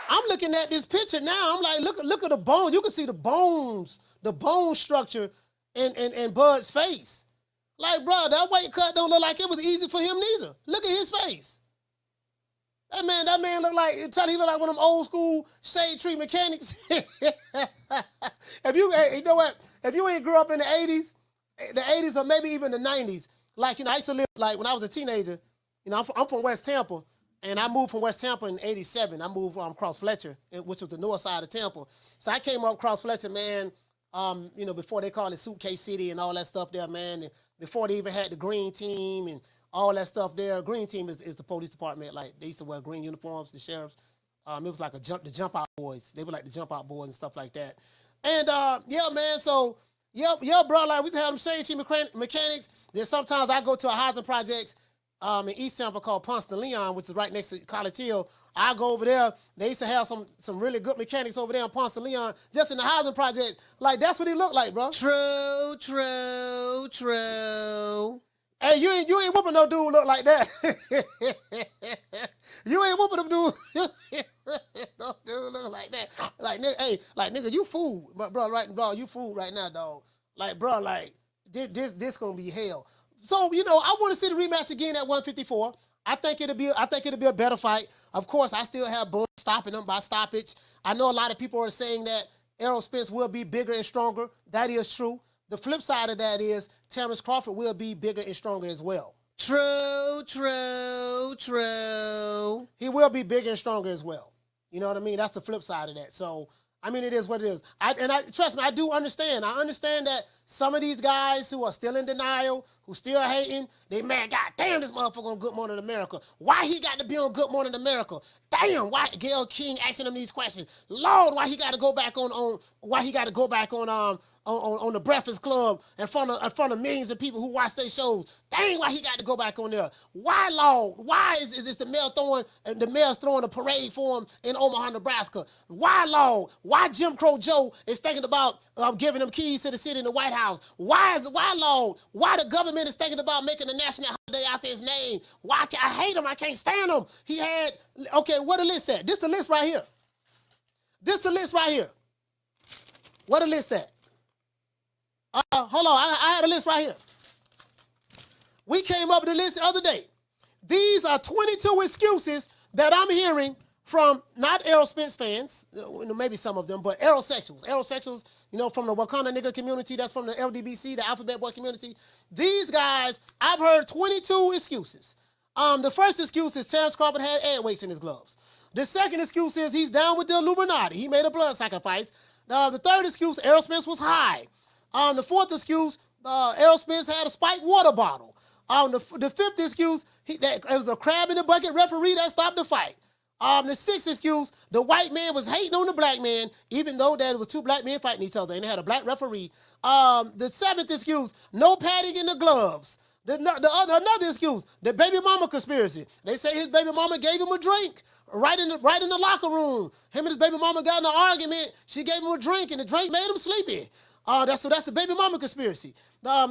I'm looking at this picture now. I'm like, look at the bone. You can see the bones, the bone structure in Bud's face. Like, bro, that weight cut don't look like it was easy for him neither. Look at his face. That man look like, he look like one of them old school shade tree mechanics. If you know what, if you ain't grew up in the 80s or maybe even the 90s, like, I used to live, like, when I was a teenager, I'm from West Tampa, and I moved from West Tampa in 87. I moved across Fletcher, which was the north side of Tampa. So I came up across Fletcher, man, before they called it Suitcase City and all that stuff there, man, and before they even had the green team and all that stuff there. Green team is the police department. Like, they used to wear green uniforms, the sheriffs. It was like the jump out boys. They were like the jump out boys and stuff like that. And yeah, man. So yeah, bro. Like, we used to have them shade tree mechanics. Then sometimes I go to a housing projects in East Tampa called Ponce de Leon, which is right next to College Hill. I go over there. They used to have some really good mechanics over there in Ponce de Leon, just in the housing projects. Like, that's what he looked like, bro. True. Hey, you ain't whooping no dude look like that. You ain't whooping them dude. Don't do look like that. Like nigga, hey, like nigga, you fool, but bro, right, bro, you fool right now, dog. Like, bro, like this gonna be hell. So you know, I want to see the rematch again at 154. I think it'll be a better fight. Of course, I still have Bull stopping them by stoppage. I know a lot of people are saying that Errol Spence will be bigger and stronger. That is true. The flip side of that is Terence Crawford will be bigger and stronger as well. True. He will be bigger and stronger as well. You know what I mean? That's the flip side of that. So, I mean, it is what it is. Trust me, I do understand. I understand that some of these guys who are still in denial, who still hating, they mad, God damn, this motherfucker on Good Morning America. Why he got to be on Good Morning America? Damn, why Gale King asking him these questions? Lord, why he got to go back on the Breakfast Club in front of millions of people who watch their shows. Dang, why he got to go back on there? Why, Lord? Why is this the mayor's throwing a parade for him in Omaha, Nebraska? Why, Lord? Why Jim Crow Joe is thinking about giving them keys to the city in the White House? Why, Lord? Why the government is thinking about making a national holiday after his name? Why? I hate him. I can't stand him. He had, okay, what the list at? This the list right here. What the list at? Hold on, I had a list right here. We came up with a list the other day. These are 22 excuses that I'm hearing from not Errol Spence fans, maybe some of them, but Errolsexuals. Errolsexuals, you know, from the Wakanda nigga community, that's from the LDBC, the Alphabet Boy community. These guys, I've heard 22 excuses. The first excuse is Terence Crawford had air weights in his gloves. The second excuse is he's down with the Illuminati. He made a blood sacrifice. The third excuse, Errol Spence was high. The fourth excuse, Errol Spence had a spiked water bottle. The fifth excuse, it was a crab in the bucket referee that stopped the fight. The sixth excuse, the white man was hating on the black man, even though there was two black men fighting each other, and they had a black referee. The seventh excuse, no padding in the gloves. Another excuse, the baby mama conspiracy. They say his baby mama gave him a drink right in the locker room. Him and his baby mama got in an argument. She gave him a drink, and the drink made him sleepy. That's the baby mama conspiracy. I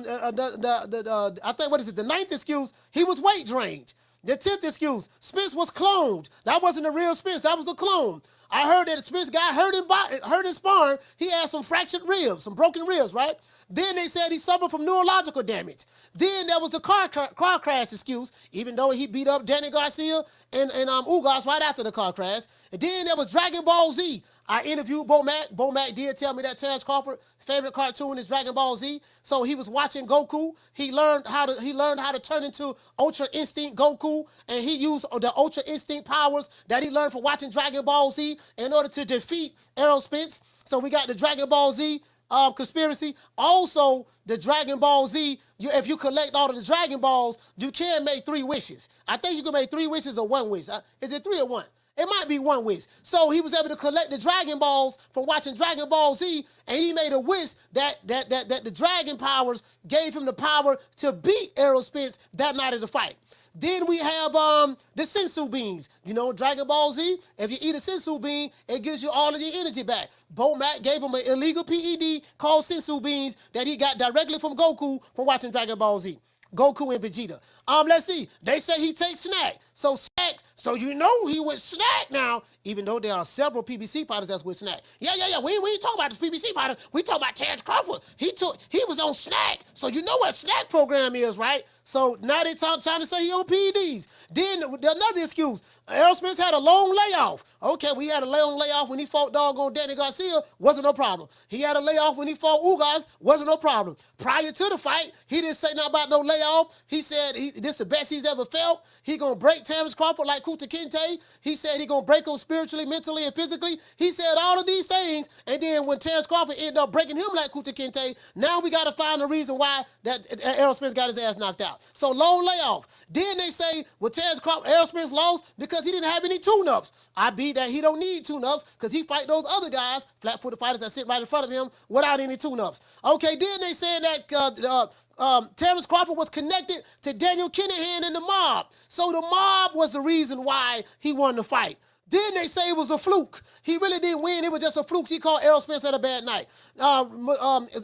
think, what is it? The ninth excuse, he was weight drained. The 10th excuse, Spence was cloned. That wasn't the real Spence, that was a clone. I heard that Spence got hurt in sparring. He had some fractured ribs, some broken ribs, right? Then they said he suffered from neurological damage. Then there was the car crash excuse, even though he beat up Danny Garcia and Ugas right after the car crash. And then there was Dragon Ball Z. I interviewed Bo Mac. Bo Mac did tell me that Terence Crawford favorite cartoon is Dragon Ball Z. So he was watching Goku. He learned how to turn into Ultra Instinct Goku, and he used the Ultra Instinct powers that he learned from watching Dragon Ball Z in order to defeat Errol Spence. So we got the Dragon Ball Z conspiracy. Also, the Dragon Ball Z, if you collect all of the Dragon Balls, you can make 3 wishes. I think you can make 3 wishes or 1 wish. Is it 3 or 1? It might be 1 wish. So he was able to collect the Dragon Balls from watching Dragon Ball Z, and he made a wish that the Dragon powers gave him the power to beat Errol Spence that night of the fight. Then we have the sensu beans. You know, Dragon Ball Z, if you eat a sensu bean, it gives you all of your energy back. Bo Mac gave him an illegal PED called sensu beans that he got directly from Goku from watching Dragon Ball Z. Goku and Vegeta. Let's see. They say he takes snack. So snack. So you know he went snack now, even though there are several PBC fighters that's with snack. Yeah. We ain't talking about the PBC fighter. We talking about Terence Crawford. He was on snack. So you know what snack program is, right? So now they trying to say he on PEDs. Then another excuse. Errol Spence had a long layoff. Okay, we had a long layoff when he fought doggone Danny Garcia. Wasn't no problem. He had a layoff when he fought Ugas. Wasn't no problem. Prior to the fight, he didn't say nothing about no layoff. He said this the best he's ever felt. He gonna break Terence Crawford like Kuta Kinte. He said he gonna break him spiritually, mentally, and physically. He said all of these things, and then when Terence Crawford ended up breaking him like Kuta Kinte, now we gotta find a reason why that Errol Spence got his ass knocked out. So long layoff. Then they say, well, Terence Crawford, Errol Spence lost because he didn't have any tune-ups. I beat that he don't need tune-ups because he fight those other guys, flat-footed fighters that sit right in front of him without any tune-ups. Okay, then they said that Terence Crawford was connected to Daniel Kinahan and the mob. So the mob was the reason why he won the fight. Then they say it was a fluke. He really didn't win. It was just a fluke. He called Errol Spence had a bad night.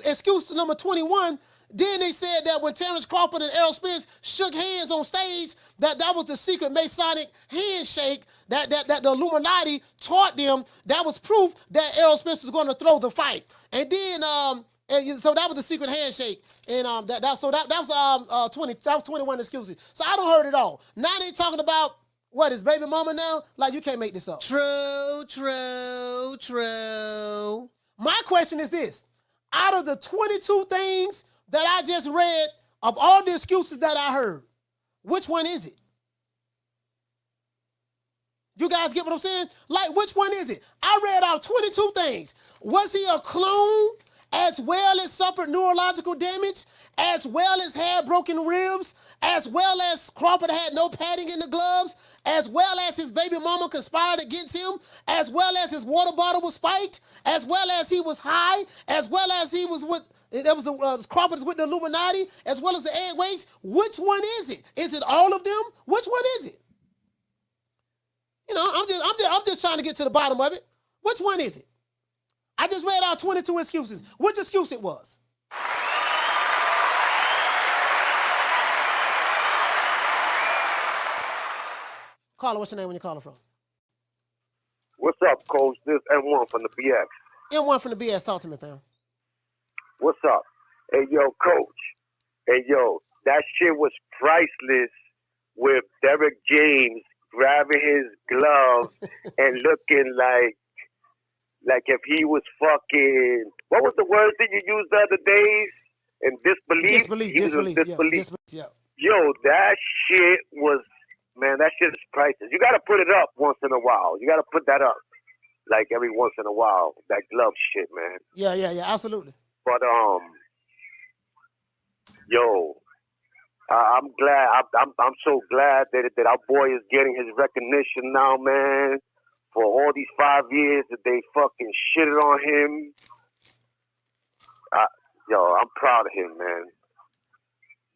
Excuse number 21 Then they said that when Terence Crawford and Errol Spence shook hands on stage, that was the secret Masonic handshake that the Illuminati taught them. That was proof that Errol Spence was going to throw the fight. And then so that was the secret handshake. And that was 21 excuses. So I don't heard it all. Now they talking about what is baby mama now? Like you can't make this up. True. My question is this. Out of the 22 things that I just read, of all the excuses that I heard, which one is it? You guys get what I'm saying? Like, which one is it? I read out 22 things. Was he a clone, as well as suffered neurological damage, as well as had broken ribs, as well as Crawford had no padding in the gloves, as well as his baby mama conspired against him, as well as his water bottle was spiked, as well as he was high, as well as he was with, Crawford is with the Illuminati, as well as the egg weights? Which one is it? Is it all of them? Which one is it? You know, I'm just trying to get to the bottom of it. Which one is it? I just read out 22 excuses. Which excuse it was? Caller, what's your name when you're calling from? What's up, Coach? This M1 from the BX. M1 from the BS. Talk to me, fam. What's up? Hey, yo, Coach. Hey, yo, that shit was priceless with Derek James grabbing his glove and looking like if he was fucking, what was the word that you used the other days? And disbelief? Disbelief. Yeah. Yo, that shit was, man, that shit is priceless. You got to put it up once in a while. You got to put that up, like every once in a while. That glove shit, man. Yeah, absolutely. But yo, I'm glad. I'm so glad that our boy is getting his recognition now, man. For all these 5 years that they fucking shitted on him. I'm proud of him, man.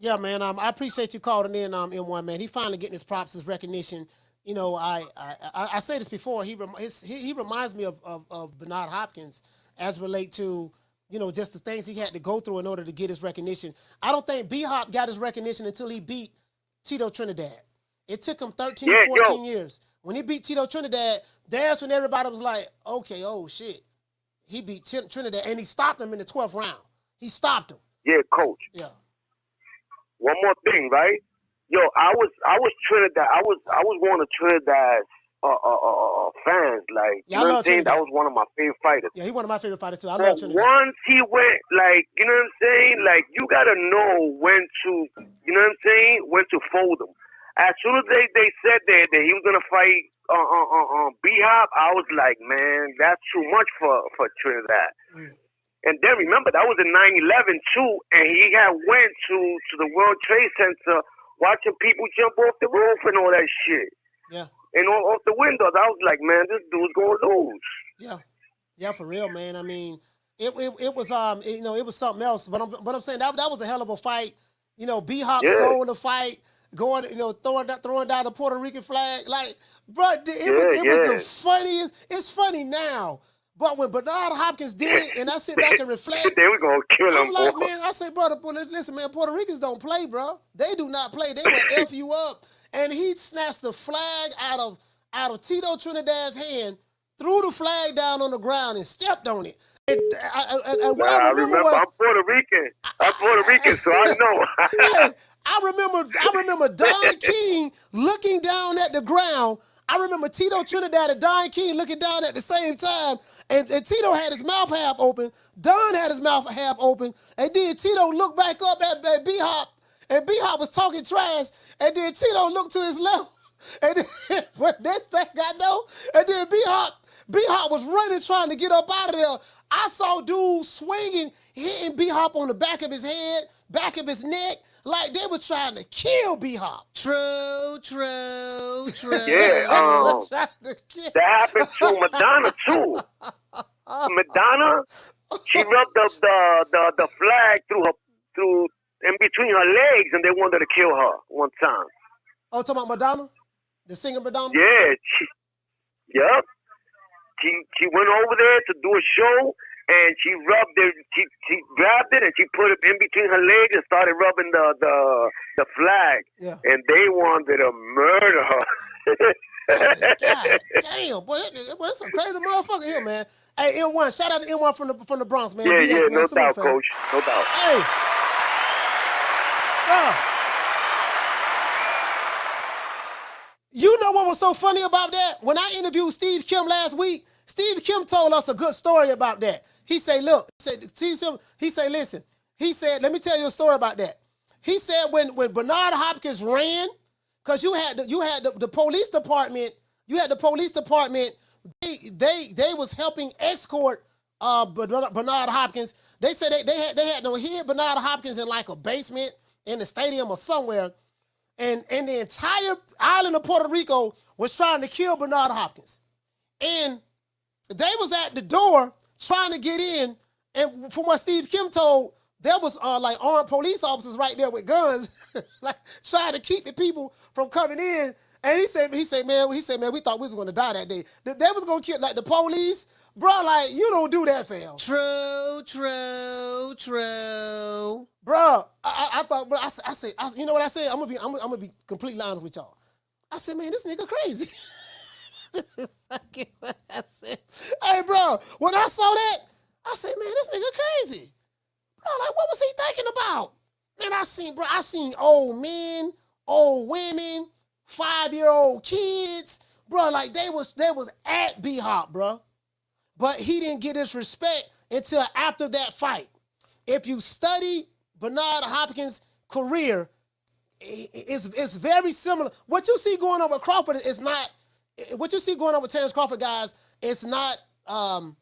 Yeah, man. I appreciate you calling in, M1, man. He finally getting his props, his recognition. You know, I say this before. He reminds me of Bernard Hopkins as relate to, you know, just the things he had to go through in order to get his recognition. I don't think B-Hop got his recognition until he beat Tito Trinidad. It took him 13, 14 years. When he beat Tito Trinidad, that's when everybody was like, okay, oh, shit. He beat Trinidad, and he stopped him in the 12th round. He stopped him. Yeah, Coach. Yeah. One more thing, right? Yo, I was Trinidad. I was one of Trinidad's fans. Like, you know what I'm saying? That was one of my favorite fighters. Yeah, he's one of my favorite fighters too. I love Trinidad. Once he went, like, you know what I'm saying? Like, you gotta know when to, you know what I'm saying? When to fold him. As soon as they said that he was gonna fight B-Hop, I was like, man, that's too much for Trinidad. And then remember, that was in 9/11 too, and he had went to the World Trade Center watching people jump off the roof and all that shit. Yeah. And off the windows. I was like, man, this dude's gonna lose. Yeah, for real, man. I mean, it was it was something else. But I'm saying that was a hell of a fight. You know, B-Hop sold the fight, going, you know, throwing down the Puerto Rican flag. Like, bro, it was the funniest. It's funny now. But when Bernard Hopkins did it, and I sit back and reflect, they were gonna kill him. I'm like, man, I say, brother, listen, man, Puerto Ricans don't play, bro. They do not play. They will F you up. And he snatched the flag out of Tito Trinidad's hand, threw the flag down on the ground, and stepped on it. And what I remember was, I'm Puerto Rican. I'm Puerto Rican, so I know. I remember Don King looking down at the ground. I remember Tito Trinidad and Don King looking down at the same time, and Tito had his mouth half open. Don had his mouth half open, and then Tito looked back up at B-Hop, and B-Hop was talking trash, and then Tito looked to his left, and then what next thing I know, and then B-Hop was running, trying to get up out of there. I saw dudes swinging, hitting B-Hop on the back of his head, back of his neck, like they were trying to kill B-Hop. True. Yeah, that happened to Madonna too. Madonna, she rubbed the flag through in between her legs, and they wanted to kill her one time. Oh, talking about Madonna, the singer Madonna. Yeah, she went over there to do a show, and she grabbed it, and she put it in between her legs and started rubbing the flag. Yeah. And they wanted to murder her. I said, God damn, boy, that's a crazy motherfucker here, man. Hey, M1, shout out to M1 from the Bronx, man. Yeah, BX, yeah, man. no Salute, doubt, fam. Coach, no doubt. Hey, bro, you know what was so funny about that? When I interviewed Steve Kim last week, Steve Kim told us a good story about that. He said, look, he said, listen, he said, let me tell you a story about that. He said when Bernard Hopkins ran, because you had the police department, they was helping escort Bernard Hopkins. They said they had no hid Bernard Hopkins in like a basement in the stadium or somewhere. And the entire island of Puerto Rico was trying to kill Bernard Hopkins. And they was at the door trying to get in. And from what Steve Kim told, there was like armed police officers right there with guns, like trying to keep the people from coming in. And he said, man, we thought we was gonna die that day. They was gonna kill like the police, bro. Like you don't do that, fam. True. Bro, I thought, bro, I said, you know what I said? I'm gonna be completely honest with y'all. I said, man, this nigga crazy. This is fucking what I said. Hey, bro, when I saw that, I said, man, this nigga crazy. Bro, like, what was he thinking about? And I seen old men, old women, 5-year-old kids, bro. Like they was at B-Hop, bro. But he didn't get his respect until after that fight. If you study Bernard Hopkins' career, it's very similar. What you see going on with Crawford is not. What you see going on with Terence Crawford, guys, it's nothing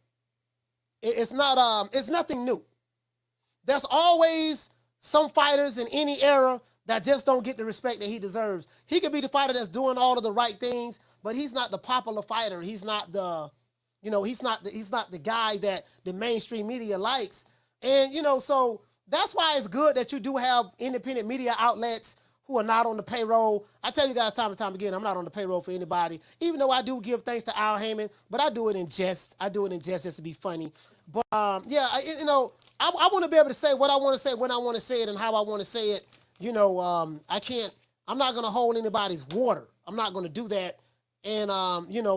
new. There's always some fighters in any era that just don't get the respect that he deserves. He could be the fighter that's doing all of the right things, but he's not the popular fighter. He's not the guy that the mainstream media likes. And, so that's why it's good that you do have independent media outlets who are not on the payroll. I tell you guys time and time again, I'm not on the payroll for anybody, even though I do give thanks to Al Heyman, but I do it in jest. I do it in jest just to be funny. But, I want to be able to say what I want to say when I want to say it and how I want to say it. I'm not going to hold anybody's water. I'm not going to do that. And, I'm not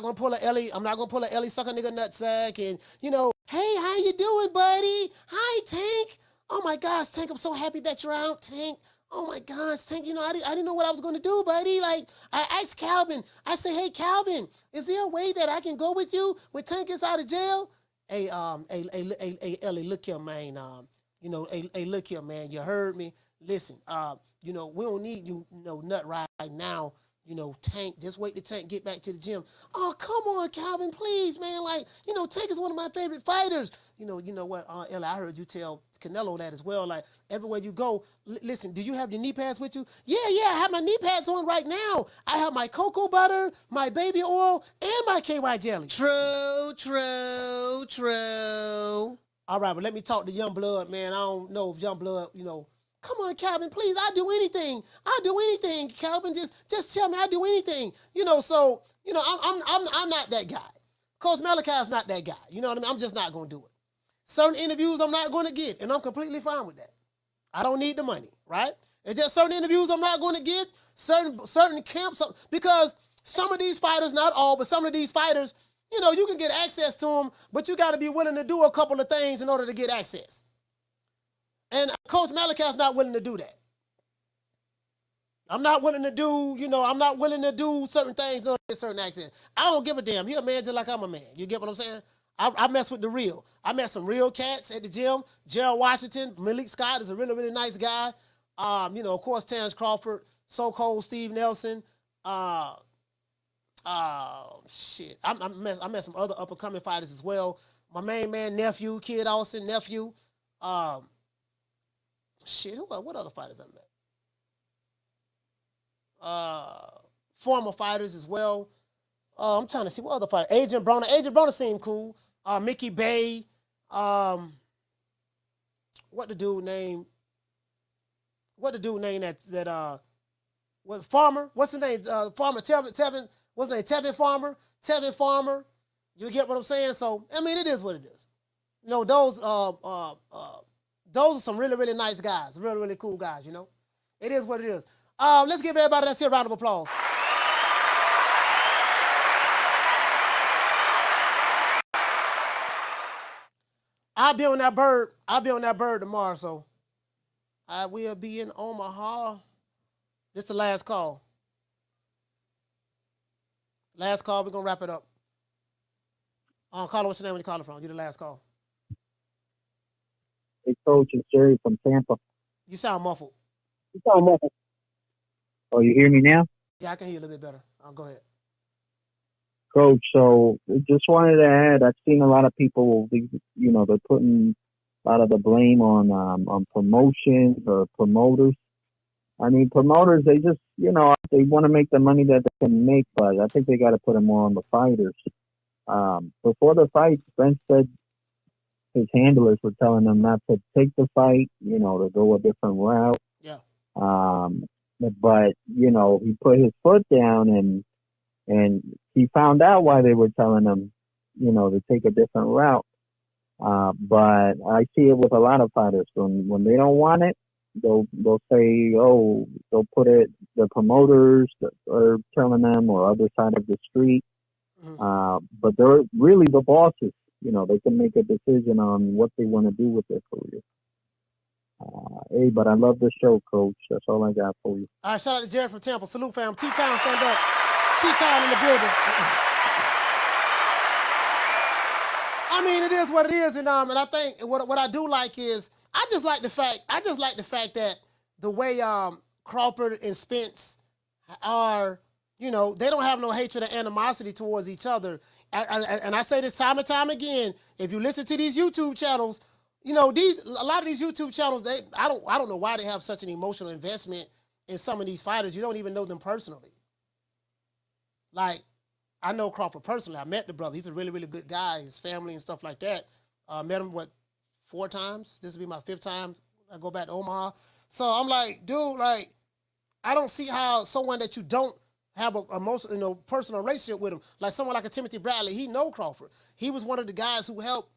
going to pull a Ellie sucker nigga nutsack and, hey, how you doing, buddy? Hi, Tank. Oh my gosh, Tank, I'm so happy that you're out, Tank. Oh my gosh, Tank, I didn't know what I was going to do, buddy. Like, I asked Calvin, I said, hey, Calvin, is there a way that I can go with you when Tank gets out of jail? Hey, Ellie, look here, man. Hey, look here, man. You heard me. Listen, we don't need you, nut right now. Tank, just wait till Tank get back to the gym. Oh, come on, Calvin, please, man. Like, Tank is one of my favorite fighters. You know what, Ellie, I heard you tell Canelo that as well. Like, everywhere you go, listen, do you have your knee pads with you? Yeah, I have my knee pads on right now. I have my cocoa butter, my baby oil, and my KY jelly. True. All right, but let me talk to Youngblood, man. I don't know if Youngblood, come on, Calvin, please, I'll do anything. Calvin, just tell me I'll do anything. I'm not that guy. Coach Malachi's not that guy. You know what I mean? I'm just not going to do it. Certain interviews I'm not going to get, and I'm completely fine with that. I don't need the money, right? It's just certain interviews I'm not going to get, certain camps, because some of these fighters, not all, but some of these fighters, you can get access to them, but you got to be willing to do a couple of things in order to get access. And Coach Malachi's not willing to do that. I'm not willing to do certain things in order to get certain access. I don't give a damn. He a man just like I'm a man. You get what I'm saying? I mess with the real. I met some real cats at the gym. Gerald Washington, Malik Scott is a really, really nice guy. Of course, Terence Crawford, So Cold Steve Nelson. I met some other up-and-coming fighters as well. My main man, nephew, Kid Austin, nephew. What other fighters I met? Former fighters as well. I'm trying to see what other fighters. Adrian Broner seemed cool. Mickey Bay. What the dude name that was Farmer? What's his name? Farmer Tevin. What's his name? Tevin Farmer. You get what I'm saying? So, I mean, it is what it is. You know, those are some really, really nice guys, really, really cool guys, you know. It is what it is. Let's give everybody that's here a round of applause. I'll be on that bird. I'll be on that bird tomorrow, so I will be in Omaha. This is the last call. Last call, we're going to wrap it up. Caller, what's your name when you calling from? You the last call. Hey, Coach, it's Jerry from Tampa. You sound muffled. You sound muffled. Oh, you hear me now? Yeah, I can hear you a little bit better. Go ahead. Coach, so just wanted to add, I've seen a lot of people, you know, they're putting a lot of the blame on promotions or promoters. I mean, promoters, they just, you know, they want to make the money that they can make, but I think they got to put it more on the fighters. Before the fight, Spence said his handlers were telling him not to take the fight, you know, to go a different route. Yeah. But, you know, he put his foot down and he found out why they were telling him, you know, to take a different route. But I see it with a lot of fighters. When they don't want it, they'll say, oh, they'll put it, the promoters are telling them or other side of the street. But they're really the bosses. You know, they can make a decision on what they want to do with their career. Hey, but I love the show, Coach. That's all I got for you. All right, shout out to Jerry from Tampa. Salute, fam. T-Town, stand up. T-Town in the building. I mean, it is what it is, and I think what I do like is I just like the fact that the way Crawford and Spence are, you know, they don't have no hatred or animosity towards each other. And I say this time and time again, if you listen to these YouTube channels, you know, a lot of these YouTube channels, I don't know why they have such an emotional investment in some of these fighters. You don't even know them personally. Like, I know Crawford personally. I met the brother. He's a really, really good guy. His family and stuff like that. Met him, 4 times? This will be my 5th time I go back to Omaha. So I'm like, dude, like, I don't see how someone that you don't have a most, you know, personal relationship with him, like someone like a Timothy Bradley, he know Crawford. He was one of the guys who helped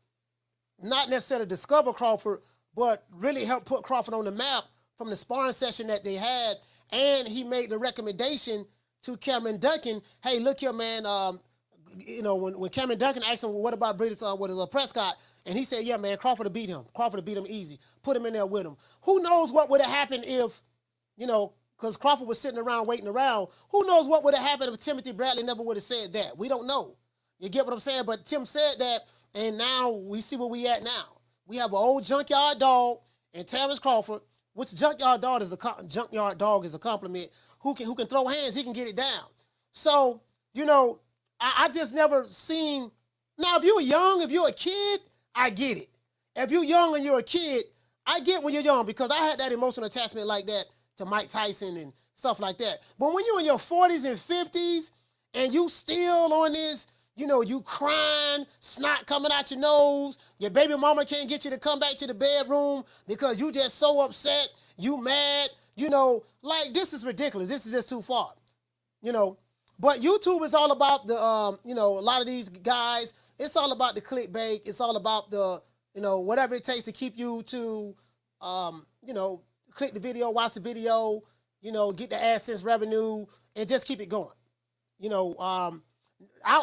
not necessarily discover Crawford, but really helped put Crawford on the map from the sparring session that they had. And he made the recommendation to Cameron Duncan, hey, look here, man, you know, when Cameron Duncan asked him, well, what about Prescott? And he said, yeah, man, Crawford will beat him. Crawford will beat him easy. Put him in there with him. Who knows what would have happened if, you know, because Crawford was sitting around waiting around. Who knows what would have happened if Timothy Bradley never would have said that? We don't know. You get what I'm saying? But Tim said that, and now we see where we at now. We have an old junkyard dog and Terence Crawford, which junkyard dog is a compliment. Who can throw hands, he can get it down. So, you know, I just never seen. Now, if you're young, if you're a kid, I get it. If you're young and you're a kid, I get when you're young because I had that emotional attachment like that to Mike Tyson and stuff like that. But when you're in your 40s and 50s and you still on this, you know, you crying, snot coming out your nose, your baby mama can't get you to come back to the bedroom because you just so upset, you mad, you know, like this is ridiculous. This is just too far, you know. But YouTube is all about the, you know, a lot of these guys, it's all about the clickbait. It's all about the, you know, whatever it takes to keep you to, you know, click the video, watch the video, you know, get the AdSense revenue, and just keep it going. You know, I'm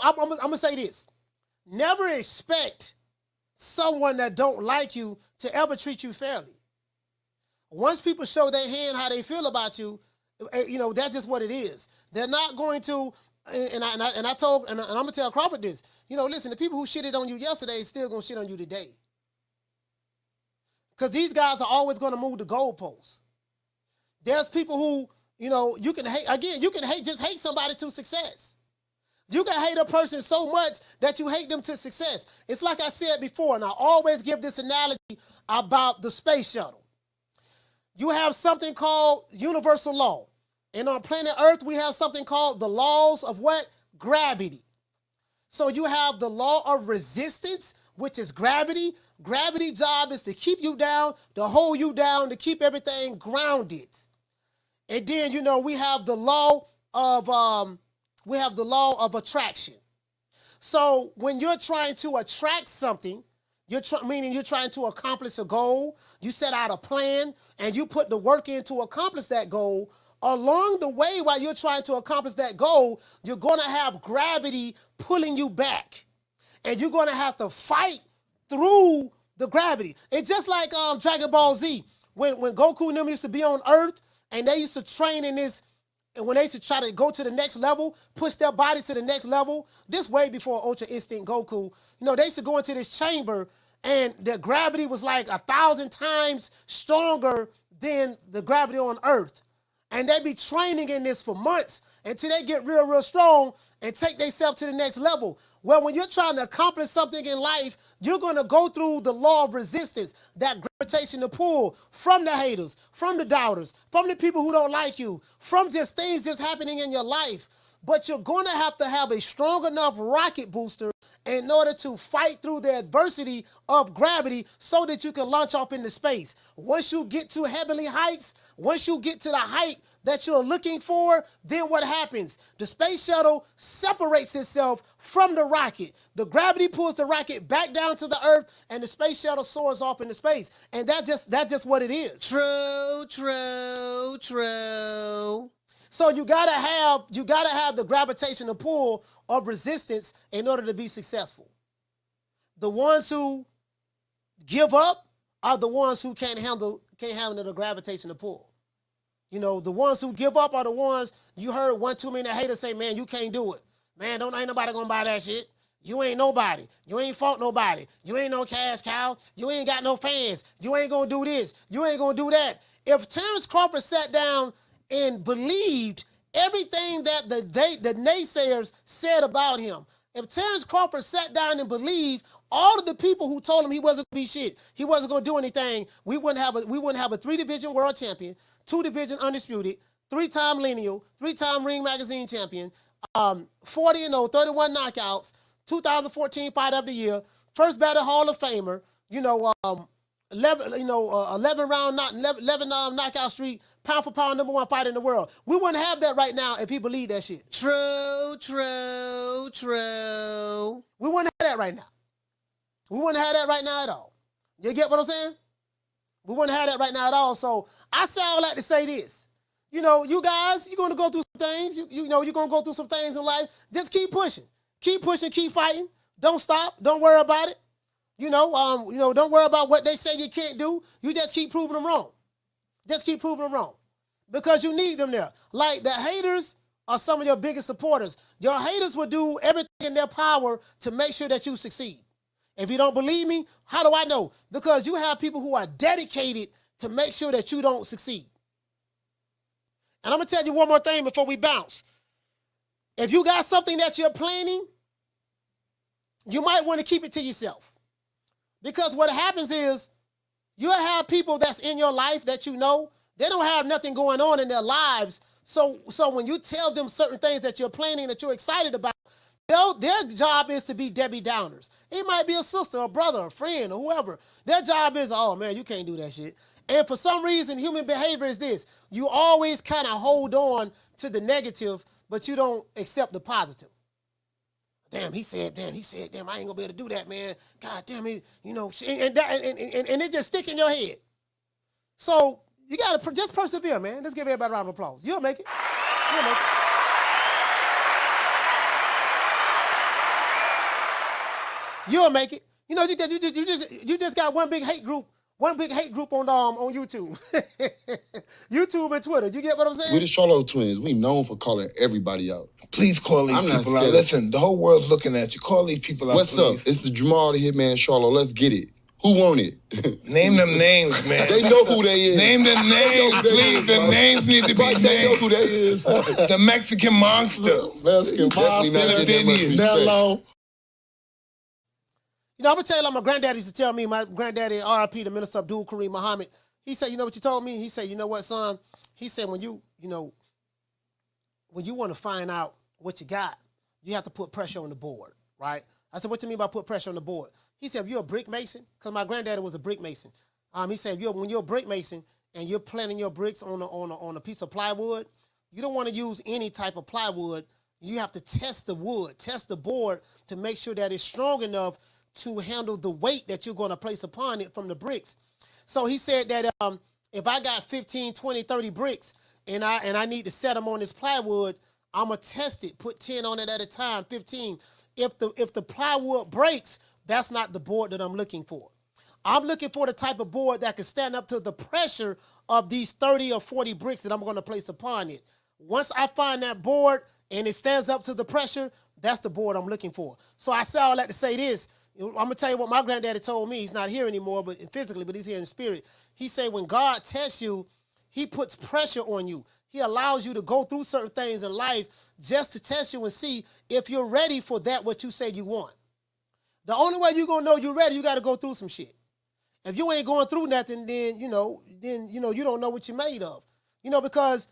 going to say this. Never expect someone that don't like you to ever treat you fairly. Once people show their hand how they feel about you, you know, that's just what it is. They're not going to, and I'm going to tell Crawford this, you know, listen, the people who shitted on you yesterday still going to shit on you today. Because these guys are always going to move the goalposts. There's people who, you know, you can hate, again, you can just hate somebody to success. You can hate a person so much that you hate them to success. It's like I said before, and I always give this analogy about the space shuttle. You have something called universal law. And on planet Earth, we have something called the laws of what? Gravity. So you have the law of resistance, which is gravity. Gravity's job is to keep you down, to hold you down, to keep everything grounded. And then, you know, we have the law of attraction. So when you're trying to attract something, Meaning you're trying to accomplish a goal. You set out a plan, and you put the work in to accomplish that goal. Along the way, while you're trying to accomplish that goal, you're going to have gravity pulling you back. And you're going to have to fight through the gravity. It's just like Dragon Ball Z. When Goku and them used to be on Earth, and they used to train in this, and when they used to try to go to the next level, push their bodies to the next level, this way before Ultra Instinct Goku, they used to go into this chamber, and the gravity was like 1,000 times stronger than the gravity on Earth. And they be training in this for months until they get real, real strong and take themselves to the next level. Well, when you're trying to accomplish something in life, you're going to go through the law of resistance, that gravitational pull from the haters, from the doubters, from the people who don't like you, from just things just happening in your life. But you're going to have a strong enough rocket booster in order to fight through the adversity of gravity so that you can launch off into space. Once you get to heavenly heights, once you get to the height that you're looking for, then what happens? The space shuttle separates itself from the rocket. The gravity pulls the rocket back down to the Earth, and the space shuttle soars off into space. And that's just what it is. True. So you gotta have the gravitational pull of resistance in order to be successful. The ones who give up are the ones who can't handle the gravitational pull. The ones who give up are the ones you heard one too many haters say, man, you can't do it. Man, ain't nobody gonna buy that shit. You ain't nobody. You ain't fought nobody. You ain't no cash cow. You ain't got no fans. You ain't gonna do this. You ain't gonna do that. If Terence Crawford sat down and believed everything that the naysayers said about him, if Terence Crawford sat down and believed all of the people who told him he wasn't gonna be shit, he wasn't gonna do anything, we wouldn't have a 3-division world champion, 2-division undisputed, 3-time lineal, 3-time Ring Magazine champion, 40-0, 31 knockouts, 2014 Fight of the Year, first battle Hall of Famer, 11 round knockout streak, pound for pound #1 fighter in the world. We wouldn't have that right now if he believed that shit. True. We wouldn't have that right now. We wouldn't have that right now at all. You get what I'm saying? We wouldn't have that right now at all. So I say all that to say this. You guys, you're going to go through some things. You're going to go through some things in life. Just keep pushing. Keep pushing, keep fighting. Don't stop. Don't worry about it. Don't worry about what they say you can't do. You just keep proving them wrong. Just keep proving them wrong. Because you need them there. Like, the haters are some of your biggest supporters. Your haters will do everything in their power to make sure that you succeed. If you don't believe me, how do I know? Because you have people who are dedicated to make sure that you don't succeed. And I'm going to tell you one more thing before we bounce. If you got something that you're planning, you might want to keep it to yourself. Because what happens is you'll have people that's in your life that they don't have nothing going on in their lives. So when you tell them certain things that you're planning, that you're excited about, their job is to be Debbie Downers. It might be a sister, a brother, a friend, or whoever. Their job is, oh man, you can't do that shit. And for some reason, human behavior is this. You always kind of hold on to the negative, but you don't accept the positive. Damn, he said, damn, I ain't gonna be able to do that, man. God damn it, and it just stick in your head. So you gotta just persevere, man. Let's give everybody a round of applause. You'll make it. You'll make it. You'll make it. You just got one big hate group on YouTube. YouTube and Twitter. You get what I'm saying? We're the Charlo twins. We known for calling everybody out. Please call these people out. Listen, the whole world's looking at you. Call these people out, What's please. up? It's the Jamal the Hitman Charlo. Let's get it. Who want it? Name them names, man. They know who they is. Name them names, please. The names need to be named. They know who they is. The Mexican monster. Mexican monster. Mellow. I'm going to tell you like my granddaddy used to tell me, my granddaddy, RIP, the Minister Abdul Kareem Muhammad, he said, you know what you told me? He said, you know what, son? He said, when you want to find out what you got, you have to put pressure on the board, right? I said, what do you mean by put pressure on the board? He said, if you're a brick mason, because my granddaddy was a brick mason. He said, when you're a brick mason and you're planting your bricks on a piece of plywood, you don't want to use any type of plywood. You have to test the wood, test the board to make sure that it's strong enough to handle the weight that you're going to place upon it from the bricks. So he said that if I got 15, 20, 30 bricks and I need to set them on this plywood, I'm going to test it, put 10 on it at a time, 15. If the plywood breaks, that's not the board that I'm looking for. I'm looking for the type of board that can stand up to the pressure of these 30 or 40 bricks that I'm going to place upon it. Once I find that board and it stands up to the pressure, that's the board I'm looking for. So I say all that to say this. I'm going to tell you what my granddaddy told me. He's not here anymore, but physically, but he's here in spirit. He said when God tests you, he puts pressure on you. He allows you to go through certain things in life just to test you and see if you're ready for that what you say you want. The only way you're going to know you're ready, you got to go through some shit. If you ain't going through nothing, then you don't know what you're made of. Because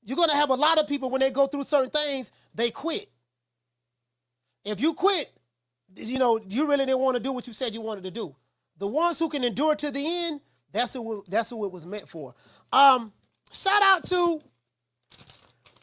you're going to have a lot of people when they go through certain things, they quit. If you quit, you really didn't want to do what you said you wanted to do. The ones who can endure to the end, that's who it was meant for. Shout out to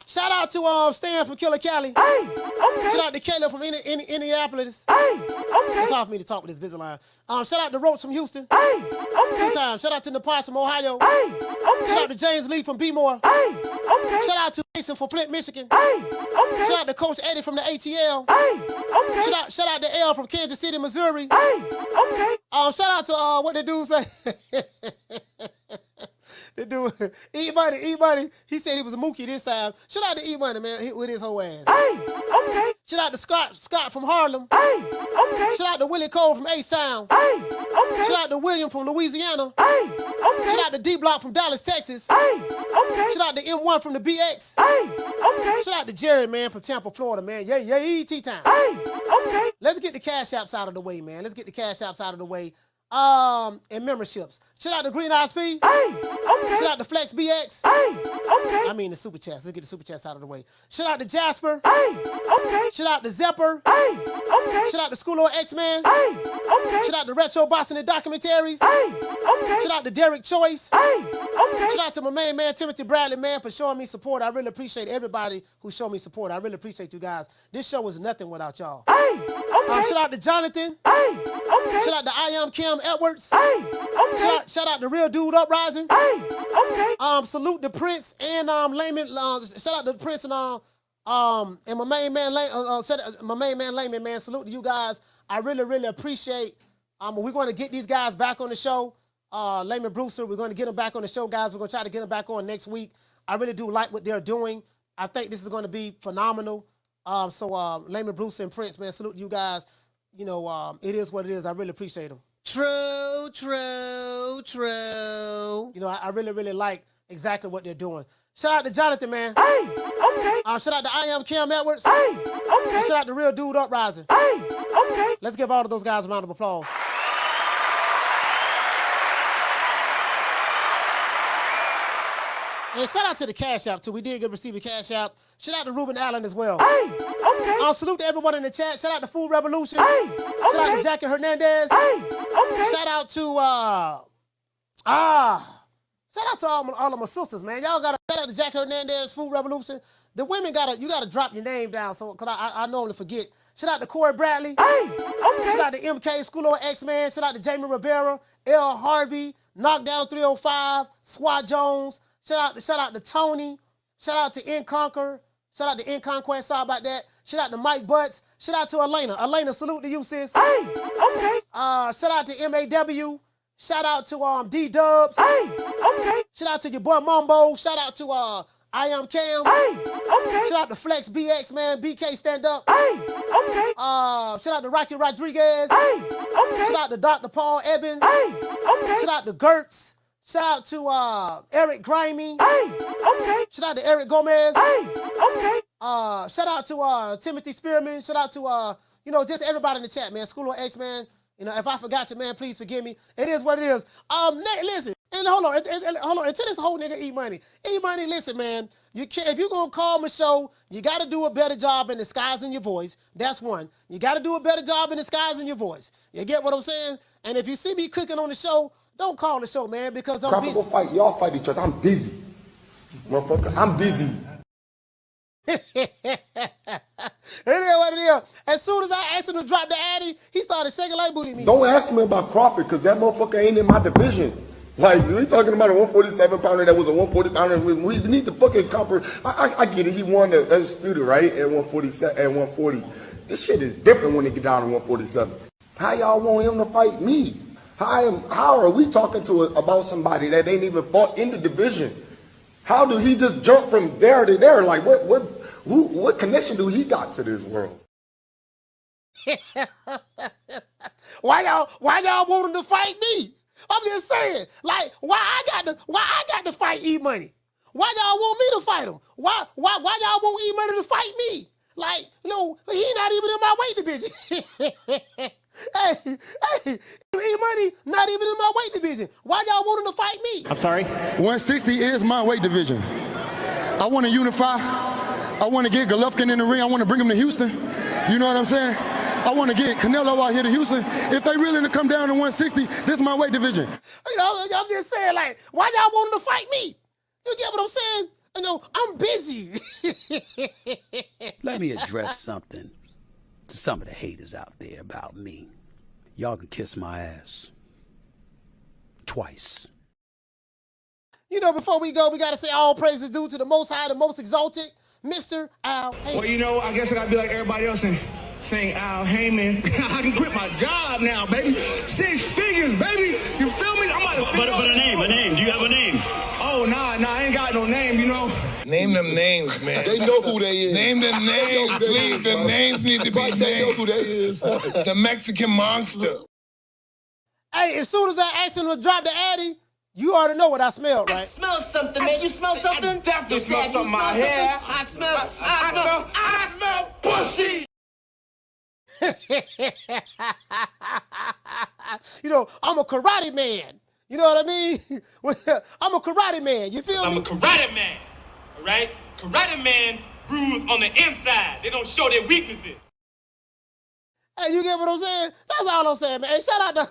Stan from Killer Cali. Hey, okay. Shout out to Caleb from Indianapolis. Hey, okay. It's hard for me to talk with this visit line. Shout out to Roach from Houston. Hey, okay. 2 times. Shout out to Napash from Ohio. Hey, okay. Shout out to James Lee from B-More. Hey, okay. Shout out to Mason from Flint, Michigan. Hey, okay. Shout out to Coach Eddie from the ATL. Hey, okay. Shout out to L from Kansas City, Missouri. Hey, okay. Shout out to what the dude say. The dude, E-Money, he said he was a mookie this time. Shout out to E-Money, man, with his whole ass. Hey, okay. Shout out to Scott from Harlem. Hey, okay. Shout out to Willie Cole from A-Sound. Hey, okay. Shout out to William from Louisiana. Hey, okay. Shout out to D-Block from Dallas, Texas. Hey, okay. Shout out to M1 from the BX. Hey, okay. Shout out to Jerry, man, from Tampa, Florida, man. Yeah, ET time. Hey, okay. Let's get the cash apps out of the way, man. And memberships. Shout out to Green Eyes Fee. Hey, okay. Shout out to Flex BX. Hey, okay. I mean the super chats. Let's get the super chats out of the way. Shout out to Jasper. Hey, okay. Shout out to Zepper. Hey, okay. Shout out to School of X-Man. Hey, okay. Shout out to Retro Boston and Documentaries. Hey, okay. Shout out to Derek Choice. Hey, okay. Shout out to my main man Timothy Bradley, man, for showing me support. I really appreciate everybody who showed me support. I really appreciate you guys. This show was nothing without y'all. Hey, okay. Shout out to Jonathan. Hey, okay. Shout out to I Am Kim Edwards. Hey, okay. Shout out to Real Dude Uprising. Hey, okay. Salute the Prince and Layman. Shout out to the Prince and my main man Layman, man. Salute to you guys. I really appreciate. We're going to get these guys back on the show. Layman Brewster, we're going to get them back on the show, guys. We're going to try to get them back on next week. I really do like what they're doing. I think this is going to be phenomenal. So Layman Brewster and Prince, man, salute to you guys. It is what it is. I really appreciate them. True. I really like exactly what they're doing. Shout out to Jonathan, man. Hey, okay. Shout out to I Am Kim Edwards. Hey, okay. And shout out to Real Dude Uprising. Hey, okay. Let's give all of those guys a round of applause. And shout out to the Cash App, too. We did receive a Cash App. Shout out to Ruben Allen as well. Hey, okay. Salute to everyone in the chat. Shout out to Food Revolution. Hey, okay. Shout out to Jackie Hernandez. Hey, okay. Shout out to, shout out to all of my sisters, man. Y'all got to shout out to Jackie Hernandez, Food Revolution. The women you got to drop your name down, because I normally forget. Shout out to Corey Bradley. Hey, okay. Shout out to MK, School of X-Man. Shout out to Jamie Rivera, L. Harvey, Knockdown 305, Squad Jones. Shout out to Tony. Shout out to Conquer. Shout out to Inconquest. Sorry about that. Shout out to Mike Butts. Shout out to Elena. Elena, salute to you, sis. Hey, okay. Shout out to MAW. Shout out to D-Dubs. Hey, okay. Shout out to your boy Mumbo. Shout out to I Am Cam. Hey, okay. Shout out to Flex BX, man. BK Stand Up. Hey, okay. Shout out to Rocky Rodriguez. Hey, okay. Shout out to Dr. Paul Evans. Hey, okay. Shout out to Gertz. Shout out to Eric Grimey. Hey, okay. Shout out to Eric Gomez. Hey, okay. Shout out to Timothy Spearman. Shout out to just everybody in the chat, man. School of X, man. If I forgot you, man, please forgive me. It is what it is. Listen, and hold on. Until this whole nigga E-Money, listen, man. If you're gonna call my show, you got to do a better job in disguising your voice. That's one. You got to do a better job in disguising your voice. You get what I'm saying? And if you see me cooking on the show, don't call the show, man, because I'm busy. Go fight. Y'all fight each other. I'm busy. Motherfucker, I'm busy. It is what it is. As soon as I asked him to drop the addy, he started shaking like booty meat. Don't ask me about Crawford, because that motherfucker ain't in my division. Like, we talking about a 147 pounder that was a 140 pounder. We need to fucking I get it. He won the undisputed, right? At 147, at 140. This shit is different when they get down to 147. How y'all want him to fight me? How are we talking about somebody that ain't even fought in the division? How do he just jump from there to there? Like, what connection do he got to this world? Why y'all want him to fight me? I'm just saying, like, why I got to fight E-Money? Why y'all want me to fight him? Why y'all want E-Money to fight me? Like, no, he not even in my weight division. hey, E-Money not even in my weight division. Why y'all want him to fight me? I'm sorry? 160 is my weight division. I want to unify. I want to get Golovkin in the ring. I want to bring him to Houston. You know what I'm saying? I want to get Canelo out here to Houston. If they really to come down to 160, this is my weight division. You know, I'm just saying, like, why y'all want him to fight me? You get what I'm saying? You know, I'm busy. Let me address something to some of the haters out there about me. Y'all can kiss my ass. Twice. You know, before we go, we got to say all praises due to the Most High, the Most Exalted, Mr. Al Heyman. Well, you know, I guess I gotta be like everybody else and saying Al Heyman. I can quit my job now, baby. 6 figures, baby. You feel me? I'm about to But a name. Do you have a name? Oh, nah, I ain't got no name, you know. Name them names, man. They know who they is. Name them names, please. The names need to be named. They know who they is. The Mexican monster. Hey, as soon as I asked him to drop the addy, you already know what I smelled, right? I smell something, man. You smell something? I definitely smell something in my hair. I smell pussy. You know, I'm a karate man. You know what I mean? I'm a karate man. You feel me? I'm a karate man, all right? Karate man rules on the inside. They don't show their weaknesses. Hey, you get what I'm saying? That's all I'm saying, man. Hey, shout out to...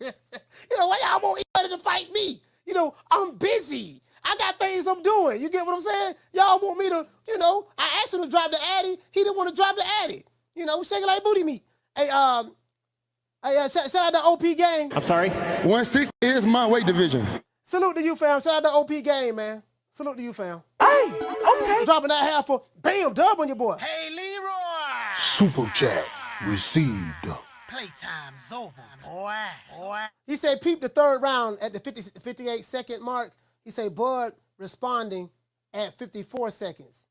you know, why y'all want anybody to fight me? You know, I'm busy. I got things I'm doing. You get what I'm saying? Y'all want me to, you know, I asked him to drop the addy. He didn't want to drop the addy. You know, shaking like booty meat. Hey, shout out to OP Gang. I'm sorry? 160 is my weight division. Salute to you, fam. Shout out to OP Gang, man. Salute to you, fam. Hey, okay. Dropping that half for bam, dub on your boy. Hey, Leroy. Super chat received. Playtime's over, boy. He said, peep the third round at the 58-second mark. He said, Bud responding at 54 seconds.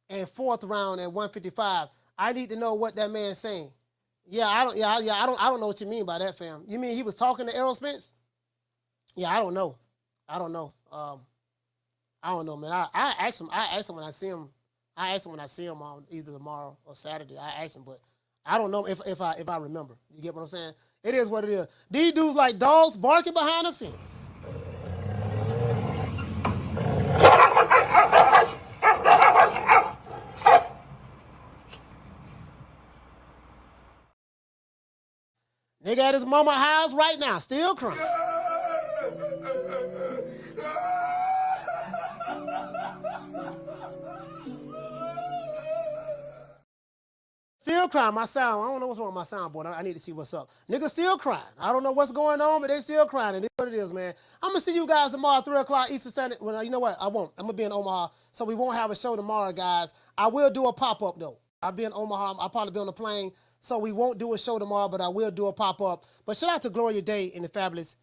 And fourth round at 155. I need to know what that man's saying. I don't know what you mean by that, fam. You mean he was talking to Errol Spence? Yeah, I don't know. I don't know, man. I asked him when I see him. I asked him when I see him on either tomorrow or Saturday. I asked him, but I don't know if I remember. You get what I'm saying? It is what it is. These dudes like dogs barking behind the fence. Nigga at his mama house right now, still crying. Still crying. My sound, I don't know what's wrong with my soundboard. I need to see what's up. Nigga still crying. I don't know what's going on, but they still crying. It is what it is, man. I'm going to see you guys tomorrow, 3 o'clock Eastern Standard. Well, you know what? I won't. I'm going to be in Omaha, so we won't have a show tomorrow, guys. I will do a pop-up, though. I'll be in Omaha. I'll probably be on the plane, so we won't do a show tomorrow, but I will do a pop-up. But shout out to Gloria Day and the Fabulous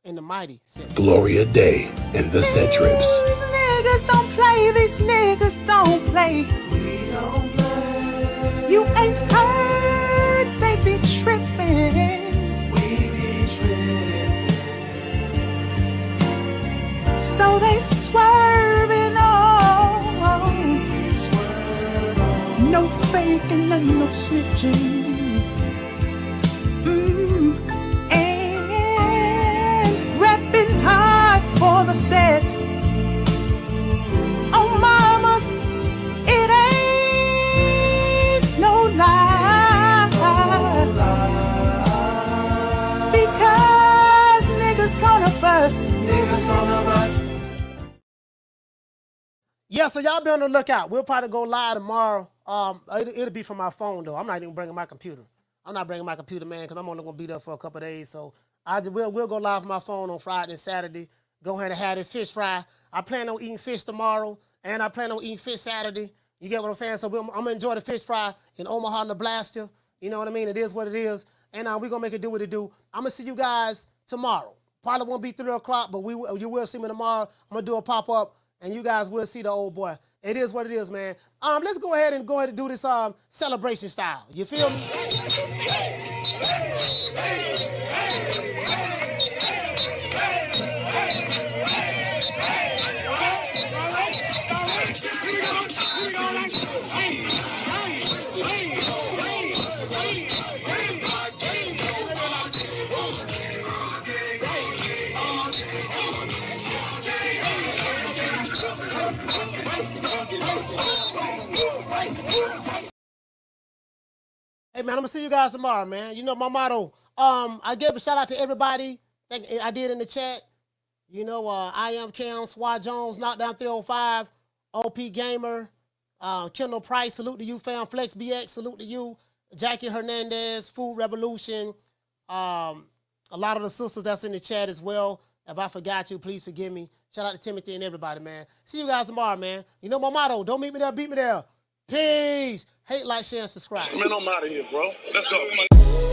and the Mighty. Gloria Day and the Set Trips. These niggas don't play. These niggas don't play. We don't play. You ain't heard, they be tripping. We be tripping. So they swerving on. No faking and no snitching. And repping hard for the set. Oh, mamas, it ain't no lie. Because niggas gonna bust. Niggas gonna bust. Yeah, so y'all be on the lookout. We'll probably go live tomorrow. It'll be from my phone, though. I'm not even bringing my computer. I'm not bringing my computer, man, because I'm only going to be there for a couple of days. So we'll go live from my phone on Friday and Saturday. Go ahead and have this fish fry. I plan on eating fish tomorrow, and I plan on eating fish Saturday. You get what I'm saying? So I'm going to enjoy the fish fry in Omaha, Nebraska. You know what I mean? It is what it is. And we're going to make it do what it do. I'm going to see you guys tomorrow. Probably won't be 3 o'clock, but you will see me tomorrow. I'm going to do a pop-up, and you guys will see the old boy. It is what it is, man. Let's go ahead and do this celebration style. You feel me? Hey, man, I'm going to see you guys tomorrow, man. You know my motto. I gave a shout-out to everybody. I did in the chat. You know, I am Cam, Swat Jones, Knockdown 305, OP Gamer, Kendall Price, salute to you, fam. Flex BX, salute to you. Jackie Hernandez, Food Revolution. A lot of the sisters that's in the chat as well. If I forgot you, please forgive me. Shout out to Timothy and everybody, man. See you guys tomorrow, man. You know my motto. Don't meet me there, beat me there. Peace. Hate, like, share, and subscribe. Man, I'm out of here, bro. Let's go.